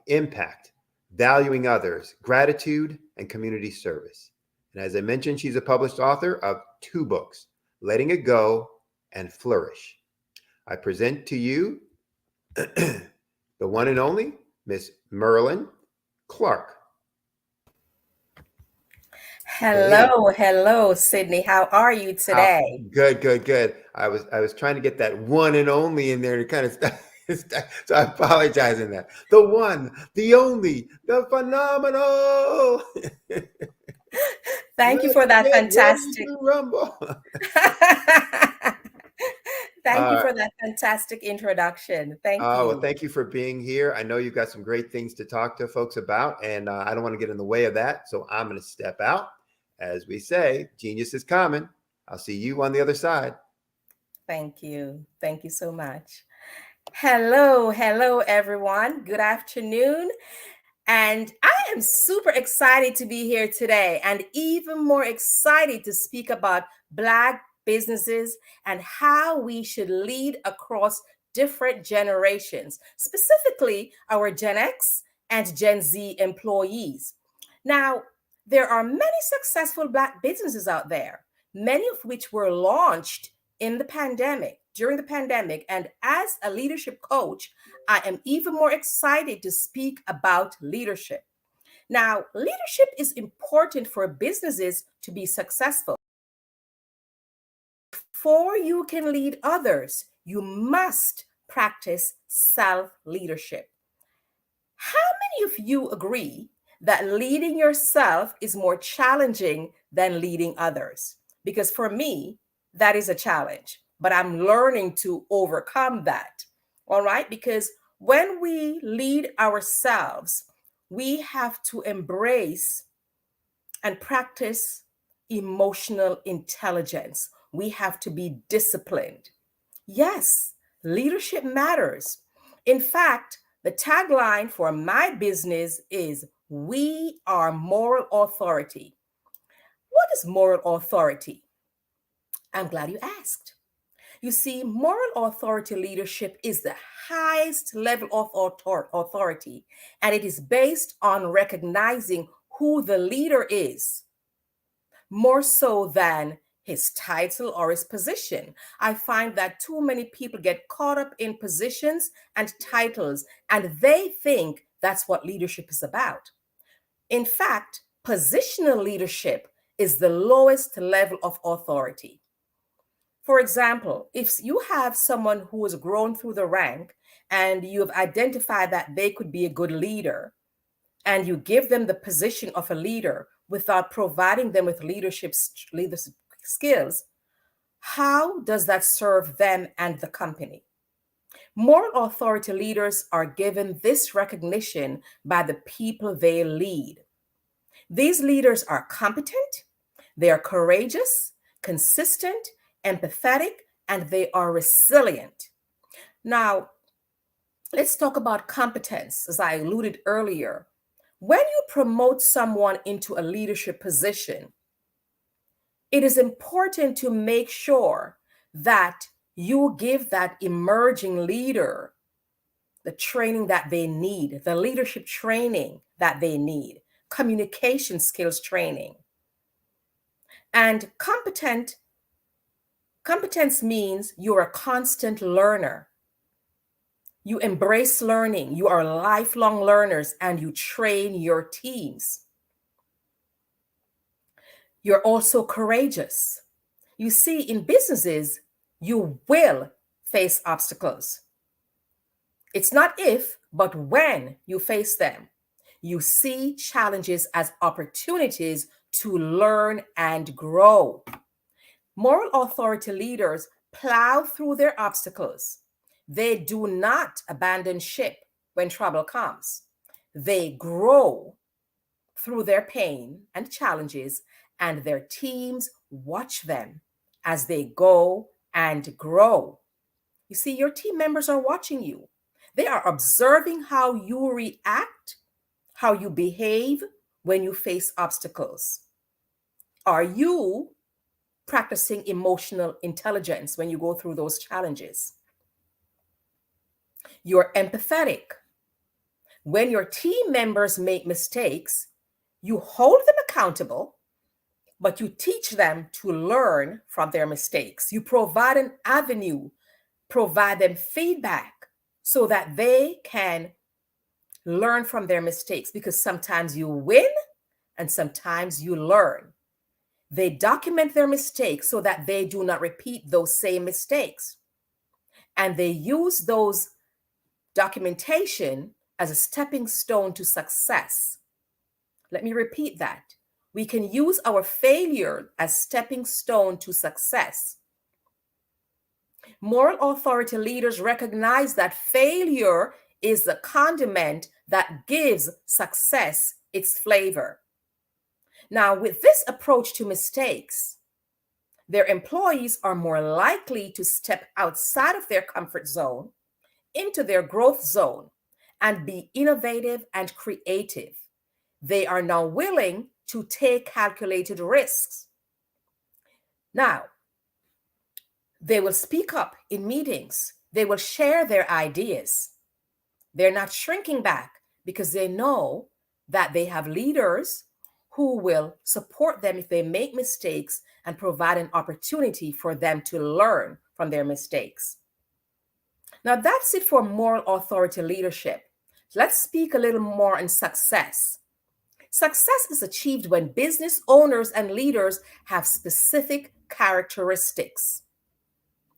impact, valuing others, gratitude, and community service. And as I mentioned, she's a published author of 2 books, Letting It Go and Flourish. I present to you the one and only Miss Merlin Clark. Hello, Sydney. How are you today? Good. I was trying to get that one and only in there to kind of so I apologize in that. The one, the only, the phenomenal. Thank you for that fantastic rumble. Thank you for that fantastic introduction. Thank you. Well, thank you for being here. I know you've got some great things to talk to folks about, and I don't want to get in the way of that. So I'm going to step out. As we say, genius is common. I'll see you on the other side. Thank you. Thank you so much. Hello, everyone. Good afternoon. And I am super excited to be here today, and even more excited to speak about Black businesses and how we should lead across different generations, specifically our Gen X and Gen Z employees. Now, there are many successful Black businesses out there, many of which were launched during the pandemic. And as a leadership coach, I am even more excited to speak about leadership. Now, leadership is important for businesses to be successful. Before you can lead others, you must practice self-leadership. How many of you agree that leading yourself is more challenging than leading others? because for me, that is a challenge, but I'm learning to overcome that. All right, because when we lead ourselves, we have to embrace and practice emotional intelligence. We have to be disciplined. Yes, leadership matters. In fact, the tagline for my business is "We are moral authority." What is moral authority? I'm glad you asked. You see, moral authority leadership is the highest level of authority, and it is based on recognizing who the leader is, more so than his title or his position. I find that too many people get caught up in positions and titles, and they think that's what leadership is about. In fact, positional leadership is the lowest level of authority. For example, if you have someone who has grown through the rank and you have identified that they could be a good leader, and you give them the position of a leader without providing them with leadership skills, how does that serve them and the company? Moral authority leaders are given this recognition by the people they lead. These leaders are competent, they are courageous, consistent, empathetic, and they are resilient. Now, let's talk about competence, as I alluded earlier. When you promote someone into a leadership position, it is important to make sure that you give that emerging leader the training that they need, the leadership training that they need, communication skills training. And competence means you're a constant learner. You embrace learning. You are lifelong learners, and you train your teams. You're also courageous. You see, in businesses, you will face obstacles. It's not if, but when you face them. You see challenges as opportunities to learn and grow. Moral authority leaders plow through their obstacles. They do not abandon ship when trouble comes. They grow through their pain and challenges, and their teams watch them as they go and grow. You see, your team members are watching you. They are observing how you react, how you behave when you face obstacles. Are you practicing emotional intelligence when you go through those challenges? You're empathetic. When your team members make mistakes, you hold them accountable, but you teach them to learn from their mistakes. You provide an avenue, provide them feedback so that they can learn from their mistakes, because sometimes you win and sometimes you learn. They document their mistakes so that they do not repeat those same mistakes. And they use those documentation as a stepping stone to success. Let me repeat that. We can use our failure as stepping stone to success. Moral authority leaders recognize that failure is the condiment that gives success its flavor. Now, with this approach to mistakes, their employees are more likely to step outside of their comfort zone into their growth zone and be innovative and creative. They are now willing to take calculated risks. Now, they will speak up in meetings. They will share their ideas. They're not shrinking back because they know that they have leaders who will support them if they make mistakes and provide an opportunity for them to learn from their mistakes. Now, that's it for moral authority leadership. Let's speak a little more on success. Success is achieved when business owners and leaders have specific characteristics.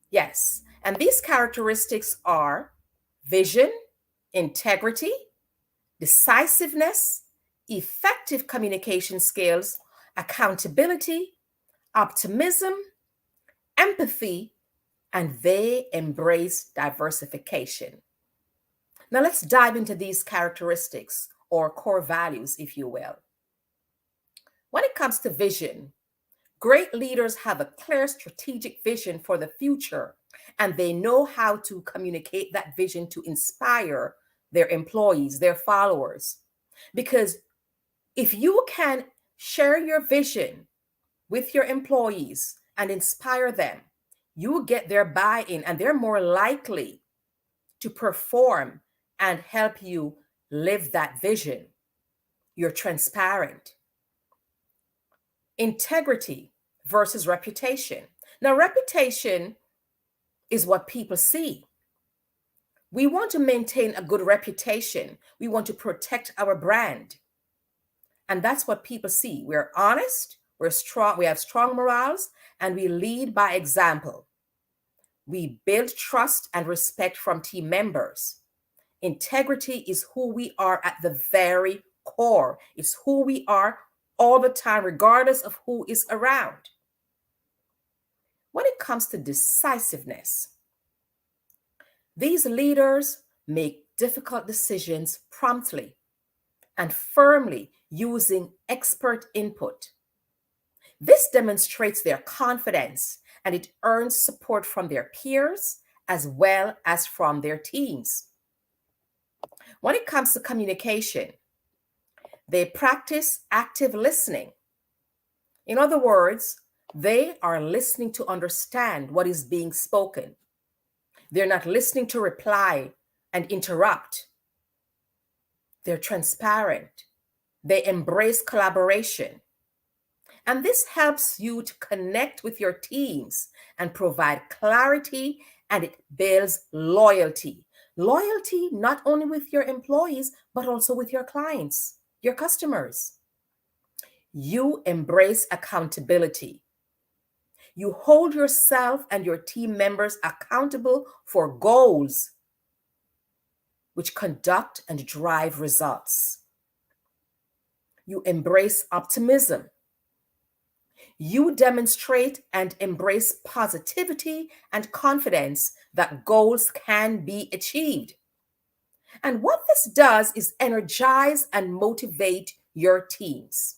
Yes, and these characteristics are vision, integrity, decisiveness, effective communication skills, accountability, optimism, empathy, and they embrace diversification. Now let's dive into these characteristics or core values, if you will. When it comes to vision, great leaders have a clear strategic vision for the future, and they know how to communicate that vision to inspire their employees, their followers. Because if you can share your vision with your employees and inspire them, you will get their buy-in, and they're more likely to perform and help you live that vision. You're transparent. Integrity versus reputation. Now, reputation is what people see. We want to maintain a good reputation. We want to protect our brand. And that's what people see. We're honest, we're strong, we have strong morals, and we lead by example. We build trust and respect from team members. Integrity is who we are at the very core. It's who we are all the time, regardless of who is around. When it comes to decisiveness, these leaders make difficult decisions promptly and firmly using expert input. This demonstrates their confidence, and it earns support from their peers as well as from their teams. When it comes to communication, they practice active listening. In other words, they are listening to understand what is being spoken. They're not listening to reply and interrupt. They're transparent. They embrace collaboration. And this helps you to connect with your teams and provide clarity, and it builds loyalty. Loyalty not only with your employees, but also with your clients, your customers. You embrace accountability. You hold yourself and your team members accountable for goals which conduct and drive results. You embrace optimism. You demonstrate and embrace positivity and confidence that goals can be achieved. And what this does is energize and motivate your teams.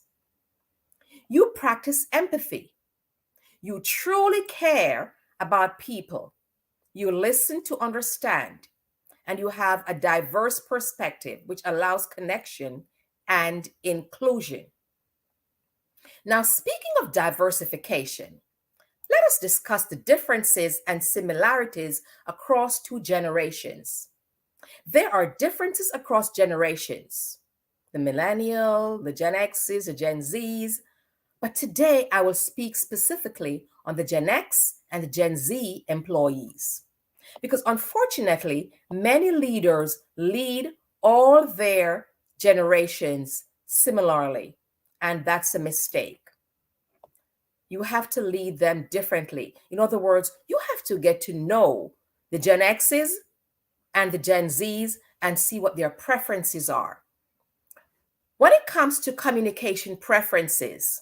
You practice empathy. You truly care about people. You listen to understand, and you have a diverse perspective, which allows connection and inclusion. Now, speaking of diversification, let us discuss the differences and similarities across two generations. There are differences across generations, the millennial, the Gen X's, the Gen Z's, but today I will speak specifically on the Gen X and the Gen Z employees. Because unfortunately, many leaders lead all their generations similarly, and that's a mistake. You have to lead them differently. In other words, you have to get to know the Gen X's and the Gen Z's and see what their preferences are. When it comes to communication preferences,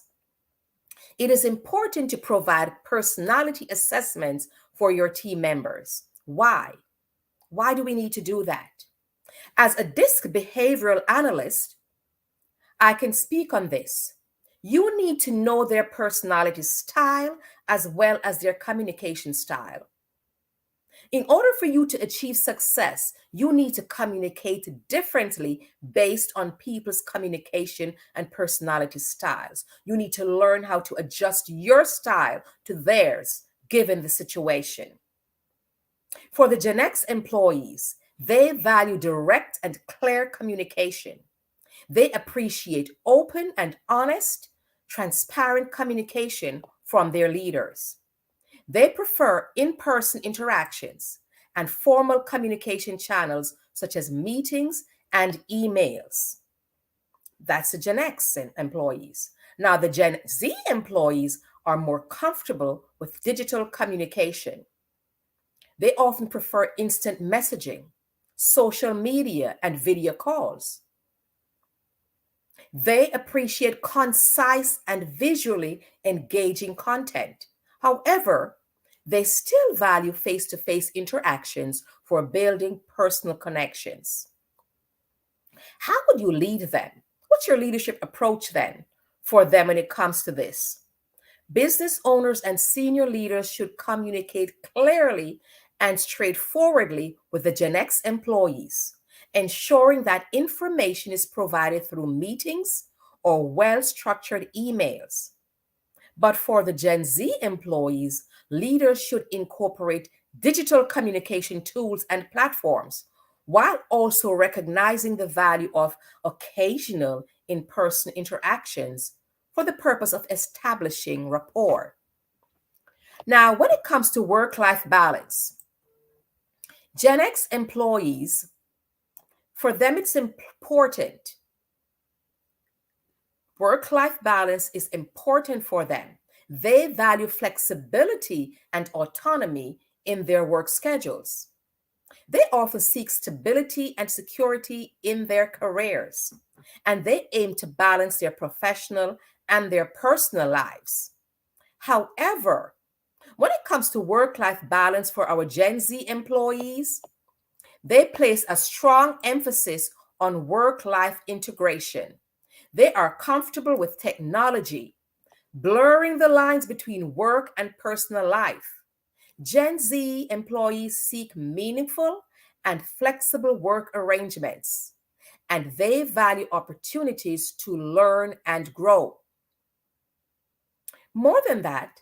it is important to provide personality assessments for your team members. Why? Why do we need to do that? As a DISC behavioral analyst, I can speak on this. You need to know their personality style as well as their communication style. In order for you to achieve success, you need to communicate differently based on people's communication and personality styles. You need to learn how to adjust your style to theirs, given the situation. For the Gen X employees, they value direct and clear communication. They appreciate open and honest, transparent communication from their leaders. They prefer in-person interactions and formal communication channels such as meetings and emails. That's the Gen X employees. Now, the Gen Z employees are more comfortable with digital communication. They often prefer instant messaging, social media, and video calls. They appreciate concise and visually engaging content. However, they still value face-to-face interactions for building personal connections. How would you lead them? What's your leadership approach then for them when it comes to this? Business owners and senior leaders should communicate clearly and straightforwardly with the Gen X employees, ensuring that information is provided through meetings or well-structured emails. But for the Gen Z employees, leaders should incorporate digital communication tools and platforms while also recognizing the value of occasional in-person interactions for the purpose of establishing rapport. Now, when it comes to work-life balance, Gen X employees, for them, it's important. Work-life balance is important for them. They value flexibility and autonomy in their work schedules. They often seek stability and security in their careers, and they aim to balance their professional and their personal lives. However, when it comes to work-life balance for our Gen Z employees, they place a strong emphasis on work-life integration. They are comfortable with technology, blurring the lines between work and personal life. Gen Z employees seek meaningful and flexible work arrangements, and they value opportunities to learn and grow. More than that,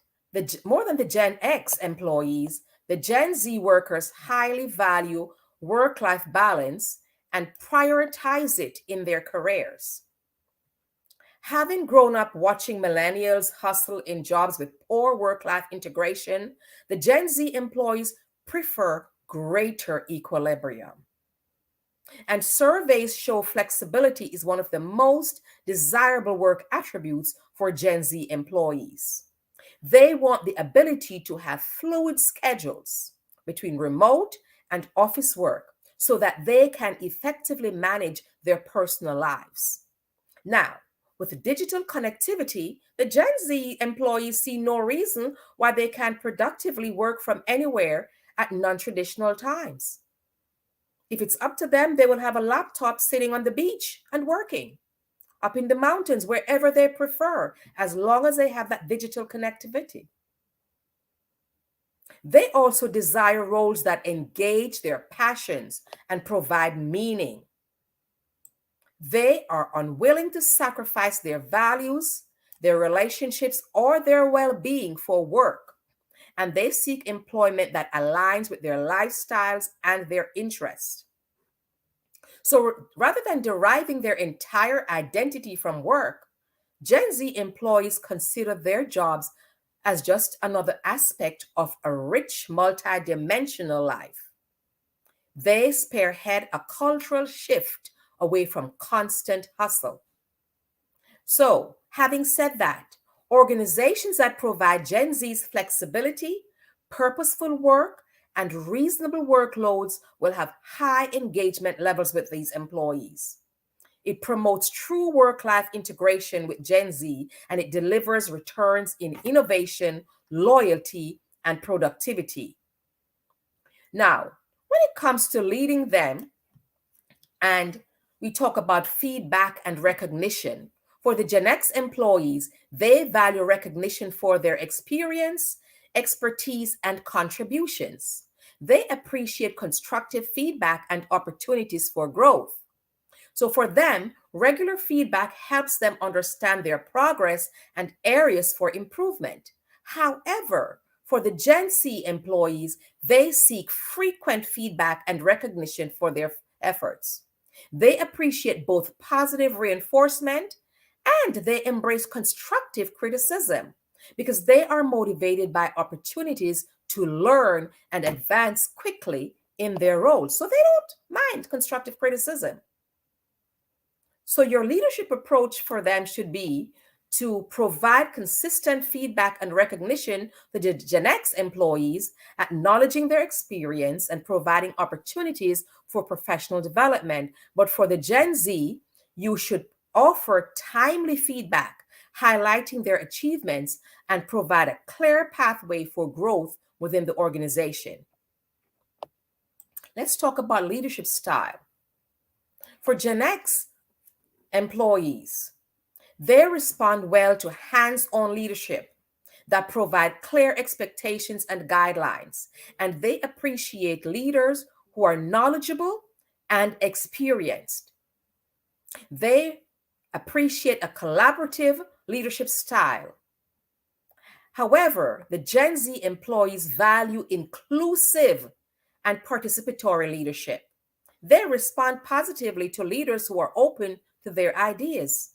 more than the Gen X employees, the Gen Z workers highly value work-life balance and prioritize it in their careers. Having grown up watching millennials hustle in jobs with poor work-life integration, the Gen Z employees prefer greater equilibrium. And surveys show flexibility is one of the most desirable work attributes for Gen Z employees. They want the ability to have fluid schedules between remote and office work so that they can effectively manage their personal lives. Now, with digital connectivity, the Gen Z employees see no reason why they can't productively work from anywhere at non-traditional times. If it's up to them, they will have a laptop sitting on the beach and working, up in the mountains, wherever they prefer, as long as they have that digital connectivity. They also desire roles that engage their passions and provide meaning. They are unwilling to sacrifice their values, their relationships, or their well-being for work, and they seek employment that aligns with their lifestyles and their interests. So rather than deriving their entire identity from work, Gen Z employees consider their jobs as just another aspect of a rich, multidimensional life. They spearhead a cultural shift away from constant hustle. So, having said that, organizations that provide Gen Z's flexibility, purposeful work, and reasonable workloads will have high engagement levels with these employees. It promotes true work-life integration with Gen Z, and it delivers returns in innovation, loyalty, and productivity. Now, when it comes to leading them, and we talk about feedback and recognition, for the Gen X employees, they value recognition for their experience, expertise, and contributions. They appreciate constructive feedback and opportunities for growth. So for them, regular feedback helps them understand their progress and areas for improvement. However, for the Gen Z employees, they seek frequent feedback and recognition for their efforts. They appreciate both positive reinforcement and they embrace constructive criticism because they are motivated by opportunities to learn and advance quickly in their roles. So they don't mind constructive criticism. So your leadership approach for them should be to provide consistent feedback and recognition to the Gen X employees, acknowledging their experience and providing opportunities for professional development. But for the Gen Z, you should offer timely feedback, highlighting their achievements, and provide a clear pathway for growth within the organization. Let's talk about leadership style. For Gen X employees, they respond well to hands-on leadership that provide clear expectations and guidelines, and they appreciate leaders who are knowledgeable and experienced. They appreciate a collaborative leadership style. However, the Gen Z employees value inclusive and participatory leadership. They respond positively to leaders who are open to their ideas,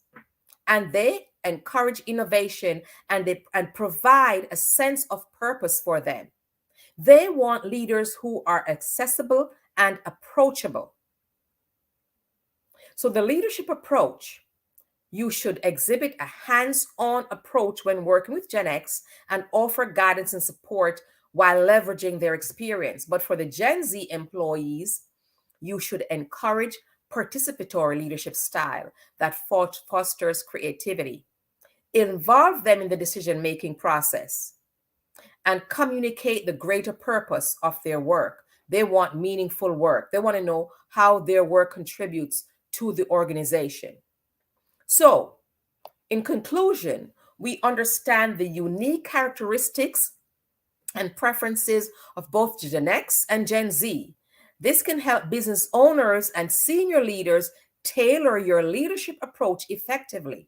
and they encourage innovation and provide a sense of purpose for them. They want leaders who are accessible and approachable. So the leadership approach, you should exhibit a hands-on approach when working with Gen X and offer guidance and support while leveraging their experience. But for the Gen Z employees, you should encourage participatory leadership style that fosters creativity. Involve them in the decision-making process and communicate the greater purpose of their work. They want meaningful work. They want to know how their work contributes to the organization. So, in conclusion, we understand the unique characteristics and preferences of both Gen X and Gen Z. This can help business owners and senior leaders tailor your leadership approach effectively.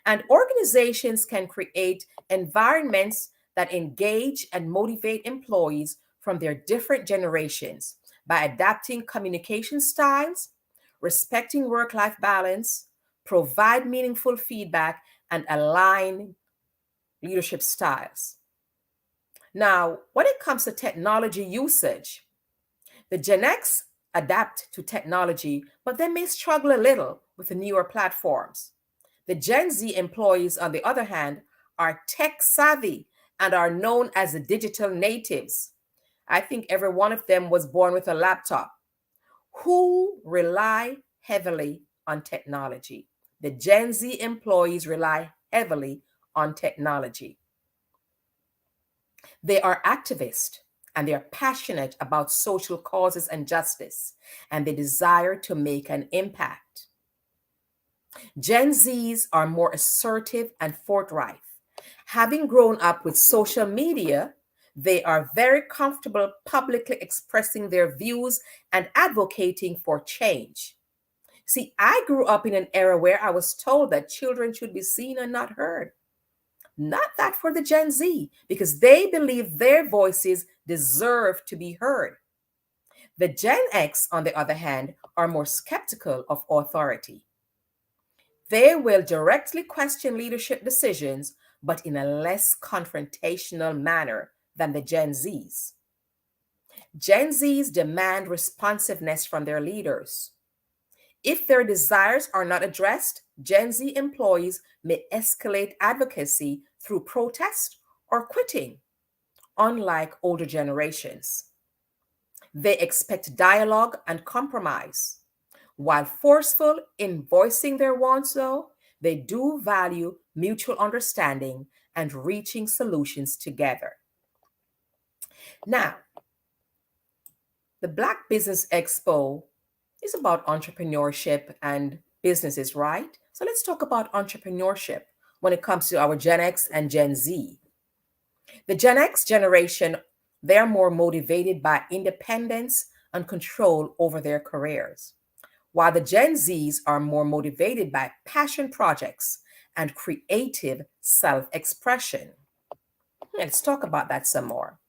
And organizations can create environments that engage and motivate employees from their different generations by adapting communication styles, respecting work-life balance, provide meaningful feedback, and align leadership styles. Now, when it comes to technology usage, the Gen X adapt to technology, but they may struggle a little with the newer platforms. The Gen Z employees, on the other hand, are tech savvy and are known as the digital natives. I think every one of them was born with a laptop, who rely heavily on technology. The Gen Z employees rely heavily on technology. They are activists and they are passionate about social causes and justice, and they desire to make an impact. Gen Zs are more assertive and forthright. Having grown up with social media, they are very comfortable publicly expressing their views and advocating for change. See, I grew up in an era where I was told that children should be seen and not heard. Not that for the Gen Z, because they believe their voices deserve to be heard. The Gen X, on the other hand, are more skeptical of authority. They will directly question leadership decisions, but in a less confrontational manner than the Gen Zs. Gen Zs demand responsiveness from their leaders. If their desires are not addressed, Gen Z employees may escalate advocacy through protest or quitting, unlike older generations. They expect dialogue and compromise. While forceful in voicing their wants, though, they do value mutual understanding and reaching solutions together. Now, the Black Business Expo is about entrepreneurship and businesses, right? So let's talk about entrepreneurship when it comes to our Gen X and Gen Z. The Gen X generation, they're more motivated by independence and control over their careers, while the Gen Zs are more motivated by passion projects and creative self-expression. Let's talk about that some more.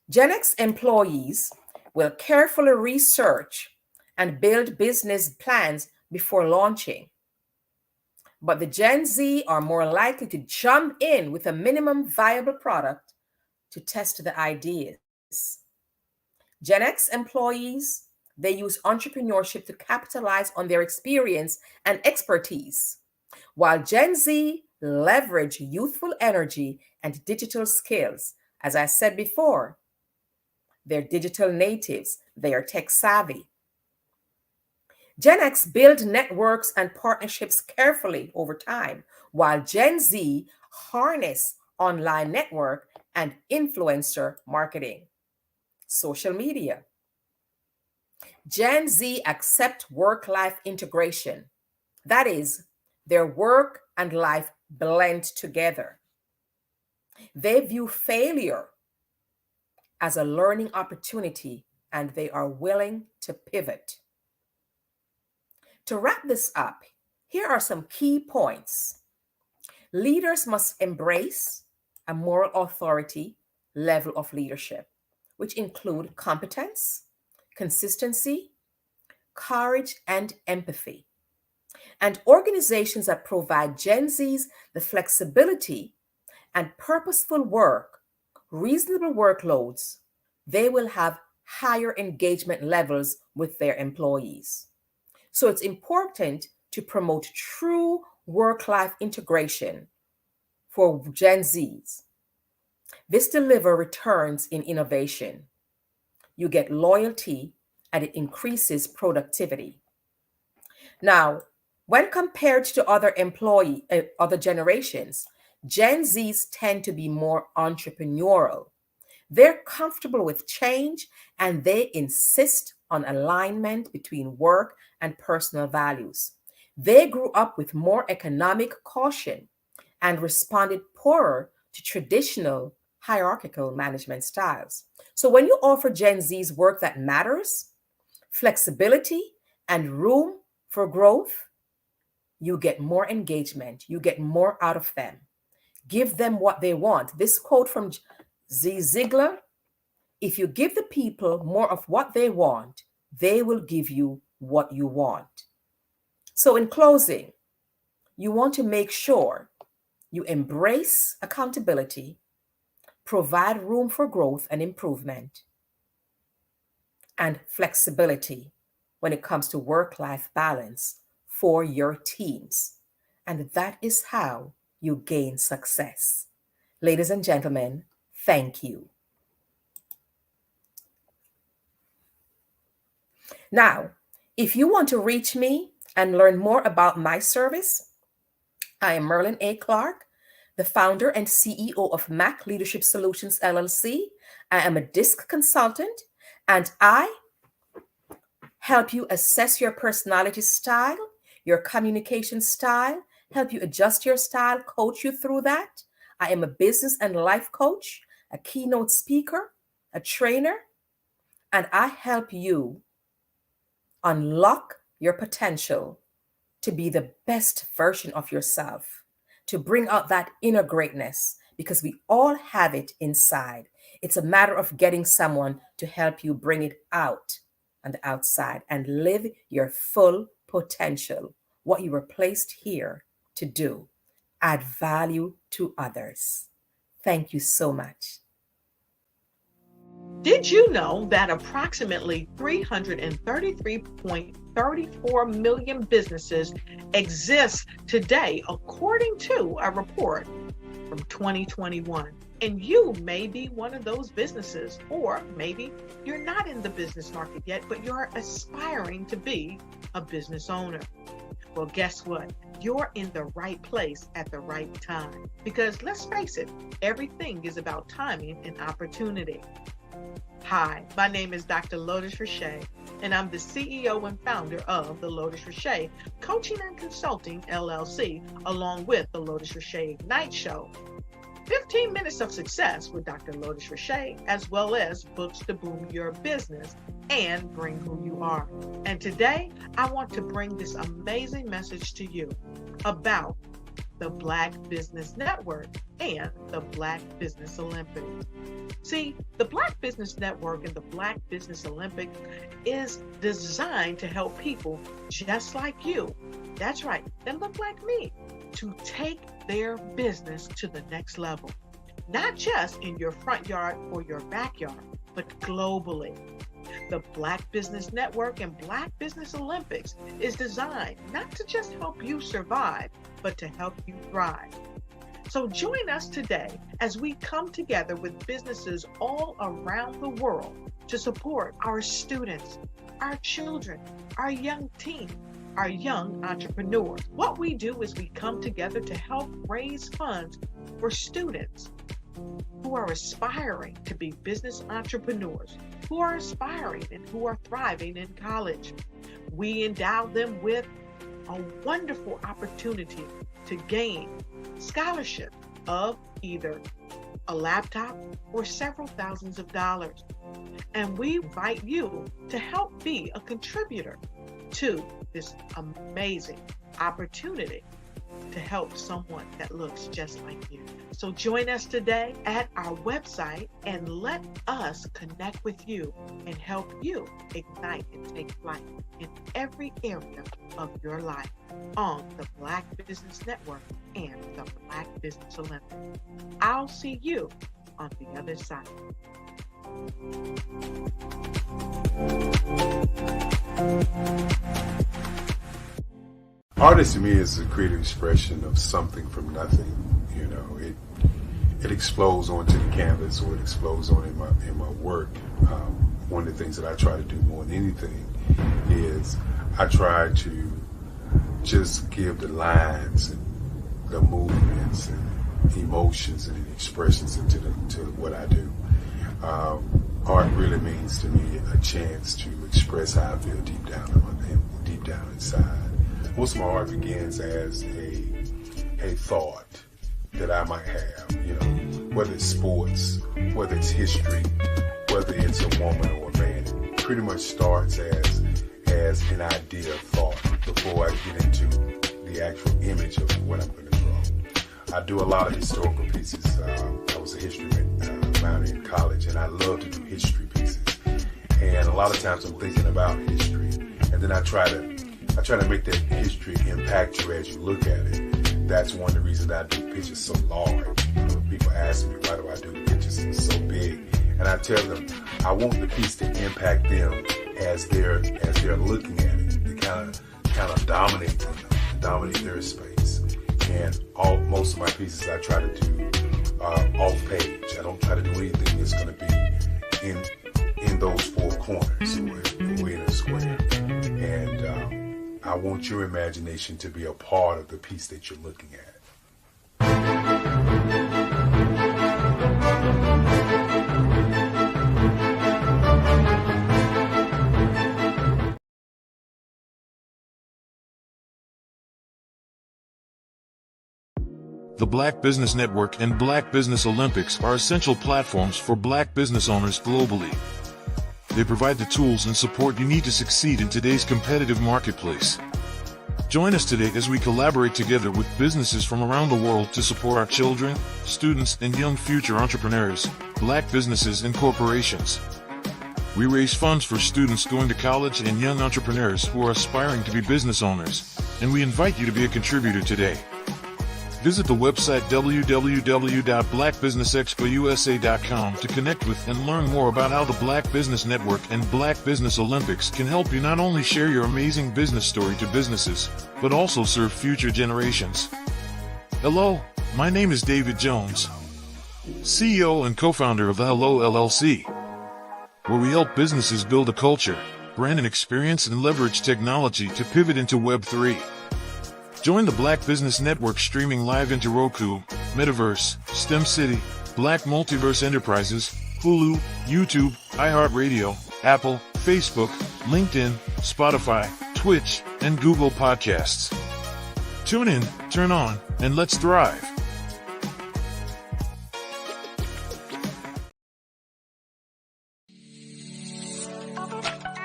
Gen X employees will carefully research and build business plans before launching. But the Gen Z are more likely to jump in with a minimum viable product to test the ideas. Gen X employees, they use entrepreneurship to capitalize on their experience and expertise, while Gen Z leverage youthful energy and digital skills. As I said before, they're digital natives, they are tech savvy. Gen X build networks and partnerships carefully over time, while Gen Z harness online network and influencer marketing. Social media. Gen Z accept work-life integration. That is, their work and life blend together. They view failure as a learning opportunity and they are willing to pivot. To wrap this up, here are some key points. Leaders must embrace a moral authority level of leadership, which include competence, consistency, courage, and empathy. And organizations that provide Gen Zs the flexibility and purposeful work, reasonable workloads, they will have higher engagement levels with their employees. So it's important to promote true work-life integration for Gen Zs. This delivers returns in innovation. You get loyalty and it increases productivity. Now, when compared to other generations, Gen Zs tend to be more entrepreneurial. They're comfortable with change and they insist on alignment between work and personal values. They grew up with more economic caution and responded poorer to traditional hierarchical management styles. So when you offer Gen Z's work that matters, flexibility, and room for growth, you get more engagement, you get more out of them. Give them what they want. This quote from Z. Ziegler, if you give the people more of what they want, they will give you what you want. So in closing, you want to make sure you embrace accountability, provide room for growth and improvement, and flexibility when it comes to work-life balance for your teams. And that is how you gain success. Ladies and gentlemen, thank you. Now, if you want to reach me and learn more about my service, I am Merlin A. Clark, the founder and CEO of Mac Leadership Solutions, LLC. I am a DISC consultant, and I help you assess your personality style, your communication style, help you adjust your style, coach you through that. I am a business and life coach, a keynote speaker, a trainer, and I help you unlock your potential to be the best version of yourself, to bring out that inner greatness, because we all have it inside. It's a matter of getting someone to help you bring it out on the outside and live your full potential, what you were placed here to do, add value to others. Thank you so much. Did you know that approximately 333.34 million businesses exist today, according to a report from 2021? And you may be one of those businesses, or maybe you're not in the business market yet, but you're aspiring to be a business owner. Well, guess what? You're in the right place at the right time. Because let's face it, everything is about timing and opportunity. Hi, my name is Dr. Lotus Richey, and I'm the CEO and founder of the Lotus Richey Coaching and Consulting, LLC, along with the Lotus Richey Ignite Show. 15 minutes of success with Dr. Lotus Richey, as well as books to boom your business and bring who you are. And today, I want to bring this amazing message to you about the Black Business Network and the Black Business Olympics. See, the Black Business Network and the Black Business Olympics is designed to help people just like you, that's right, that look like me, to take their business to the next level. Not just in your front yard or your backyard, but globally. The Black Business Network and Black Business Olympics is designed not to just help you survive, but to help you thrive. So join us today as we come together with businesses all around the world to support our students, our children, our young teens, our young entrepreneurs. What we do is we come together to help raise funds for students who are aspiring to be business entrepreneurs, who are aspiring and who are thriving in college. We endow them with a wonderful opportunity to gain scholarship of either a laptop or several thousands of dollars. And we invite you to help be a contributor to this amazing opportunity to help someone that looks just like you. So join us today at our website and let us connect with you and help you ignite and take flight in every area of your life on the Black Business Network and the Black Business Olympics. I'll see you on the other side. Artist to me is a creative expression of something from nothing. You know, it explodes onto the canvas, or it explodes on in my work. One of the things that I try to do more than anything is I try to just give the lines and the movements and emotions and expressions into what I do. Art really means to me a chance to express how I feel deep down inside. Most of my art begins as a thought that I might have, you know, whether it's sports, whether it's history, whether it's a woman or a man. It pretty much starts as an idea of thought before I get into the actual image of what I'm going to draw. I do a lot of historical pieces. I was a history minor in college, and I love to do history pieces. And a lot of times I'm thinking about history, and then I try to make that history impact you as you look at it. That's one of the reasons I do pictures so large. You know, people ask me, why do I do the pictures so big? And I tell them, I want the piece to impact them as they're looking at it. To kind of dominate them, dominate their space. And most of my pieces I try to do off page. I don't try to do anything that's going to be in those four corners or in a square. And I want your imagination to be a part of the piece that you're looking at. The Black Business Network and Black Business Olympics are essential platforms for Black business owners globally. They provide the tools and support you need to succeed in today's competitive marketplace. Join us today as we collaborate together with businesses from around the world to support our children, students, and young future entrepreneurs, Black businesses and corporations. We raise funds for students going to college and young entrepreneurs who are aspiring to be business owners, and we invite you to be a contributor today. Visit the website www.blackbusinessexpousa.com to connect with and learn more about how the Black Business Network and Black Business Olympics can help you not only share your amazing business story to businesses, but also serve future generations. Hello, my name is David Jones, CEO and co-founder of the Hello LLC, where we help businesses build a culture, brand and experience, and leverage technology to pivot into Web3. Join the Black Business Network streaming live into Roku, Metaverse, STEM City, Black Multiverse Enterprises, Hulu, YouTube, iHeartRadio, Apple, Facebook, LinkedIn, Spotify, Twitch, and Google Podcasts. Tune in, turn on, and let's thrive.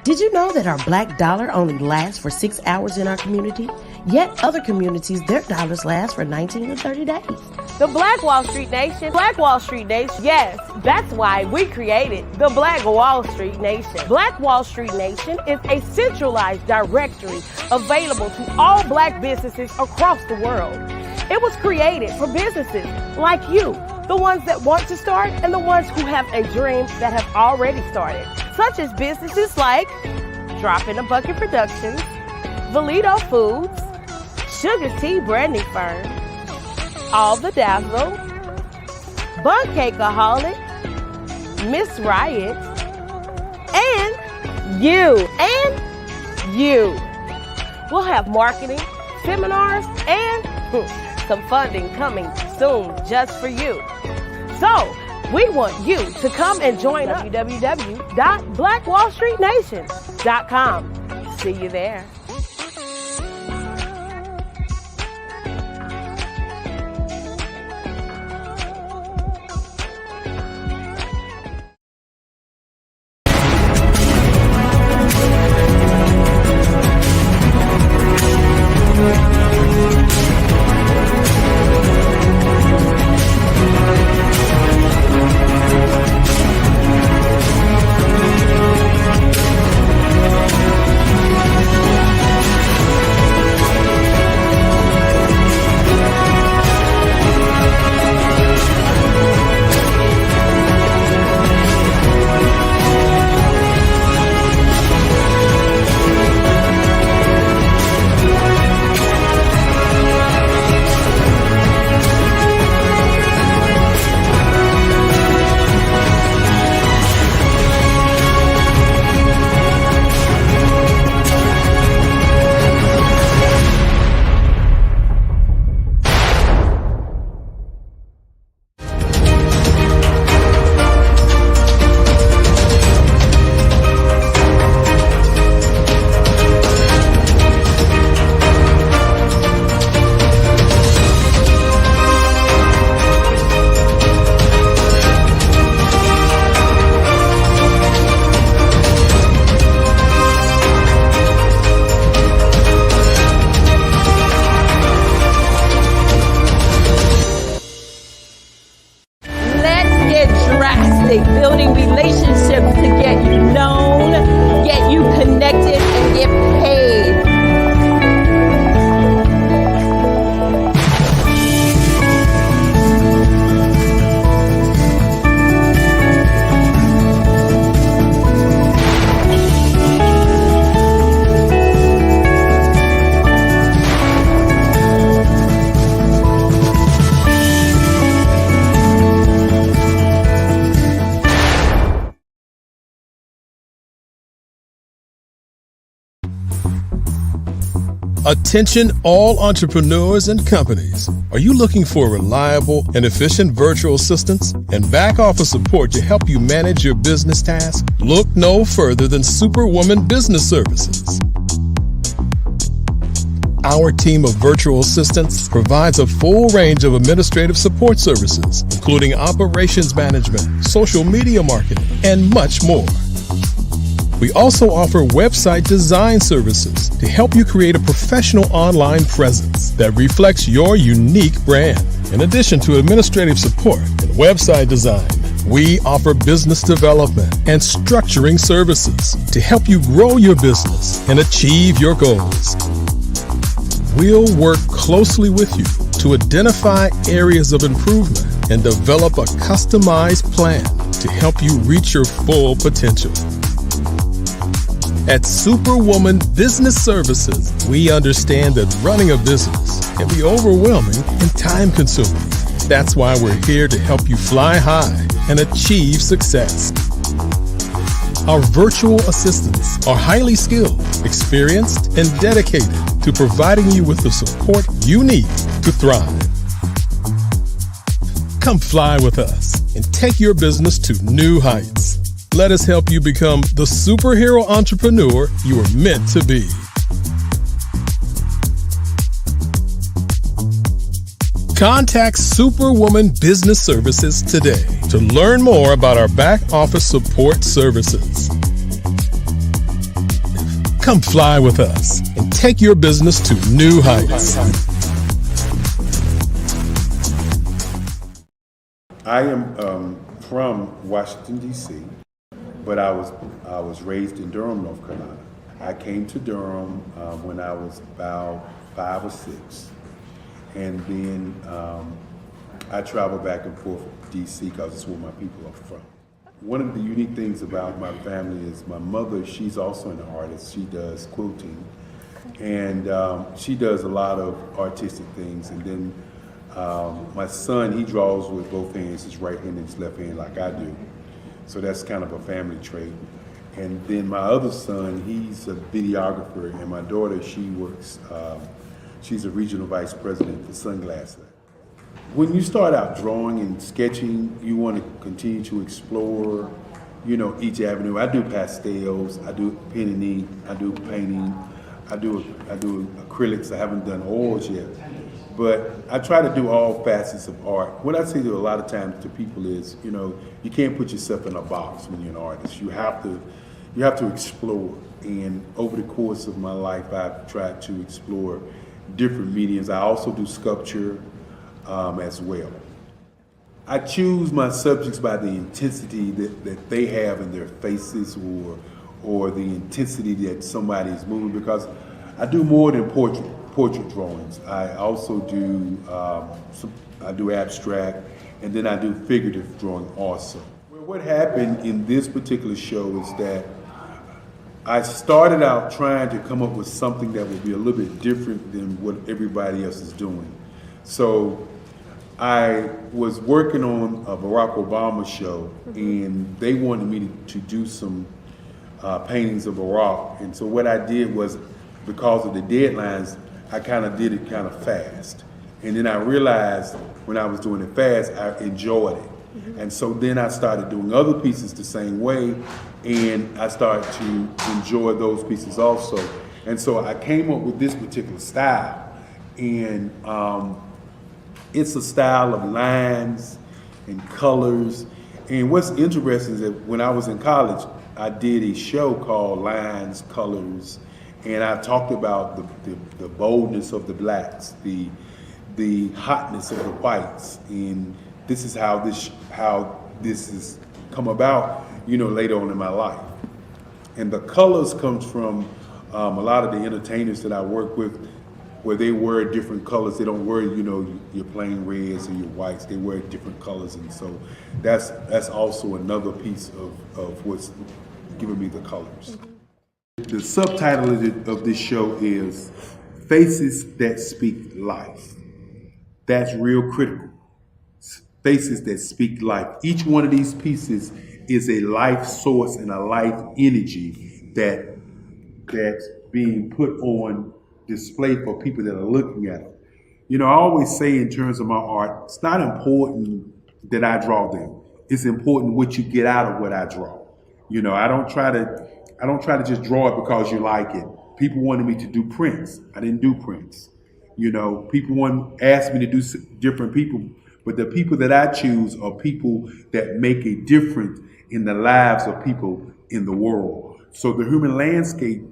Did you know that our black dollar only lasts for 6 hours in our community? Yet other communities, their dollars last for 19 to 30 days. The Black Wall Street Nation. Black Wall Street Nation. Yes, that's why we created the Black Wall Street Nation. Black Wall Street Nation is a centralized directory available to all black businesses across the world. It was created for businesses like you, the ones that want to start and the ones who have a dream that have already started, such as businesses like Drop in a Bucket Productions, Valito Foods, Sugar Tea Branding Firm, All the Dazzle, Bun Cakeaholic, Miss Riot, and you, and you. We'll have marketing, seminars, and some funding coming soon just for you. So, we want you to come and join www.blackwallstreetnation.com. See you there. Building relationships to get you known, get you connected, and get paid. Attention all entrepreneurs and companies. Are you looking for reliable and efficient virtual assistants and back office support to help you manage your business tasks? Look no further than Superwoman Business Services. Our team of virtual assistants provides a full range of administrative support services, including operations management, social media marketing, and much more. We also offer website design services to help you create a professional online presence that reflects your unique brand. In addition to administrative support and website design, we offer business development and structuring services to help you grow your business and achieve your goals. We'll work closely with you to identify areas of improvement and develop a customized plan to help you reach your full potential. At Superwoman Business Services, we understand that running a business can be overwhelming and time-consuming. That's why we're here to help you fly high and achieve success. Our virtual assistants are highly skilled, experienced, and dedicated to providing you with the support you need to thrive. Come fly with us and take your business to new heights. Let us help you become the superhero entrepreneur you are meant to be. Contact Superwoman Business Services today to learn more about our back office support services. Come fly with us and take your business to new heights. I am from Washington, D.C., but I was raised in Durham, North Carolina. I came to Durham when I was about 5 or 6. And then I traveled back and forth to D.C. because it's where my people are from. One of the unique things about my family is my mother, she's also an artist. She does quilting. And she does a lot of artistic things. And then my son, he draws with both hands, his right hand and his left hand like I do. So that's kind of a family trait. And then my other son, he's a videographer, and my daughter, she works, she's a regional vice president for Sunglasses. When you start out drawing and sketching, you want to continue to explore, you know, each avenue. I do pastels, I do pen and ink, I do painting, I do acrylics. I haven't done oils yet, but I try to do all facets of art. What I say to a lot of times to people is, you know, you can't put yourself in a box when you're an artist. You have to explore. And over the course of my life, I've tried to explore different mediums. I also do sculpture as well. I choose my subjects by the intensity that they have in their faces, or the intensity that somebody is moving, because I do more than portrait drawings. I also do I do abstract, and then I do figurative drawing also. Well, what happened in this particular show is that I started out trying to come up with something that would be a little bit different than what everybody else is doing. So I was working on a Barack Obama show, and they wanted me to do some paintings of Barack. And so what I did was, because of the deadlines, I kind of did it kind of fast. And then I realized when I was doing it fast, I enjoyed it. And so then I started doing other pieces the same way, and I started to enjoy those pieces also. And so I came up with this particular style, and it's a style of lines and colors. And what's interesting is that when I was in college, I did a show called Lines, Colors, and I talked about the boldness of the blacks, the hotness of the whites, and this is how this has come about, you know, later on in my life. And the colors comes from a lot of the entertainers that I work with, where they wear different colors. They don't wear, you know, your plain reds or your whites. They wear different colors, and so that's also another piece of what's giving me the colors. The subtitle of this show is Faces That Speak Life. That's real critical. Faces that speak life. Each one of these pieces is a life source and a life energy that's being put on display for people that are looking at them. You know, I always say in terms of my art, it's not important that I draw them. It's important what you get out of what I draw. You know, I don't try to just draw it because you like it. People wanted me to do prints. I didn't do prints. You know, people asked me to do different people, but the people that I choose are people that make a difference in the lives of people in the world. So the human landscape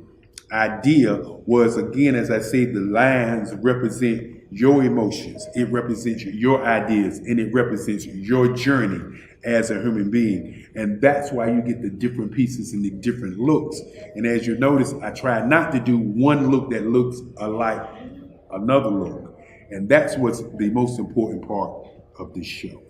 idea was, again, as I say, the lines represent your emotions, it represents your ideas, and it represents your journey as a human being. And that's why you get the different pieces and the different looks. And as you notice, I try not to do one look that looks alike another look. And that's what's the most important part of this show.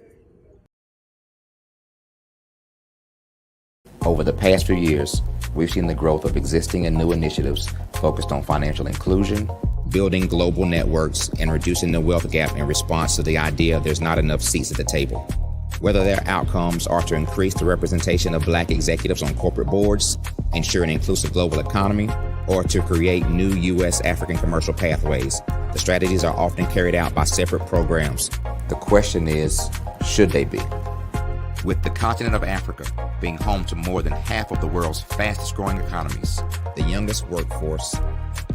Over the past few years, we've seen the growth of existing and new initiatives focused on financial inclusion, building global networks, and reducing the wealth gap in response to the idea there's not enough seats at the table. Whether their outcomes are to increase the representation of Black executives on corporate boards, ensure an inclusive global economy, or to create new U.S. African commercial pathways, the strategies are often carried out by separate programs. The question is, should they be? With the continent of Africa being home to more than half of the world's fastest growing economies, the youngest workforce,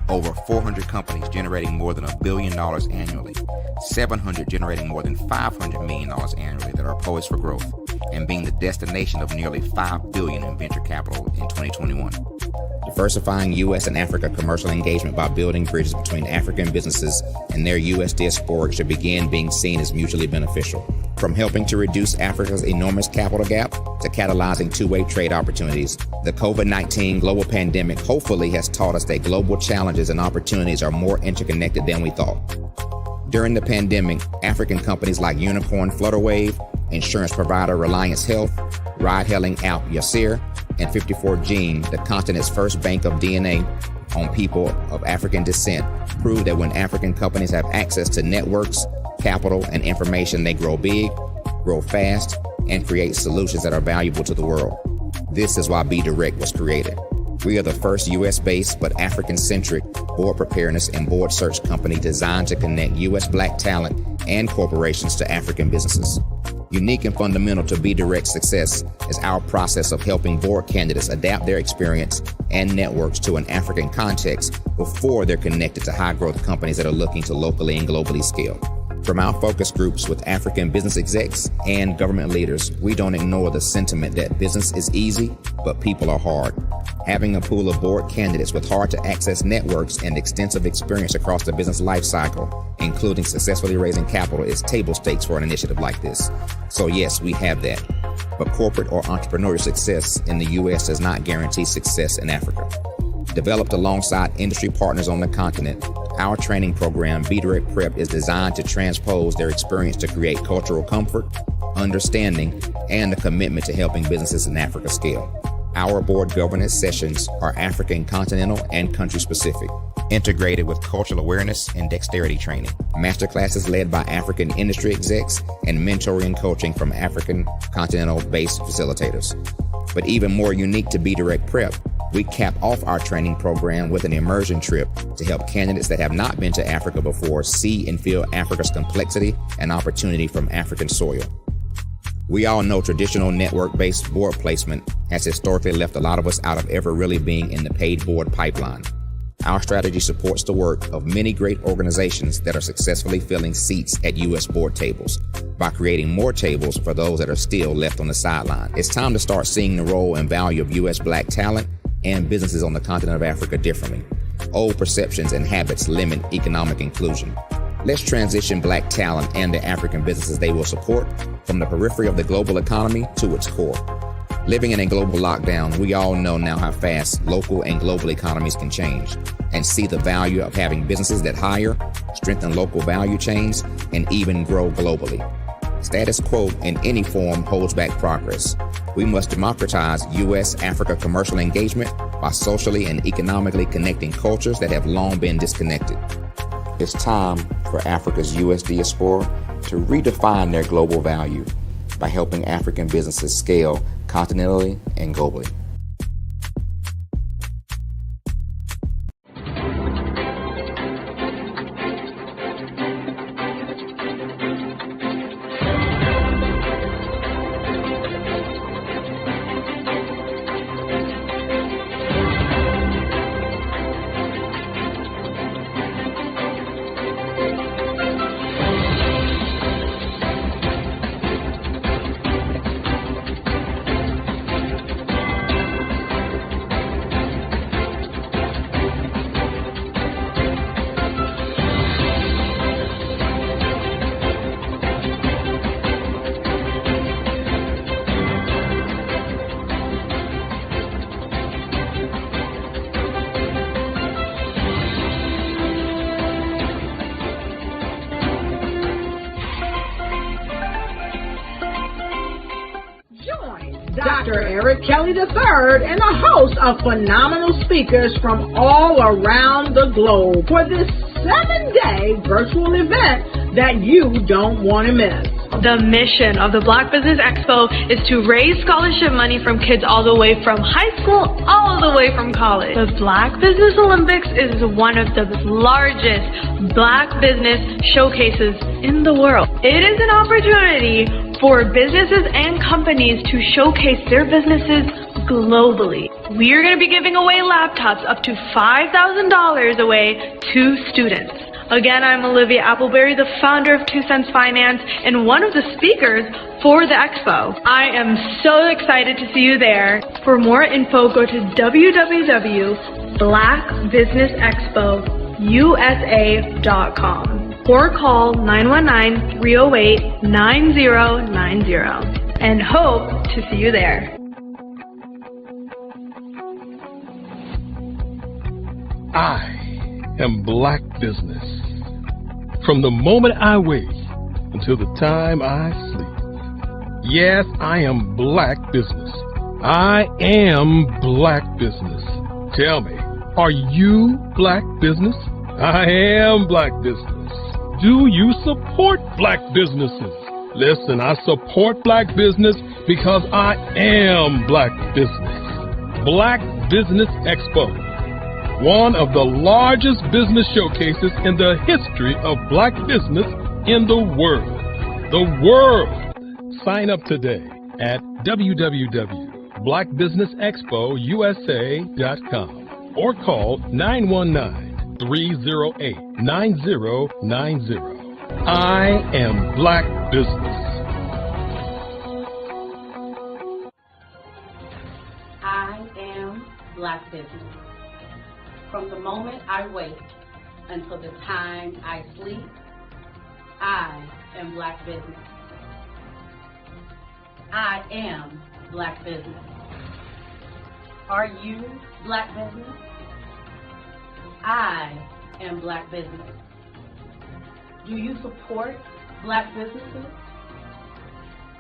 over 400 companies generating more than $1 billion annually, 700 generating more than $500 million annually that are poised for growth, and being the destination of nearly $5 billion in venture capital in 2021. Diversifying U.S. and Africa commercial engagement by building bridges between African businesses and their U.S. diaspora should begin being seen as mutually beneficial. From helping to reduce Africa's enormous capital gap to catalyzing two-way trade opportunities, the COVID-19 global pandemic hopefully has taught us that global challenges and opportunities are more interconnected than we thought. During the pandemic, African companies like Unicorn Flutterwave, insurance provider Reliance Health, ride-hailing app Yasir, and 54Gene, the continent's first bank of DNA on people of African descent, proved that when African companies have access to networks, capital, and information, they grow big, grow fast, and create solutions that are valuable to the world. This is why Be Direct was created. We are the first U.S.-based but African-centric board preparedness and board search company designed to connect U.S. Black talent and corporations to African businesses. Unique and fundamental to Be Direct's success is our process of helping board candidates adapt their experience and networks to an African context before they're connected to high-growth companies that are looking to locally and globally scale. From our focus groups with African business execs and government leaders, we don't ignore the sentiment that business is easy, but people are hard. Having a pool of board candidates with hard-to-access networks and extensive experience across the business lifecycle, including successfully raising capital, is table stakes for an initiative like this. So yes, we have that. But corporate or entrepreneurial success in the U.S. does not guarantee success in Africa. Developed alongside industry partners on the continent, our training program, Be Direct Prep, is designed to transpose their experience to create cultural comfort, understanding, and a commitment to helping businesses in Africa scale. Our board governance sessions are African, continental, and country-specific, integrated with cultural awareness and dexterity training, masterclasses led by African industry execs, and mentoring and coaching from African continental-based facilitators. But even more unique to Be Direct Prep, we cap off our training program with an immersion trip to help candidates that have not been to Africa before see and feel Africa's complexity and opportunity from African soil. We all know traditional network-based board placement has historically left a lot of us out of ever really being in the paid board pipeline. Our strategy supports the work of many great organizations that are successfully filling seats at U.S. board tables by creating more tables for those that are still left on the sideline. It's time to start seeing the role and value of U.S. Black talent and businesses on the continent of Africa differently. Old perceptions and habits limit economic inclusion. Let's transition Black talent and the African businesses they will support from the periphery of the global economy to its core. Living in a global lockdown, we all know now how fast local and global economies can change, and see the value of having businesses that hire, strengthen local value chains, and even grow globally. Status quo in any form holds back progress. We must democratize U.S.-Africa commercial engagement by socially and economically connecting cultures that have long been disconnected. It's time for Africa's U.S. diaspora to redefine their global value by helping African businesses scale continentally and globally. Dr. Eric Kelly III and a host of phenomenal speakers from all around the globe for this 7-day virtual event that you don't want to miss. The mission of the Black Business Expo is to raise scholarship money from kids all the way from high school all the way from college. The Black Business Olympics is one of the largest Black business showcases in the world. It is an opportunity for businesses and companies to showcase their businesses globally. We are going to be giving away laptops up to $5,000 away to students. Again, I'm Olivia Appleberry, the founder of 2 Cents Finance and one of the speakers for the expo. I am so excited to see you there. For more info, go to www.blackbusinessexpousa.com or call 919-308-9090 and hope to see you there. I am Black business. From the moment I wake until the time I sleep. Yes, I am Black business. I am Black business. Tell me, are you Black business? I am Black business. Do you support Black businesses? Listen, I support Black business because I am Black business. Black Business Expo, one of the largest business showcases in the history of Black business in the world. The world! Sign up today at www.blackbusinessexpousa.com or call 919-308-9090. I am Black business. I am Black business. From the moment I wake until the time I sleep, I am Black business. I am Black business. Are you Black business? I am Black business. Do you support Black businesses?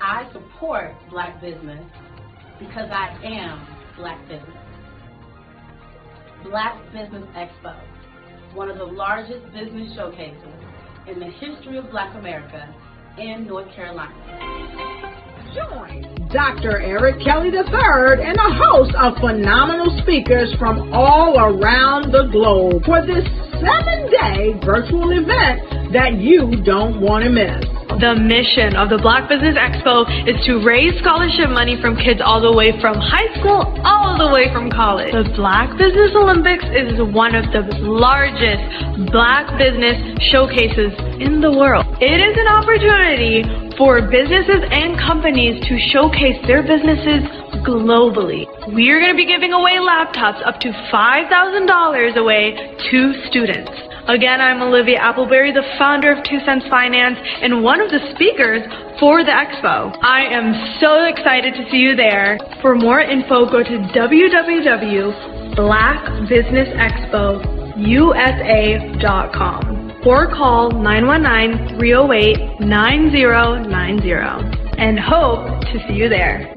I support Black business because I am Black business. Black Business Expo, one of the largest business showcases in the history of Black America in North Carolina. Join Dr. Eric Kelly III and a host of phenomenal speakers from all around the globe for this 7-day virtual event that you don't want to miss. The mission of the Black Business Expo is to raise scholarship money from kids all the way from high school, all the way from college. The Black Business Olympics is one of the largest Black business showcases in the world. It is an opportunity for businesses and companies to showcase their businesses globally. We are going to be giving away laptops up to $5,000 away to students. Again, I'm Olivia Appleberry, the founder of 2 Cents Finance and one of the speakers for the expo. I am so excited to see you there. For more info, go to www.blackbusinessexpousa.com or call 919-308-9090 and hope to see you there.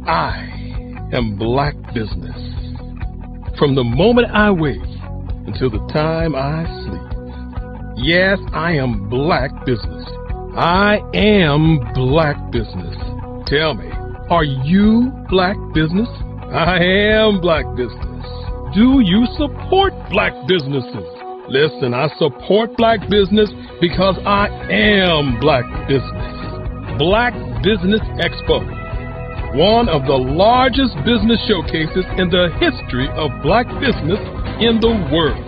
I am Black business. From the moment I wake until the time I sleep. Yes, I am Black business. I am Black business. Tell me, are you Black business? I am Black business. Do you support Black businesses? Listen, I support Black business because I am Black business. Black Business Expo, one of the largest business showcases in the history of Black business in the world.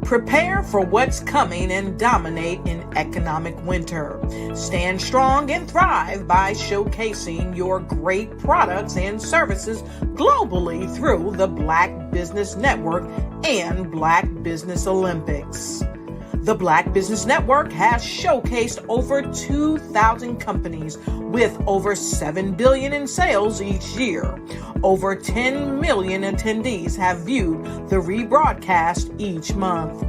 Prepare for what's coming and dominate in economic winter. Stand strong and thrive by showcasing your great products and services globally through the Black Business Network and Black Business Olympics. The Black Business Network has showcased over 2,000 companies with over $7 billion in sales each year. Over 10 million attendees have viewed the rebroadcast each month.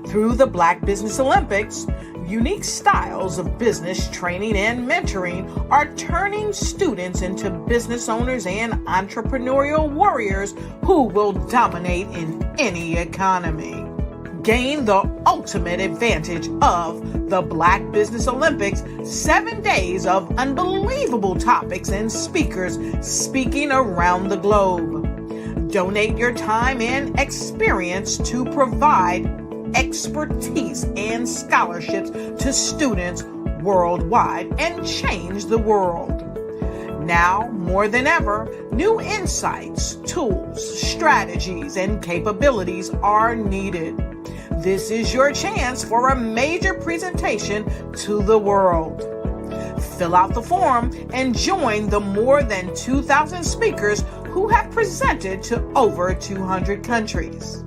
Through the Black Business Olympics, unique styles of business training and mentoring are turning students into business owners and entrepreneurial warriors who will dominate in any economy. Gain the ultimate advantage of the Black Business Olympics, 7 days of unbelievable topics and speakers speaking around the globe. Donate your time and experience to provide expertise and scholarships to students worldwide and change the world. Now, more than ever, new insights, tools, strategies, and capabilities are needed. This is your chance for a major presentation to the world. Fill out the form and join the more than 2,000 speakers who have presented to over 200 countries.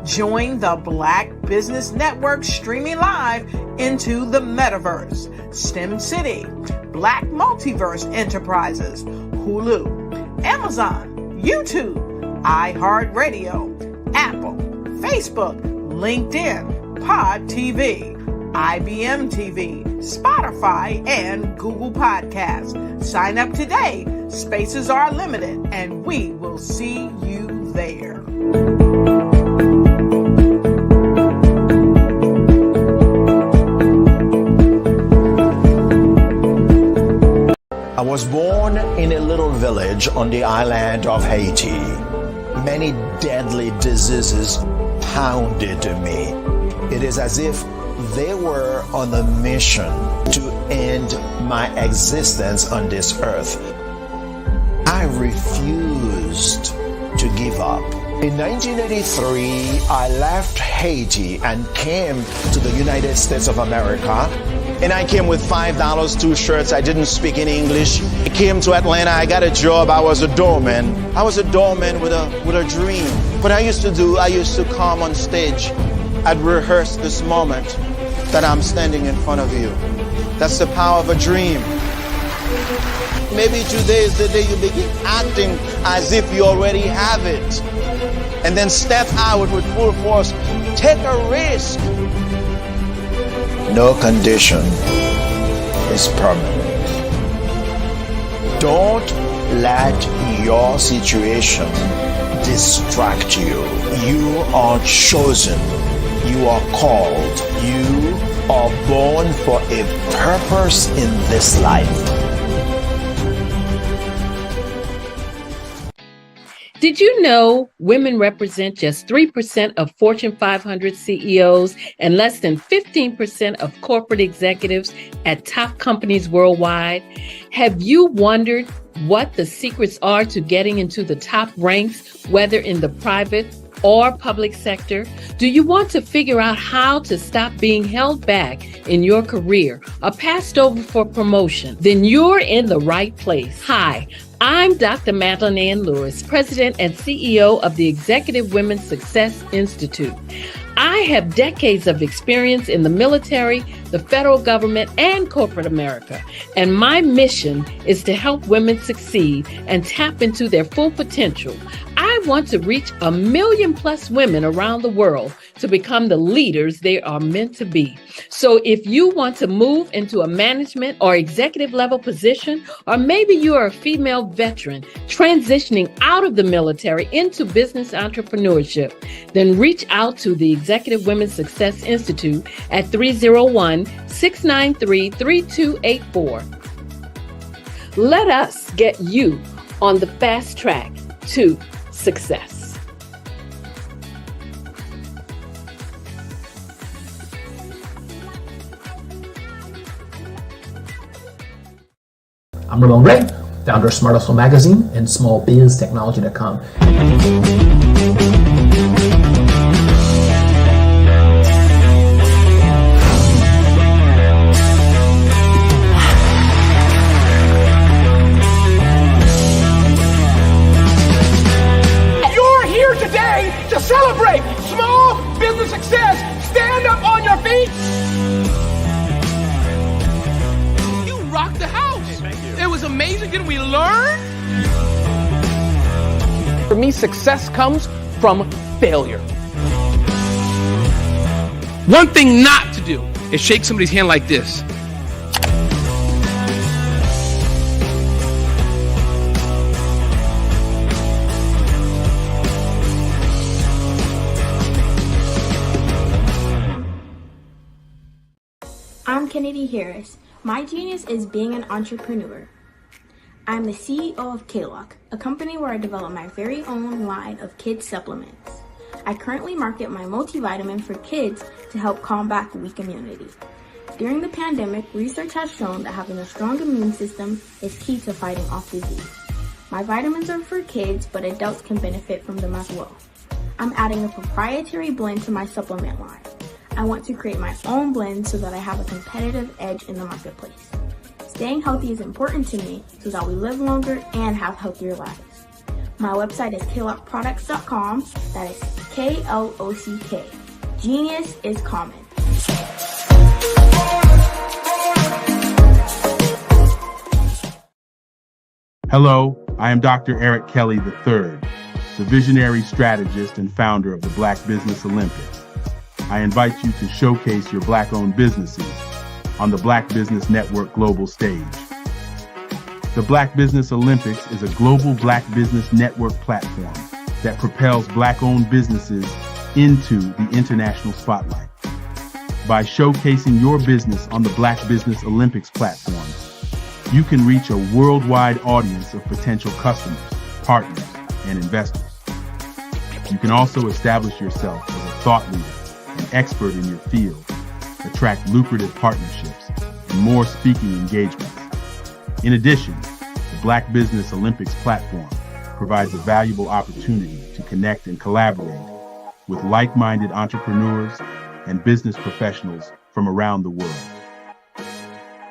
Join the Black Business Network streaming live into the Metaverse, STEM City, Black Multiverse Enterprises, Hulu, Amazon, YouTube, iHeartRadio, Apple, Facebook, LinkedIn, Pod TV, IBM TV, Spotify, and Google Podcasts. Sign up today. Spaces are limited, and we will see you there. I was born in a little village on the island of Haiti. Many deadly diseases pounded me. It is as if they were on a mission to end my existence on this earth. I refused to give up. In 1983, I left Haiti and came to the United States of America. And I came with $5, 2 shirts. I didn't speak any English. I came to Atlanta. I got a job. I was a doorman. I was a doorman with a dream. What I used to come on stage. I'd rehearse this moment that I'm standing in front of you. That's the power of a dream. Maybe today is the day you begin acting as if you already have it. And then step out with full force. Take a risk. No condition is permanent. Don't let your situation distract you. You are chosen. You are called. You are born for a purpose in this life. Did you know women represent just 3% of Fortune 500 CEOs and less than 15% of corporate executives at top companies worldwide? Have you wondered what the secrets are to getting into the top ranks, whether in the private or public sector? Do you want to figure out how to stop being held back in your career or passed over for promotion? Then you're in the right place. Hi, I'm Dr. Madeline Ann Lewis, President and CEO of the Executive Women's Success Institute. I have decades of experience in the military, the federal government, and corporate America. And my mission is to help women succeed and tap into their full potential. I want to reach 1 million+ women around the world to become the leaders they are meant to be. So if you want to move into a management or executive level position, or maybe you are a female veteran transitioning out of the military into business entrepreneurship, then reach out to the Executive Women's Success Institute at 301-693-3284. Let us get you on the fast track to success. I'm Ramon Gray, founder of Smart Hustle Magazine and smallbiztechnology.com. You're here today to celebrate small business success. Stand up on your feet. You rocked the house. It was amazing. Didn't we learn? For me, success comes from failure. One thing not to do is shake somebody's hand like this. I'm Kennedy Harris. My genius is being an entrepreneur. I'm the CEO of K-Lock, a company where I develop my very own line of kids supplements. I currently market my multivitamin for kids to help combat weak immunity. During the pandemic, research has shown that having a strong immune system is key to fighting off disease. My vitamins are for kids, but adults can benefit from them as well. I'm adding a proprietary blend to my supplement line. I want to create my own blend so that I have a competitive edge in the marketplace. Staying healthy is important to me so that we live longer and have healthier lives. My website is klockproducts.com. That is Klock. Genius is common. Hello, I am Dr. Eric Kelly III, the visionary strategist and founder of the Black Business Olympics. I invite you to showcase your Black-owned businesses on the Black Business Network global stage. The Black Business Olympics is a global Black Business Network platform that propels Black-owned businesses into the international spotlight. By showcasing your business on the Black Business Olympics platform, you can reach a worldwide audience of potential customers, partners, and investors. You can also establish yourself as a thought leader and expert in your field, attract lucrative partnerships, and more speaking engagements. In addition, the Black Business Olympics platform provides a valuable opportunity to connect and collaborate with like-minded entrepreneurs and business professionals from around the world.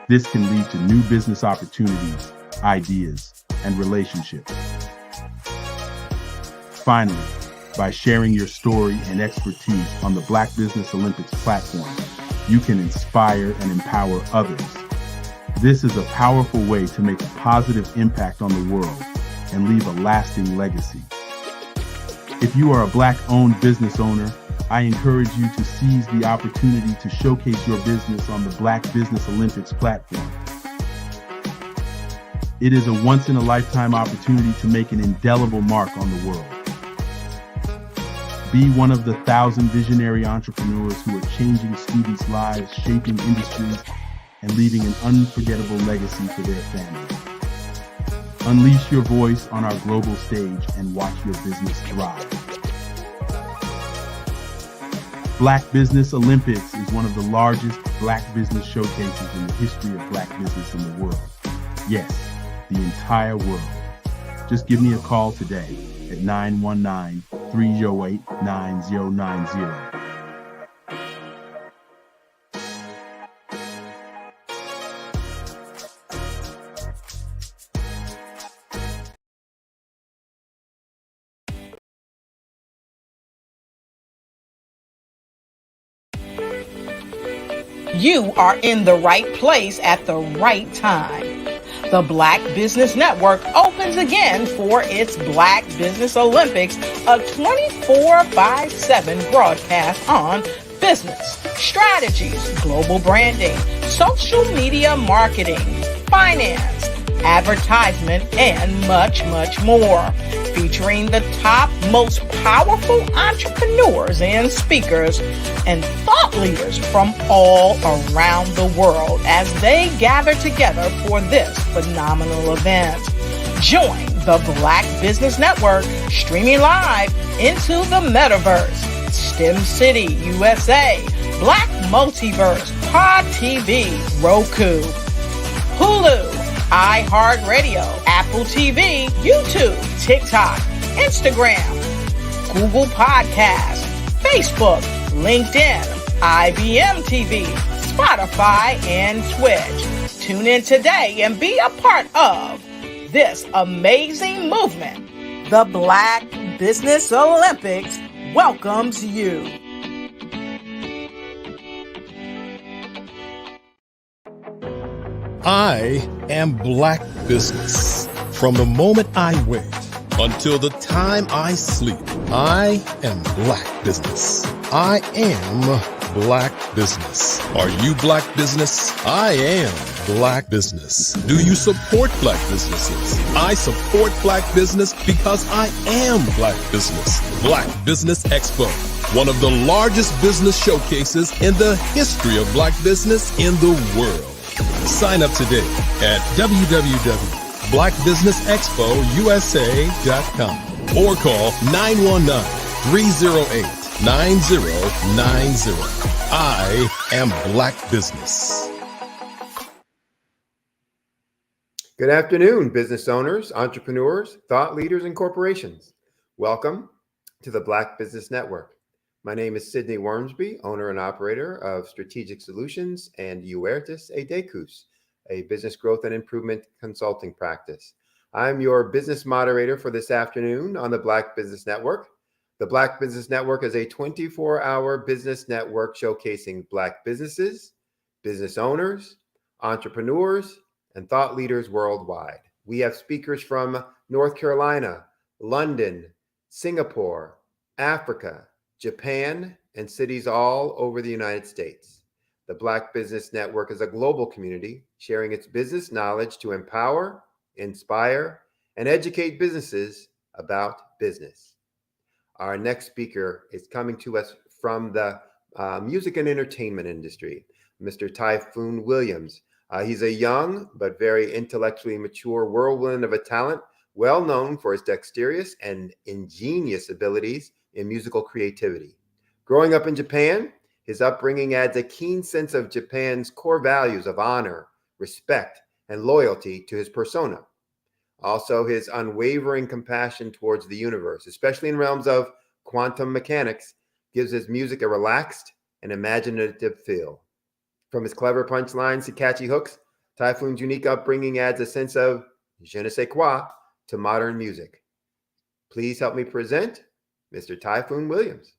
This can lead to new business opportunities, ideas, and relationships. Finally, by sharing your story and expertise on the Black Business Olympics platform, you can inspire and empower others. This is a powerful way to make a positive impact on the world and leave a lasting legacy. If you are a Black-owned business owner, I encourage you to seize the opportunity to showcase your business on the Black Business Olympics platform. It is a once-in-a-lifetime opportunity to make an indelible mark on the world. Be one of the 1,000 visionary entrepreneurs who are changing students' lives, shaping industries, and leaving an unforgettable legacy for their families. Unleash your voice on our global stage and watch your business thrive. Black Business Olympics is one of the largest Black business showcases in the history of Black business in the world. Yes, the entire world. Just give me a call today at 919-308-9090. You are in the right place at the right time. The Black Business Network opens again for its Black Business Olympics, a 24/7 broadcast on business, strategies, global branding, social media marketing, finance, advertisement, and much, much more. Featuring the top, most powerful entrepreneurs and speakers and thought leaders from all around the world as they gather together for this phenomenal event. Join the Black Business Network streaming live into the metaverse, STEM City, USA, Black Multiverse, Pod TV, Roku, Hulu, iHeartRadio, Apple TV, YouTube, TikTok, Instagram, Google Podcasts, Facebook, LinkedIn, IBM TV, Spotify, and Twitch. Tune in today and be a part of this amazing movement. The Black Business Olympics welcomes you. I am Black business. From the moment I wake until the time I sleep, I am Black business. I am Black business. Are you Black business? I am Black business. Do you support Black businesses? I support Black business because I am Black business. Black Business Expo, one of the largest business showcases in the history of Black business in the world. Sign up today at www.blackbusinessexpousa.com or call 919-308-9090. I am Black business. Good afternoon, business owners, entrepreneurs, thought leaders, and corporations. Welcome to the Black Business Network. My name is Sidney Wormsby, owner and operator of Strategic Solutions and Uertis Edecus, a business growth and improvement consulting practice. I'm your business moderator for this afternoon on the Black Business Network. The Black Business Network is a 24-hour business network showcasing Black businesses, business owners, entrepreneurs, and thought leaders worldwide. We have speakers from North Carolina, London, Singapore, Africa, Japan, and cities all over the United States. The Black Business Network is a global community sharing its business knowledge to empower, inspire, and educate businesses about business. Our next speaker is coming to us from the music and entertainment industry, Mr. Typhoon Williams. He's a young but very intellectually mature whirlwind of a talent, well known for his dexterous and ingenious abilities in musical creativity. Growing up in Japan, his upbringing adds a keen sense of Japan's core values of honor, respect, and loyalty to his persona. Also, his unwavering compassion towards the universe, especially in realms of quantum mechanics, gives his music a relaxed and imaginative feel. From his clever punchlines to catchy hooks, Typhoon's unique upbringing adds a sense of je ne sais quoi to modern music. Please help me present Mr. Typhoon Williams.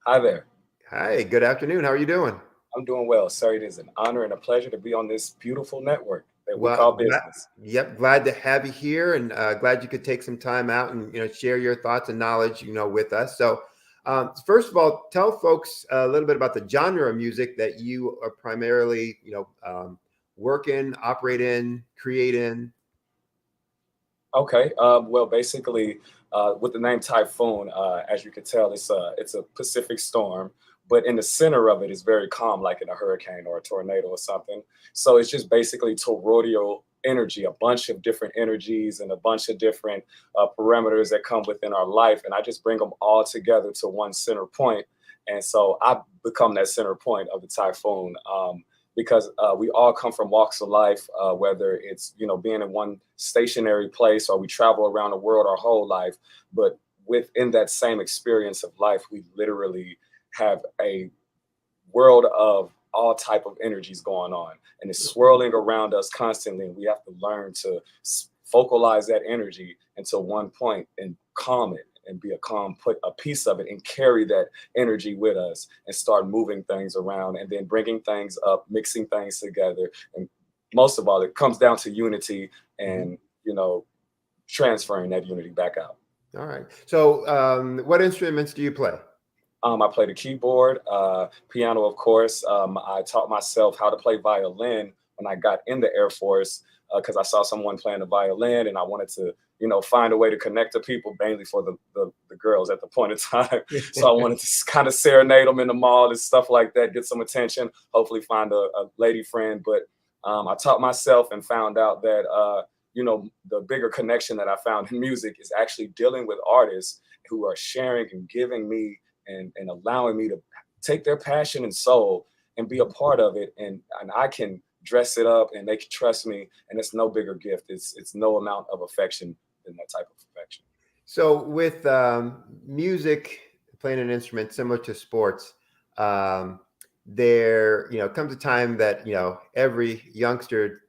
Hi there. Hi, good afternoon. How are you doing? I'm doing well, sir. It is an honor and a pleasure to be on this beautiful network that we call business. Glad to have you here, and glad you could take some time out and share your thoughts and knowledge with us. So first of all, tell folks a little bit about the genre of music that you are primarily work in, operate in, create in. Okay. Well, basically, with the name Typhoon, as you can tell, it's a Pacific storm, but in the center of it is very calm, like in a hurricane or a tornado or something. So it's just basically toroidal energy, a bunch of different energies and a bunch of different parameters that come within our life. And I just bring them all together to one center point. And so I become that center point of the Typhoon. Because we all come from walks of life, whether it's, being in one stationary place or we travel around the world our whole life. But within that same experience of life, we literally have a world of all type of energies going on, and it's swirling around us constantly. And we have to learn to focalize that energy into one point and calm it, and be put a piece of it and carry that energy with us and start moving things around and then bringing things up, mixing things together. And most of all, it comes down to unity and, transferring that unity back out. All right. So what instruments do you play? I play the keyboard, piano, of course. I taught myself how to play violin when I got in the Air Force, because I saw someone playing the violin and I wanted to, find a way to connect to people, mainly for the girls at the point in time. So I wanted to kind of serenade them in the mall and stuff like that, get some attention, hopefully find a lady friend. But I taught myself and found out that, the bigger connection that I found in music is actually dealing with artists who are sharing and giving me and allowing me to take their passion and soul and be a part of it. And I can dress it up and they can trust me. And it's no bigger gift. It's no amount of affection than that type of affection. So with music, playing an instrument similar to sports, there comes a time that every youngster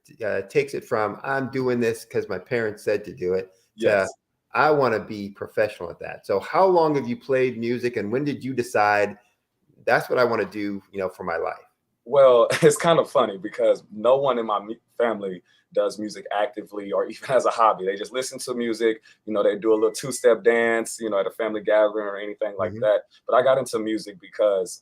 takes it from I'm doing this because my parents said to do it. Yes. To, I want to be professional at that. So how long have you played music, and when did you decide that's what I want to do for my life? Well, it's kind of funny because no one in my family does music actively or even as a hobby. They just listen to music. They do a little two-step dance, at a family gathering or anything like that. But I got into music because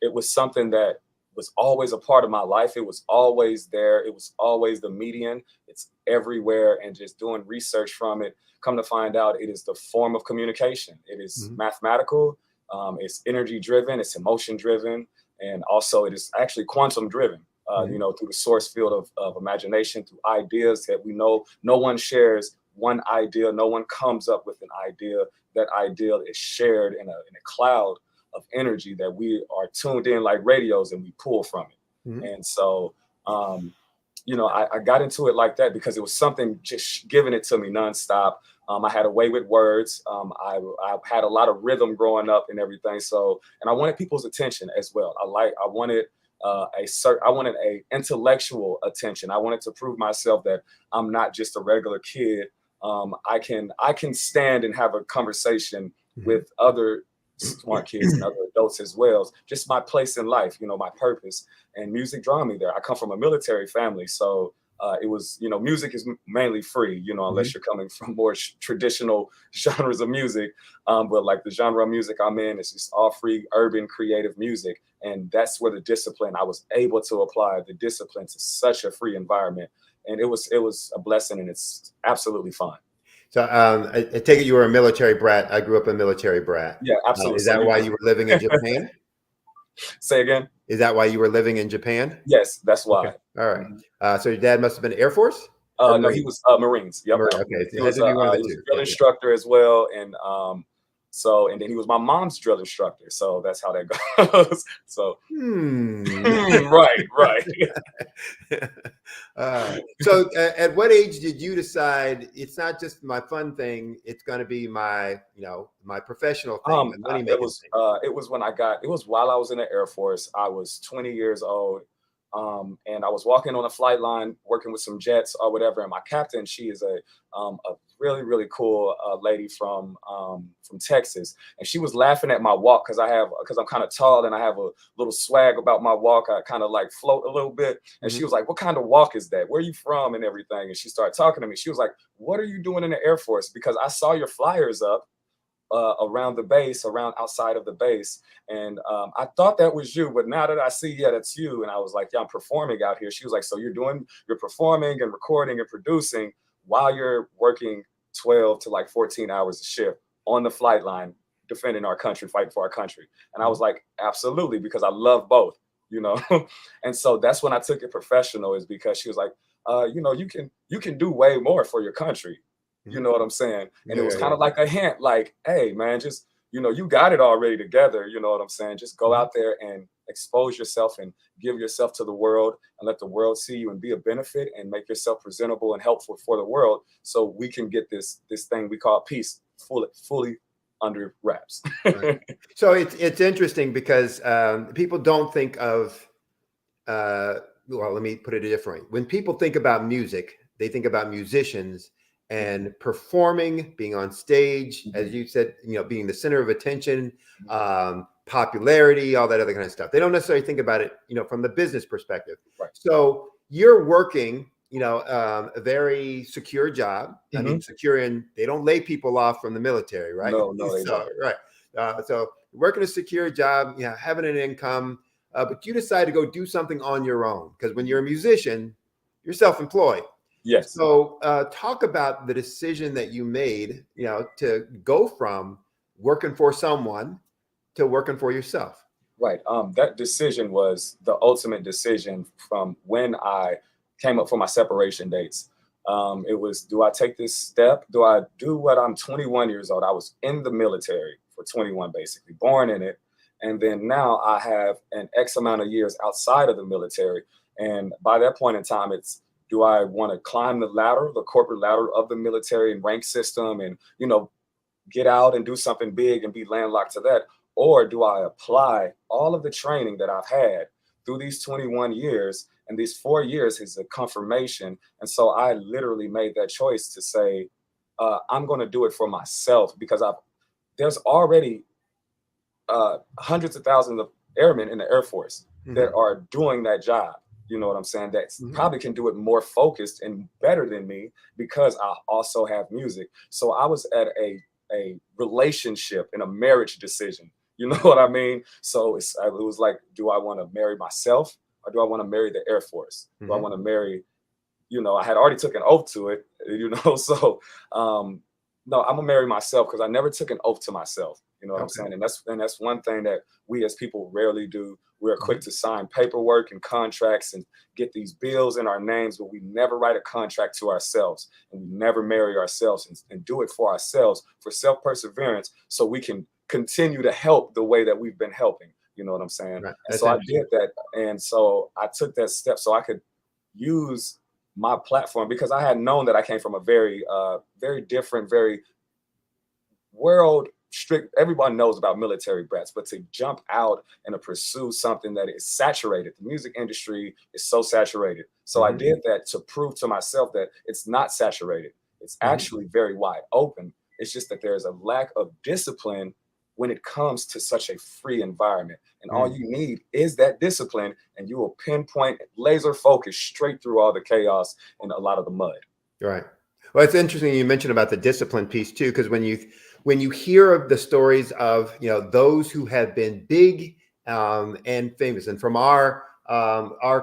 it was something that was always a part of my life. It was always there. It was always the median. It's everywhere. And just doing research from it, come to find out it is the form of communication. It is mathematical. It's energy driven. It's emotion driven. And also it is actually quantum driven, through the source field of imagination, through ideas that we know no one shares one idea. No one comes up with an idea. That idea is shared in a cloud of energy that we are tuned in like radios and we pull from it. And so, I got into it like that because it was something just giving it to me nonstop. I had a way with words. I had a lot of rhythm growing up and everything. So, and I wanted people's attention as well. I wanted a intellectual attention. I wanted to prove myself that I'm not just a regular kid. I can stand and have a conversation with other smart kids and other adults as well. Just my place in life, my purpose, and music drew me there. I come from a military family, so it was, music is mainly free, unless you're coming from more traditional genres of music. But like the genre of music I'm in, it's just all free, urban, creative music. And that's where the discipline, I was able to apply the discipline to such a free environment. And it was a blessing, and it's absolutely fun. So I take it you were a military brat. I grew up a military brat. Yeah, absolutely. Is that why you were living in Japan? Say again? Is that why you were living in Japan? Yes, that's why. Okay. All right. So your dad must have been Air Force? No, he was Marines. Yep. Okay. He was a drill instructor as well. And and then he was my mom's drill instructor. So that's how that goes. So right. So at what age did you decide it's not just my fun thing, it's going to be my, my professional thing? It was while I was in the Air Force. I was 20 years old. And I was walking on a flight line, working with some jets or whatever. And my captain, she is a really, really cool lady from Texas. And she was laughing at my walk because I'm kind of tall and I have a little swag about my walk. I kind of like float a little bit. And she was like, "What kind of walk is that? Where are you from?" and everything. And she started talking to me. She was like, "What are you doing in the Air Force? Because I saw your flyers up around the base, around outside of the base. And I thought that was you, but now that I see, yeah, that's you." And I was like, "Yeah, I'm performing out here." She was like, "So you're performing and recording and producing while you're working 12 to like 14 hours a shift on the flight line, defending our country, fighting for our country." And I was like, "Absolutely," because I love both, And so that's when I took it professional, is because she was like, you can do way more for your country. You know what I'm saying? And it was kind of like a hint, like, "Hey, man, just, you got it already together." You know what I'm saying? Just go out there and expose yourself and give yourself to the world and let the world see you and be a benefit and make yourself presentable and helpful for the world, so we can get this thing we call peace fully under wraps. Right. So it's interesting because people don't think of, well, let me put it a different way. When people think about music, they think about musicians and performing, being on stage, as you said, being the center of attention, popularity, all that other kind of stuff. They don't necessarily think about it, from the business perspective. Right. So you're working, a very secure job. I mean, secure in, they don't lay people off from the military, right? No, they don't. Right. So working a secure job, having an income, but you decide to go do something on your own, because when you're a musician, you're self-employed. Yes. So talk about the decision that you made, to go from working for someone to working for yourself. Right. That decision was the ultimate decision from when I came up for my separation dates. It was, do I take this step? Do I do what? I'm 21 years old. I was in the military for 21, basically, born in it. And then now I have an X amount of years outside of the military. And by that point in time, it's, do I want to climb the ladder, the corporate ladder of the military and rank system and, get out and do something big and be landlocked to that? Or do I apply all of the training that I've had through these 21 years, and these 4 years is a confirmation? And so I literally made that choice to say, I'm going to do it for myself, because there's already hundreds of thousands of airmen in the Air Force that are doing that job. You know what I'm saying? That probably can do it more focused and better than me, because I also have music. So I was at a relationship and a marriage decision. You know what I mean? So it was like, do I want to marry myself, or do I want to marry the Air Force? Do I want to marry, I had already took an oath to it, so no, I'm gonna marry myself, because I never took an oath to myself. You know what I'm saying? And that's one thing that we as people rarely do. We're quick to sign paperwork and contracts and get these bills in our names, but we never write a contract to ourselves, and we never marry ourselves and do it for ourselves, for self-perseverance, so we can continue to help the way that we've been helping. You know what I'm saying? Right. And so I did that. And so I took that step so I could use my platform, because I had known that I came from a very, very different, very world strict. Everyone knows about military brats, but to jump out and to pursue something that is saturated, the music industry is so saturated. So I did that to prove to myself that it's not saturated. It's actually very wide open. It's just that there's a lack of discipline when it comes to such a free environment. And all you need is that discipline, and you will pinpoint, laser focus straight through all the chaos and a lot of the mud. Right. Well, it's interesting you mentioned about the discipline piece too, because when you hear of the stories of, those who have been big and famous. And from our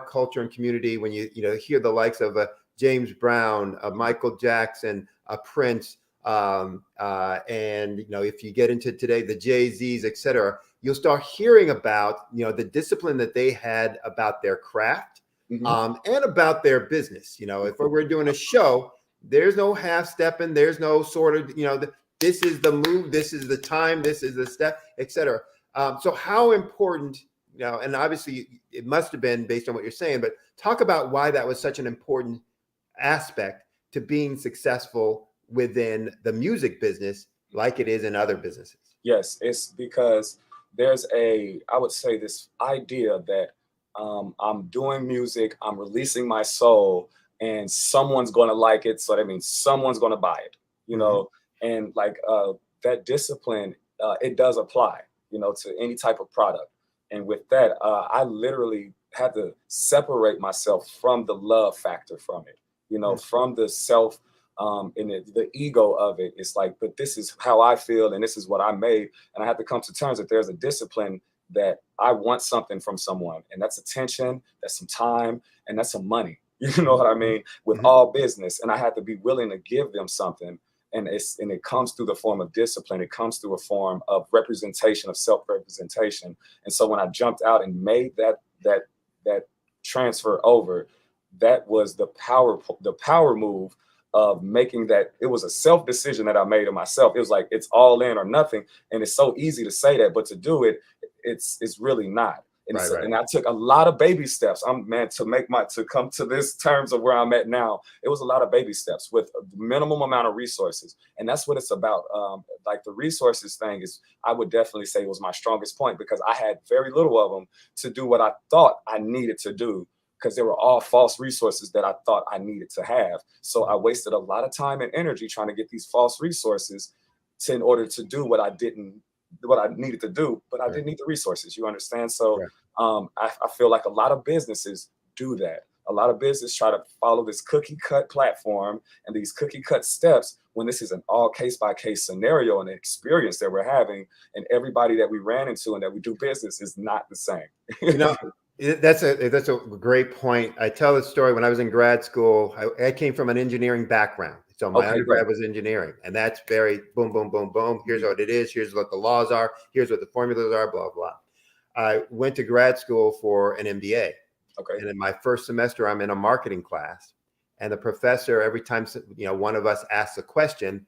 culture and community, when you hear the likes of James Brown, Michael Jackson, Prince, and if you get into today the Jay-Z's, etc., you'll start hearing about the discipline that they had about their craft, and about their business. If we're doing a show, there's no half-stepping, there's no sort of this is the move, this is the time, this is the step, etc. So how important, and obviously it must have been based on what you're saying, but talk about why that was such an important aspect to being successful within the music business like it is in other businesses. Yes, it's because there's I would say this idea that I'm doing music, I'm releasing my soul, and someone's going to like it. So that means someone's going to buy it, and like that discipline, it does apply, to any type of product. And with that, I literally had to separate myself from the love factor from it, from the self and the ego of it. It's like, but this is how I feel and this is what I made. And I had to come to terms that there's a discipline that I want something from someone, and that's attention, that's some time, and that's some money. You know what I mean? With all business. And I had to be willing to give them something. And it comes through the form of discipline. It comes through a form of representation, of self-representation. And so when I jumped out and made that transfer over, that was the power move of making that. It was a self decision that I made of myself. It was like, it's all in or nothing. And it's so easy to say that, but to do it, it's really not. And, right. And I took a lot of baby steps. To come to this terms of where I'm at now. It was a lot of baby steps with a minimum amount of resources. And that's what it's about. Like the resources thing is, I would definitely say was my strongest point, because I had very little of them to do what I thought I needed to do, because they were all false resources that I thought I needed to have. So I wasted a lot of time and energy trying to get these false resources in order to do what I needed to do, but I didn't need the resources, you understand? So I feel like a lot of businesses do that. A lot of businesses try to follow this cookie cut platform and these cookie cut steps, when this is an all case by case scenario and experience that we're having. And everybody that we ran into and that we do business is not the same. That's a great point. I tell this story. When I was in grad school, I came from an engineering background. So my undergrad was engineering, and that's very boom, boom, boom, boom. Here's what it is. Here's what the laws are. Here's what the formulas are, blah, blah. I went to grad school for an MBA. Okay. And in my first semester, I'm in a marketing class, and the professor, every time one of us asks a question,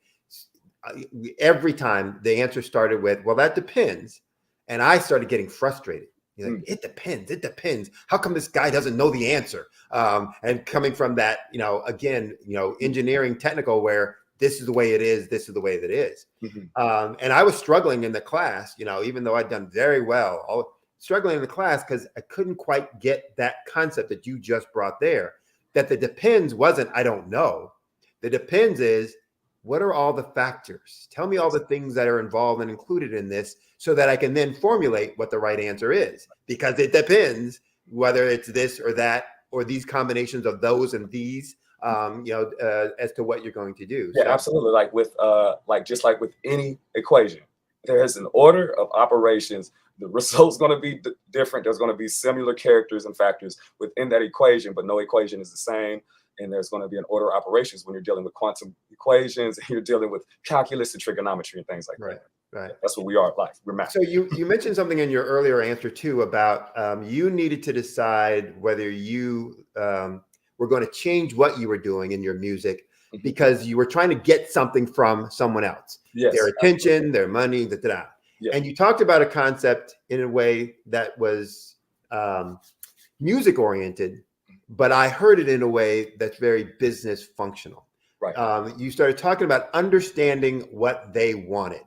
every time the answer started with, well, that depends. And I started getting frustrated. It depends. It depends. How come this guy doesn't know the answer? And coming from that, engineering technical, where this is the way it is, this is the way that it is. And I was struggling in the class, even though I'd done very well, struggling in the class because I couldn't quite get that concept that you just brought there, that the depends wasn't, I don't know. The depends is, what are all the factors? Tell me all the things that are involved and included in this, so that I can then formulate what the right answer is, because it depends whether it's this or that, or these combinations of those and these, as to what you're going to do. Yeah, absolutely. Like with just like with any equation, there is an order of operations. The result's going to be different. There's going to be similar characters and factors within that equation, but no equation is the same. And there's going to be an order of operations when you're dealing with quantum equations and you're dealing with calculus and trigonometry and things like that. Right. That's what we are at life. We're math. So you mentioned something in your earlier answer too about you needed to decide whether you were going to change what you were doing in your music because you were trying to get something from someone else. Yes, their attention, their money, Yeah. And you talked about a concept in a way that was music oriented, but I heard it in a way that's very business functional. Right. You started talking about understanding what they wanted.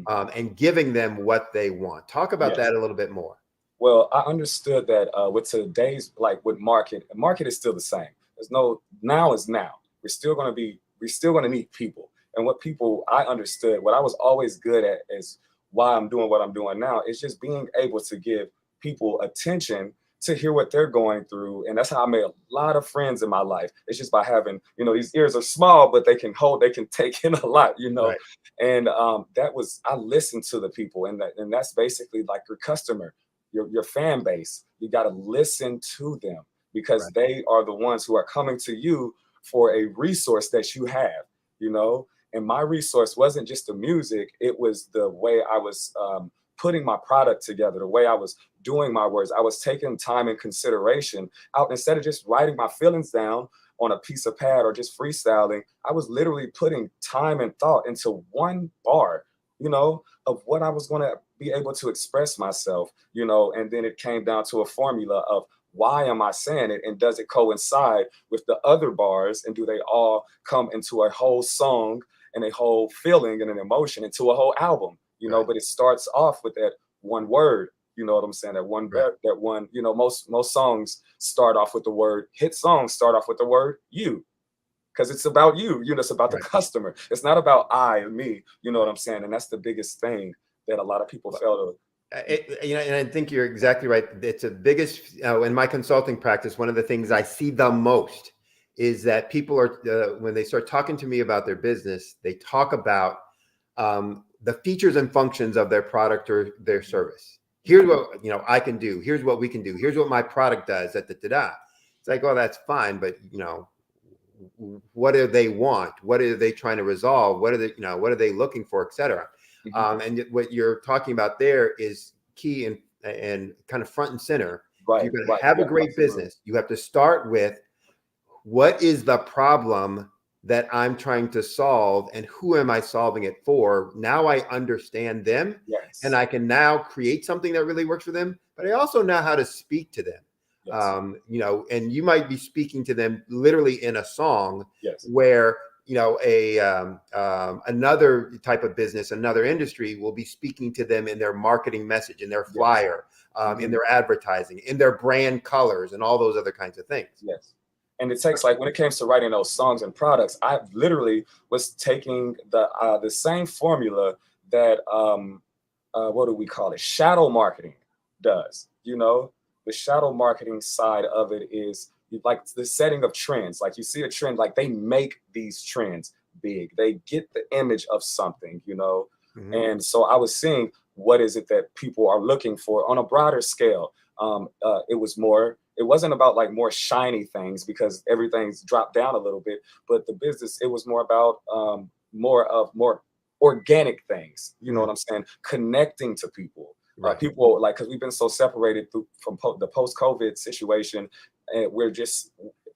And giving them what they want. Talk about that a little bit more. Well, I understood that with today's, like with market is still the same. There's no, now is now. We're still going to need people. And I understood, what I was always good at is why I'm doing what I'm doing now, is just being able to give people attention to hear what they're going through. And that's how I made a lot of friends in my life. It's just by having, these ears are small, but they can take in a lot, And I listened to the people, and that's basically like your customer. your fan base. You got to listen to them, because they are the ones who are coming to you for a resource that you have, you know. And my resource wasn't just the music, it was the way I was putting my product together, the way I was doing my words. I was taking time and consideration out. Instead of just writing my feelings down on a piece of pad or just freestyling, I was literally putting time and thought into one bar, you know, of what I was going to be able to express myself, you know. And then it came down to a formula of, why am I saying it? And does it coincide with the other bars? And do they all come into a whole song and a whole feeling and an emotion into a whole album, you know? But it starts off with that one word, you know what I'm saying? That one, that one, you know, most songs start off with the word, hit songs start off with the word you, because it's about you, you know, it's about the customer. It's not about I and me, you know what I'm saying? And that's the biggest thing that a lot of people fail to. You know, and I think you're exactly right. It's the biggest, in my consulting practice, one of the things I see the most is that people are, when they start talking to me about their business, they talk about the features and functions of their product or their service. Here's what, you know, I can do. Here's what we can do. Here's what my product does. It's like, oh, that's fine. But, you know, what do they want? What are they trying to resolve? What are they, you know, what are they looking for, et cetera? And what you're talking about there is key and kind of front and center. If you're going to have a great business, you have to start with, what is the problem that I'm trying to solve, and who am I solving it for? Now I understand them, and I can now create something that really works for them, but I also know how to speak to them. You know, and you might be speaking to them literally in a song where, you know, another type of business, another industry will be speaking to them in their marketing message, in their flyer, in their advertising, in their brand colors, and all those other kinds of things. And it takes, like, when it comes to writing those songs and products, I literally was taking the same formula that what do we call it? Shadow marketing does. You know, the shadow marketing side of it is like the setting of trends. Like, you see a trend, like they make these trends big. They get the image of something, you know. And so I was seeing, what is it that people are looking for on a broader scale? It wasn't about like more shiny things, because everything's dropped down a little bit, but the business, it was more about more organic things, you know what I'm saying? Connecting to people. People, like, because we've been so separated from the post-COVID situation, and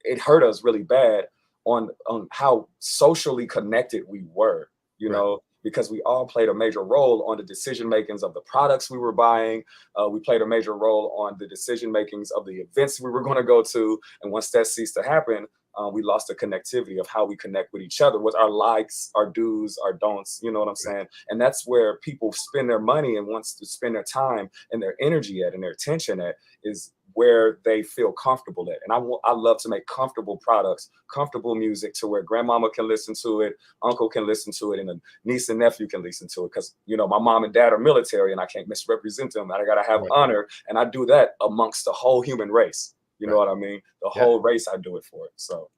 it hurt us really bad on how socially connected we were, you know, because we all played a major role on the decision makings of the products we were buying. We played a major role on the decision makings of the events we were going to go to. And once that ceased to happen, we lost the connectivity of how we connect with each other, with our likes, our do's, our don'ts, you know what I'm saying? And that's where people spend their money and wants to spend their time and their energy at and their attention at, is where they feel comfortable at. And I love to make comfortable products, comfortable music, to where grandmama can listen to it, uncle can listen to it, and a niece and nephew can listen to it. Because, you know, my mom and dad are military, and I can't misrepresent them. I got to have honor. And I do that amongst the whole human race. You know what I mean? The whole race, I do it for it. So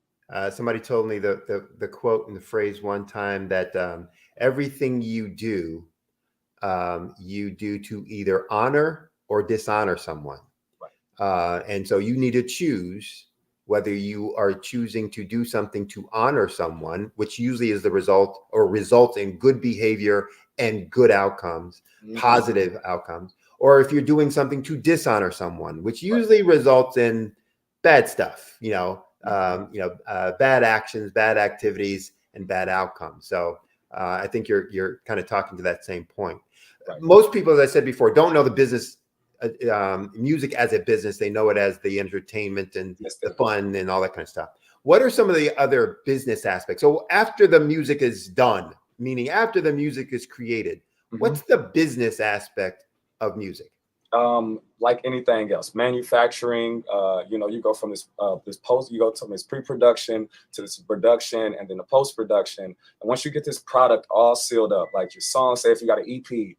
somebody told me the quote and the phrase one time that everything you do to either honor or dishonor someone. And so you need to choose whether you are choosing to do something to honor someone, which usually is the result or results in good behavior and good outcomes, positive outcomes, or if you're doing something to dishonor someone, which usually results in bad stuff, bad actions, bad activities, and bad outcomes. So I think you're kind of talking to that same point. Most people, as I said before, don't know the business, music as a business. They know it as the entertainment and the fun and all that kind of stuff. What are some of the other business aspects? So after the music is done, meaning after the music is created, what's the business aspect of music? Like anything else, manufacturing, you go from this pre-production to this production, and then the post-production. And once you get this product all sealed up, like your song, say if you got an EP,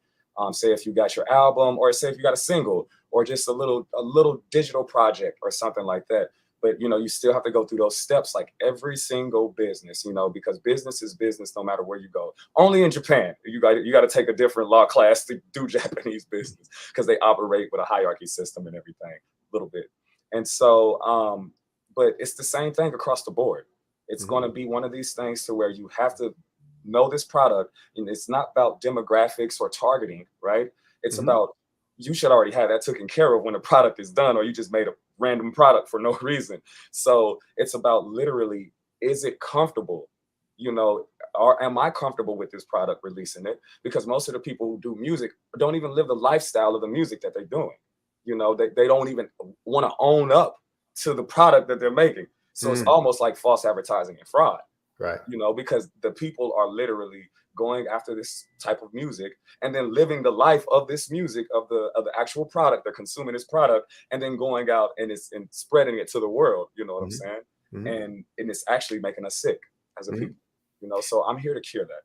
say if you got your album, or say if you got a single, or just a little digital project or something like that, But, you know, you still have to go through those steps like every single business, you know, because business is business no matter where you go. Only in Japan, you got to take a different law class to do Japanese business because they operate with a hierarchy system and everything a little bit. And so, but it's the same thing across the board. It's going to be one of these things to where you have to know this product, and it's not about demographics or targeting, right? It's about, you should already have that taken care of when the product is done, or you just made a random product for no reason. So it's about literally, is it comfortable? You know, or am I comfortable with this product, releasing it? Because most of the people who do music don't even live the lifestyle of the music that they're doing. You know, they don't even want to own up to the product that they're making. So it's almost like false advertising and fraud. Right. You know, because the people are literally going after this type of music and then living the life of this music, of the actual product. They're consuming this product and then going out and spreading it to the world. You know what I'm saying? And it's actually making us sick as a people. You know, so I'm here to cure that.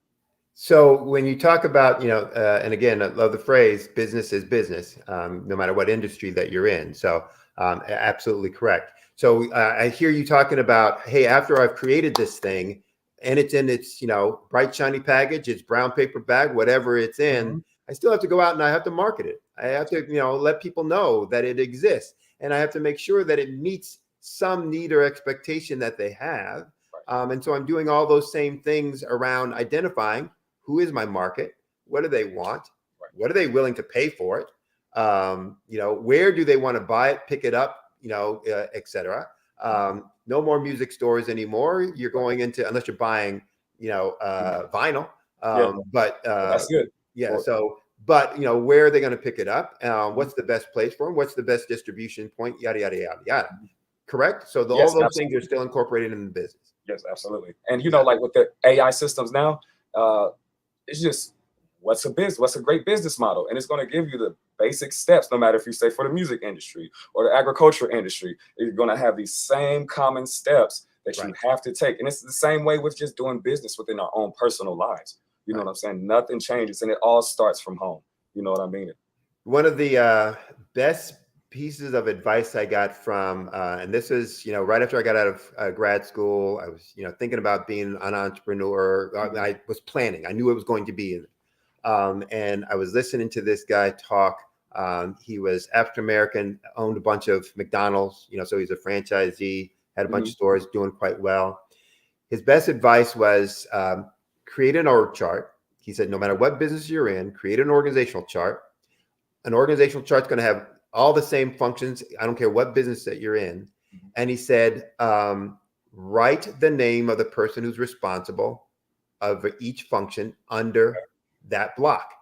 So when you talk about, you know, and again, I love the phrase, business is business, no matter what industry that you're in. So absolutely correct. So I hear you talking about, hey, after I've created this thing and it's in its, you know, bright, shiny package, it's brown paper bag, whatever it's in, I still have to go out and I have to market it. I have to, you know, let people know that it exists. And I have to make sure that it meets some need or expectation that they have. And so I'm doing all those same things around identifying who is my market, what do they want, what are they willing to pay for it, you know, where do they want to buy it, pick it up, you know, etc. No more music stores anymore. You're going into, unless you're buying, you know, vinyl. But that's good. Yeah. So, but you know, where are they going to pick it up? What's the best place for them? What's the best distribution point? Yada yada yada yada. Correct. So all those things are still incorporated in the business. Yes, absolutely. And you know, like with the AI systems now, it's just what's a great business model, and it's going to give you the basic steps. No matter if you say for the music industry or the agriculture industry, you're going to have these same common steps that you have to take. And it's the same way with just doing business within our own personal lives. You know what I'm saying? Nothing changes, and it all starts from home. You know what I mean? One of the best pieces of advice I got from, and this is, you know, right after I got out of grad school, I was, you know, thinking about being an entrepreneur. I was planning. I knew it was going to be. And I was listening to this guy talk. He was African-American, owned a bunch of McDonald's, you know, so he's a franchisee, had a bunch of stores, doing quite well. His best advice was create an org chart. He said, no matter what business you're in, create an organizational chart. An organizational chart is going to have all the same functions. I don't care what business that you're in. And he said, write the name of the person who's responsible of each function under that block.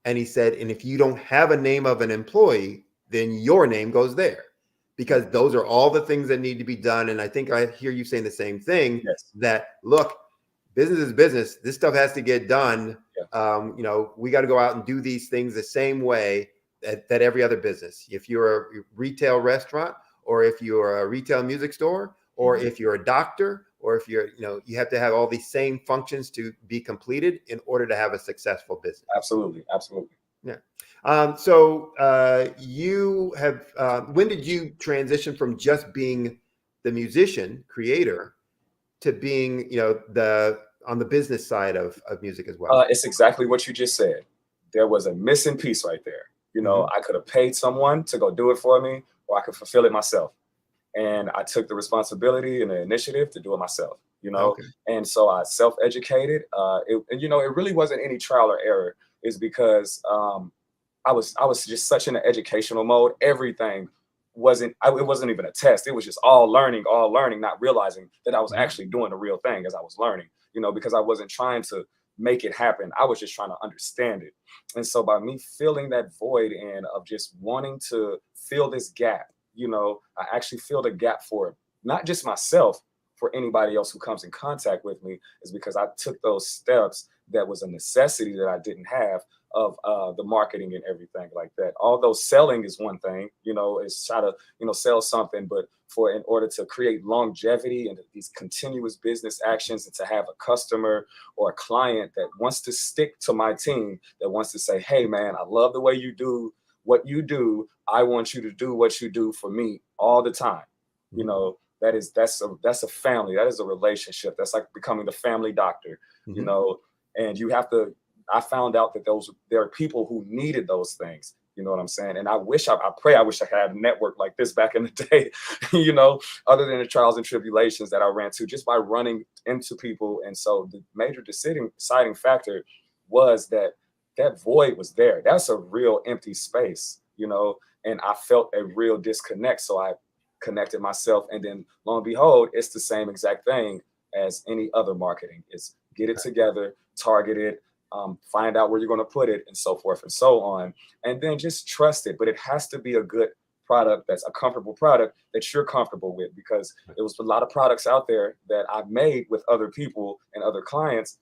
And he said, and if you don't have a name of an employee, then your name goes there, because those are all the things that need to be done. And I think I hear you saying the same thing, that look, business is business. This stuff has to get done. You know, we got to go out and do these things the same way that every other business. If you're a retail restaurant, or if you're a retail music store, or if you're a doctor, or if you're, you know, you have to have all these same functions to be completed in order to have a successful business. Absolutely. Absolutely. Yeah. So you have, when did you transition from just being the musician creator to being, you know, on the business side of music as well? It's exactly what you just said. There was a missing piece right there. You know, I could have paid someone to go do it for me, or I could fulfill it myself. And I took the responsibility and the initiative to do it myself, you know? And so I self-educated. And you know, it really wasn't any trial or error. It's because I was just such in an educational mode. Everything it wasn't even a test. It was just all learning, not realizing that I was actually doing the real thing as I was learning, you know, because I wasn't trying to make it happen. I was just trying to understand it. And so by me filling that void in of just wanting to fill this gap, you know, I actually filled a gap for not just myself, for anybody else who comes in contact with me, is because I took those steps that was a necessity that I didn't have, of the marketing and everything like that. Although selling is one thing, you know, is try to, you know, sell something, but in order to create longevity and these continuous business actions, and to have a customer or a client that wants to stick to my team, that wants to say, hey man, I love the way you do what you do. I want you to do what you do for me all the time. You know, that's a family. That is a relationship. That's like becoming the family doctor, you know, and you have to, I found out that there are people who needed those things. You know what I'm saying? And I wish I had a network like this back in the day, you know, other than the trials and tribulations that I ran to just by running into people. And so the major deciding factor was that void was there. That's a real empty space, you know, and I felt a real disconnect. So I connected myself, and then lo and behold, it's the same exact thing as any other marketing. It's get it together, target it, find out where you're going to put it, and so forth and so on, and then just trust it. But it has to be a good product, that's a comfortable product that you're comfortable with, because there was a lot of products out there that I've made with other people and other clients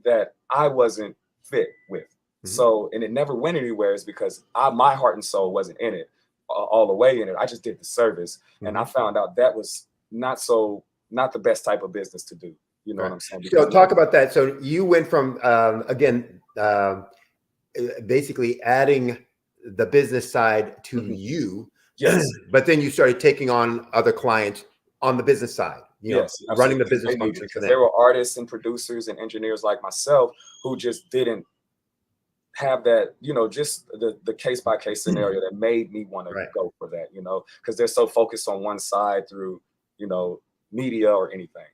that I wasn't fit with. So, and it never went anywhere, is because my heart and soul wasn't in it all the way in it. I just did the service, and I found out that was not the best type of business to do. You know what I'm saying? So talk about that. So you went from, basically adding the business side to you. Yes. But then you started taking on other clients on the business side, you know, running the business function for them. There were artists and producers and engineers like myself who just didn't have that, you know, just the case-by-case scenario that made me want to go for that, you know, because they're so focused on one side through, you know, media or anything.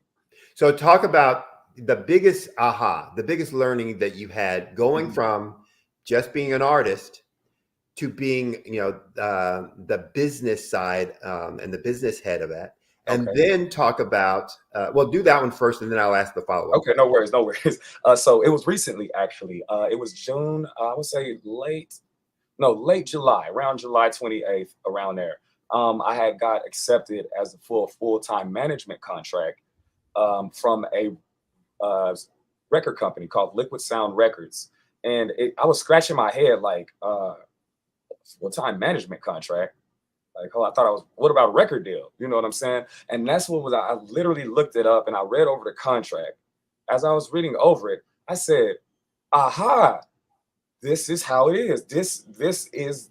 So talk about the biggest the biggest learning that you had going from just being an artist to being, you know, the business side and the business head of that. And then talk about, well, do that one first, and then I'll ask the follow-up. Okay, no worries. So it was recently, actually. It was June, I would say late July, around July 28th, around there. I had got accepted as a full-time management contract from a record company called Liquid Sound Records. And I was scratching my head like, full-time management contract? Like, oh, I thought what about a record deal? You know what I'm saying? And that's I literally looked it up and I read over the contract. As I was reading over it, I said, aha, this is how it is. This is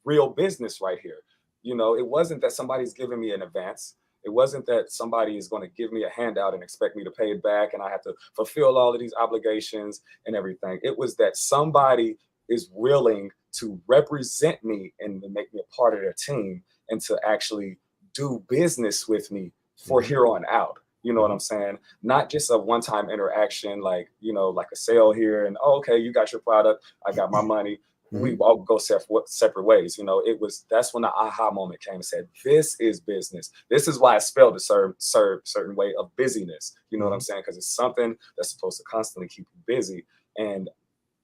real business right here. You know, it wasn't that somebody's giving me an advance. It wasn't that somebody is going to give me a handout and expect me to pay it back and I have to fulfill all of these obligations and everything. It was that somebody is willing to represent me and to make me a part of their team and to actually do business with me for here on out. You know what I'm saying? Not just a one-time interaction, like, you know, like a sale here and, oh, okay, you got your product, I got my money. We all go separate ways. You know, that's when the aha moment came and said, this is business. This is why it's spelled a certain way of busyness. You know what I'm saying? Because it's something that's supposed to constantly keep you busy. And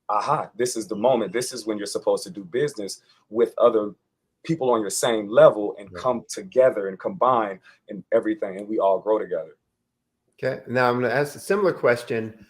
aha, this is the moment. This is when you're supposed to do business with other people on your same level and come together and combine and everything, and we all grow together. Okay. Now I'm going to ask a similar question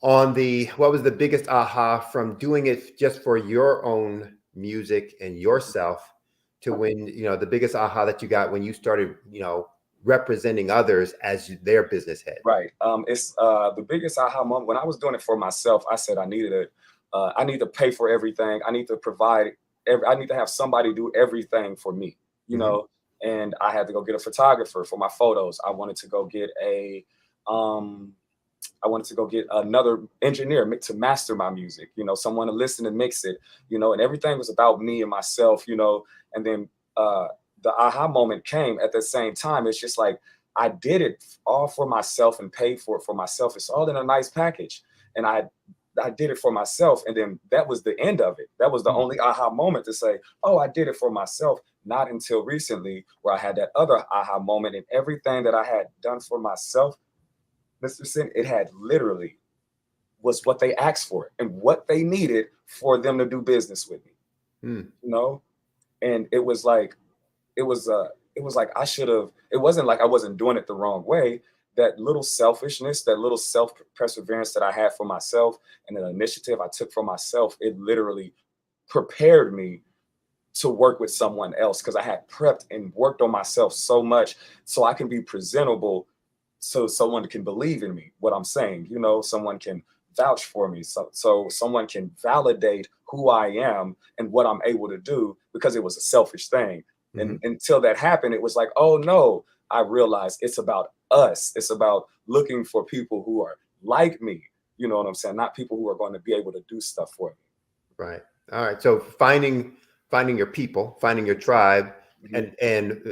on what was the biggest aha from doing it just for your own music and yourself to when, you know, the biggest aha that you got when you started, you know, representing others as their business head. Right. It's the biggest aha moment when I was doing it for myself. I said I need to pay for everything. I need to provide I need to have somebody do everything for me, you know. And I had to go get a photographer for my photos. I wanted to go get another engineer to master my music, you know, someone to listen and mix it, you know, and everything was about me and myself, you know. And then the aha moment came at the same time. It's just like, I did it all for myself and paid for it for myself. It's all in a nice package. And I did it for myself. And then that was the end of it. That was the only aha moment to say, oh, I did it for myself. Not until recently where I had that other aha moment, and everything that I had done for myself, Mr. Sin, it had literally was what they asked for and what they needed for them to do business with me, you know? And it was like I should have, it wasn't like I wasn't doing it the wrong way. That little selfishness, that little self-perseverance that I had for myself and an initiative I took for myself, it literally prepared me to work with someone else, because I had prepped and worked on myself so much so I can be presentable, so someone can believe in me, what I'm saying, you know, someone can vouch for me, so someone can validate who I am and what I'm able to do, because it was a selfish thing. And until that happened, it was like, oh no, I realized it's about us. It's about looking for people who are like me. You know what I'm saying? Not people who are going to be able to do stuff for me. Right. All right. So finding your people, finding your tribe, and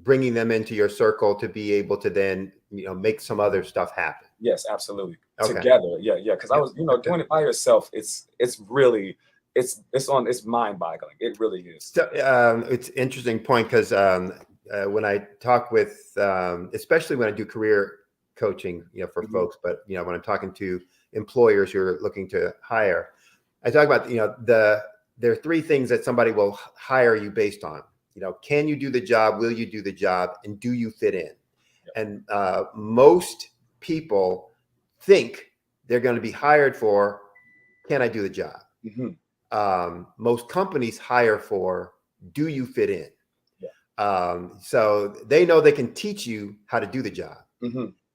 bringing them into your circle to be able to then, you know, make some other stuff happen. Yes, absolutely. Okay. Together. Yeah. Because I was, you know, doing it by yourself. It's really, it's mind boggling. It really is. So, it's an interesting point because when I talk with, especially when I do career coaching, you know, for folks, but, you know, when I'm talking to employers who are looking to hire, I talk about, you know, there are three things that somebody will hire you based on. You know, can you do the job? Will you do the job? And do you fit in? And most people think they're going to be hired for, can I do the job? Most companies hire for, do you fit in? So they know they can teach you how to do the job.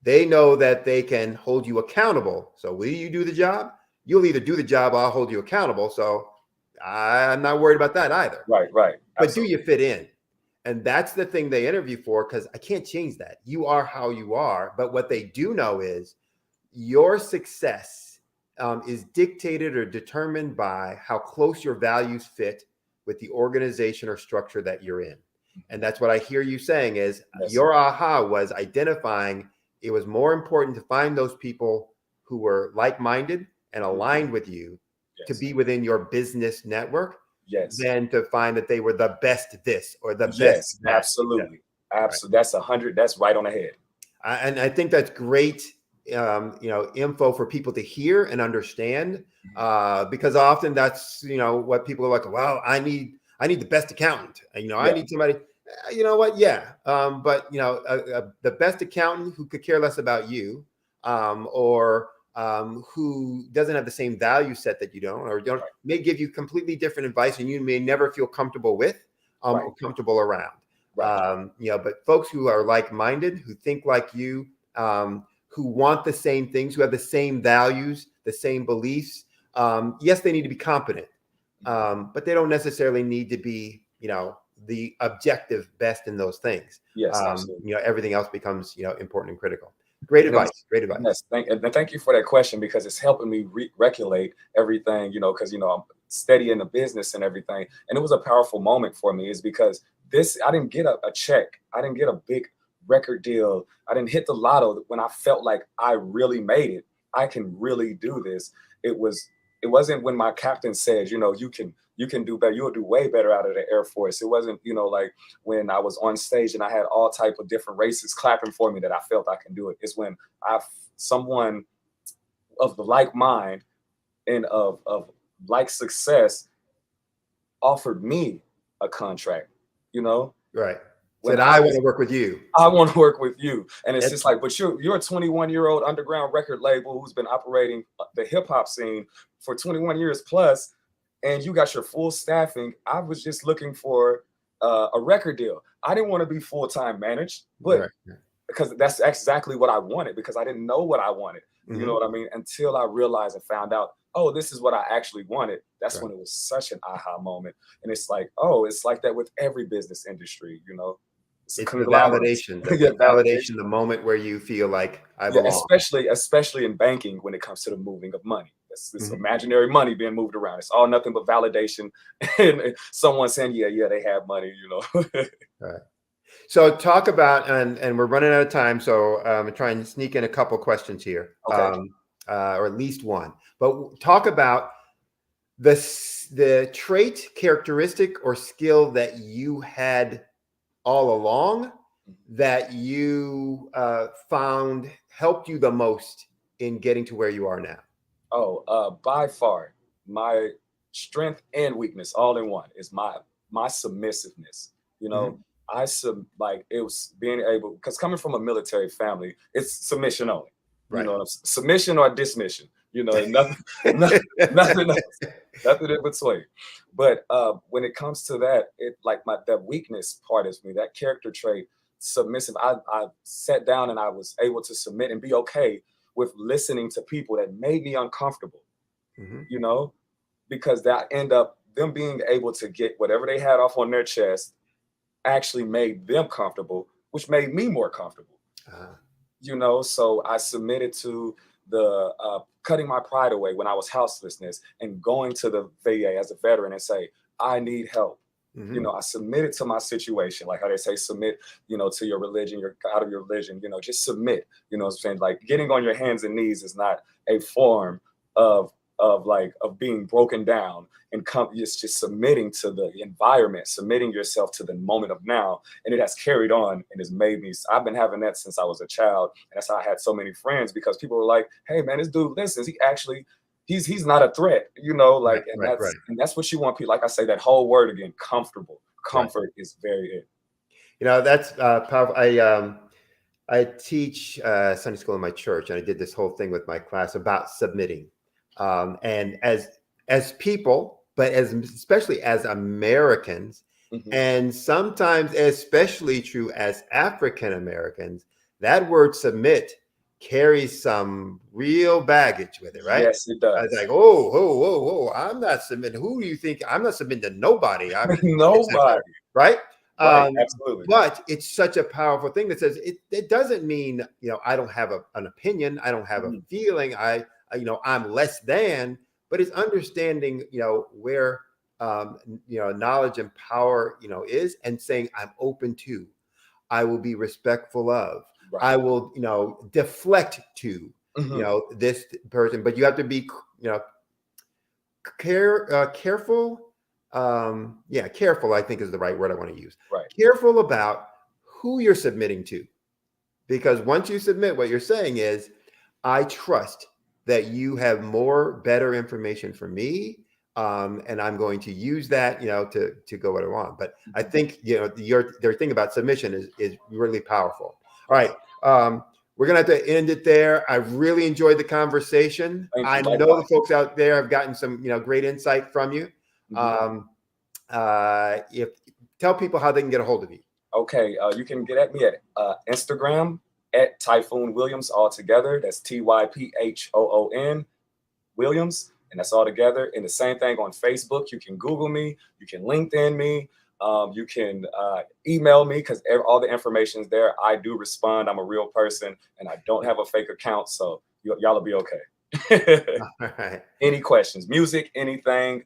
They know that they can hold you accountable. So will you do the job? You'll either do the job or I'll hold you accountable. So I'm not worried about that either. Right. But do you fit in? And that's the thing they interview for, because I can't change that. You are how you are. But what they do know is your success is dictated or determined by how close your values fit with the organization or structure that you're in. And that's what I hear you saying is your aha was identifying it was more important to find those people who were like-minded and aligned with you to be within your business network than to find that they were the best this or the best that. Absolutely. Absolutely. That's 100. That's right on the head. And I think that's great, you know, info for people to hear and understand, because often that's, you know, what people are like, well, I need the best accountant. You know, I need somebody, you know what? Yeah. But, you know, the best accountant who could care less about you, or who doesn't have the same value set that you don't, or may give you completely different advice and you may never feel comfortable with, or comfortable around. You know, but folks who are like-minded, who think like you, who want the same things, who have the same values, the same beliefs. Yes, they need to be competent, but they don't necessarily need to be, you know, the objective best in those things. Yes, absolutely. You know, everything else becomes, you know, important and critical. Great advice. Great advice. Yes, thank you for that question, because it's helping me regulate everything, you know, because, you know, I'm steady in the business and everything. And it was a powerful moment for me is because I didn't get a check. I didn't get a big record deal. I didn't hit the lotto when I felt like I really made it. I can really do this. It wasn't when my captain said, you know, you can do better. You'll do way better out of the Air Force. It wasn't, you know, like when I was on stage and I had all type of different races clapping for me that I felt I can do it. It's when someone of the like mind and of like success offered me a contract, you know? Right. Said, I want to work with you. I want to work with you. And it's just like, but you're a 21-year-old underground record label who's been operating the hip hop scene for 21 years plus, and you got your full staffing. I was just looking for a record deal. I didn't want to be full-time managed, but because that's exactly what I wanted, because I didn't know what I wanted. You know what I mean? Until I realized and found out, oh, this is what I actually wanted. That's when it was such an aha moment. And it's like, oh, it's like that with every business industry, you know? It's the validation, the moment where you feel like I belong. Especially in banking when it comes to the moving of money. It's this imaginary money being moved around. It's all nothing but validation and someone saying, yeah, they have money, you know. All right. So talk about, and we're running out of time, so I'm trying to sneak in a couple questions here, or at least one. But talk about the trait, characteristic, or skill that you had all along that you found helped you the most in getting to where you are now? Oh, by far, my strength and weakness all in one is my submissiveness. You know, it was being able, because coming from a military family, it's submission only. You know, submission or dismission. You know, nothing else, nothing in between. But when it comes to that, it like that weakness part is me, that character trait, submissive. I sat down and I was able to submit and be okay with listening to people that made me uncomfortable. You know, because that end up them being able to get whatever they had off on their chest actually made them comfortable, which made me more comfortable. You know, so I submitted to the cutting my pride away when I was houselessness and going to the VA as a veteran and say, I need help. You know, I submitted to my situation, like how they say, submit, you know, to your religion, you're out of your religion, you know, just submit, you know what I'm saying? Like getting on your hands and knees is not a form of being broken down, and it's just submitting to the environment, submitting yourself to the moment of now. And it has carried on and has made me, I've been having that since I was a child. And that's how I had so many friends, because people were like, hey man, this dude listens, he's not a threat, you know, like, and that's what you want people, like I say, that whole word again, comfortable. Comfort is very it. You know, that's powerful. I teach Sunday school in my church, and I did this whole thing with my class about submitting. And as people, but especially as Americans, and sometimes especially true as African Americans, that word submit carries some real baggage with it, right? Yes, it does. I was like, whoa, I'm not submitting. Who do you think? I'm not submitting to nobody. Nobody. Right? Absolutely. But it's such a powerful thing that says it doesn't mean, you know, I don't have an opinion. I don't have a feeling. I'm less than, but it's understanding, you know, where, you know, knowledge and power, you know, is, and saying, I'm open to, I will be respectful of, I will, you know, deflect to, you know, this person, but you have to be, you know, careful. Careful, I think is the right word I want to use. Careful about who you're submitting to, because once you submit, what you're saying is, I trust that you have better information for me, and I'm going to use that, you know, to go what I want. But I think, you know, their thing about submission is really powerful. All right, we're gonna have to end it there. I really enjoyed the conversation. I know the folks out there have gotten some, you know, great insight from you. Tell people how they can get a hold of you. Okay, you can get at me at Instagram at Typhoon Williams, all together. That's TYPHOON Williams, and that's all together. And the same thing on Facebook. You can Google me, you can LinkedIn me, you can email me, because all the information is there. I do respond. I'm a real person, and I don't have a fake account, so y'all will be okay. All right. Any questions, music, anything.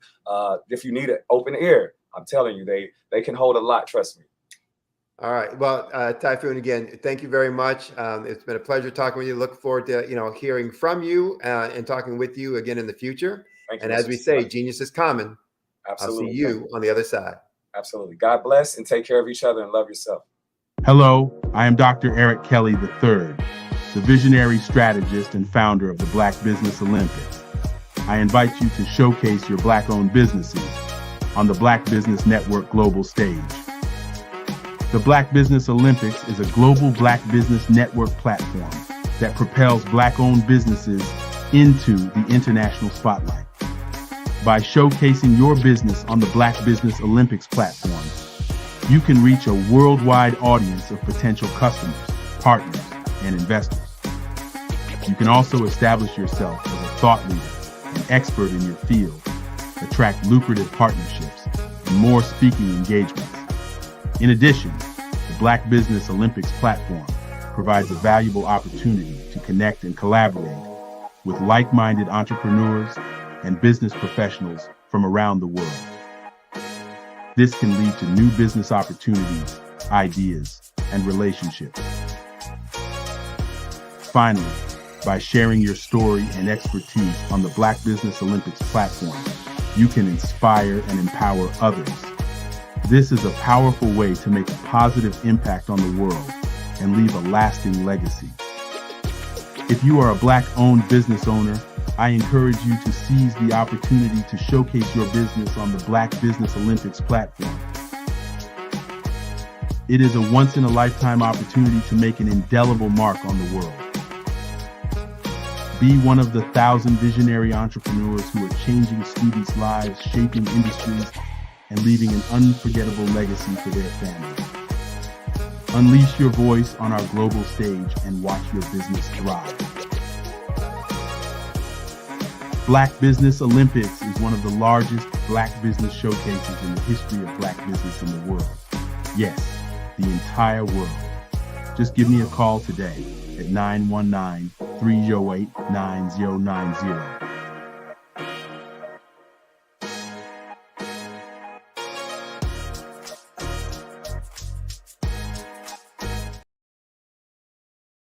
If you need an open ear, I'm telling you, they can hold a lot. Trust me. All right. Well, Typhoon, again, thank you very much. It's been a pleasure talking with you. Look forward to, you know, hearing from you and talking with you again in the future. Thank you, and as we say, genius is common. Absolutely. I'll see you on the other side. Absolutely. God bless, and take care of each other and love yourself. Hello, I am Dr. Eric Kelly III, the visionary strategist and founder of the Black Business Olympics. I invite you to showcase your Black-owned businesses on the Black Business Network global stage. The Black Business Olympics is a global Black Business Network platform that propels Black-owned businesses into the international spotlight. By showcasing your business on the Black Business Olympics platform, you can reach a worldwide audience of potential customers, partners, and investors. You can also establish yourself as a thought leader and expert in your field, attract lucrative partnerships, and more speaking engagements. In addition, the Black Business Olympics platform provides a valuable opportunity to connect and collaborate with like-minded entrepreneurs and business professionals from around the world. This can lead to new business opportunities, ideas, and relationships. Finally, by sharing your story and expertise on the Black Business Olympics platform, you can inspire and empower others. This is a powerful way to make a positive impact on the world and leave a lasting legacy. If you are a Black-owned business owner, I encourage you to seize the opportunity to showcase your business on the Black Business Olympics platform. It is a once-in-a-lifetime opportunity to make an indelible mark on the world. Be one of the 1,000 visionary entrepreneurs who are changing students' lives, shaping industries, and leaving an unforgettable legacy for their families. Unleash your voice on our global stage and watch your business thrive. Black Business Olympics is one of the largest Black business showcases in the history of Black business in the world. Yes, the entire world. Just give me a call today at 919-308-9090.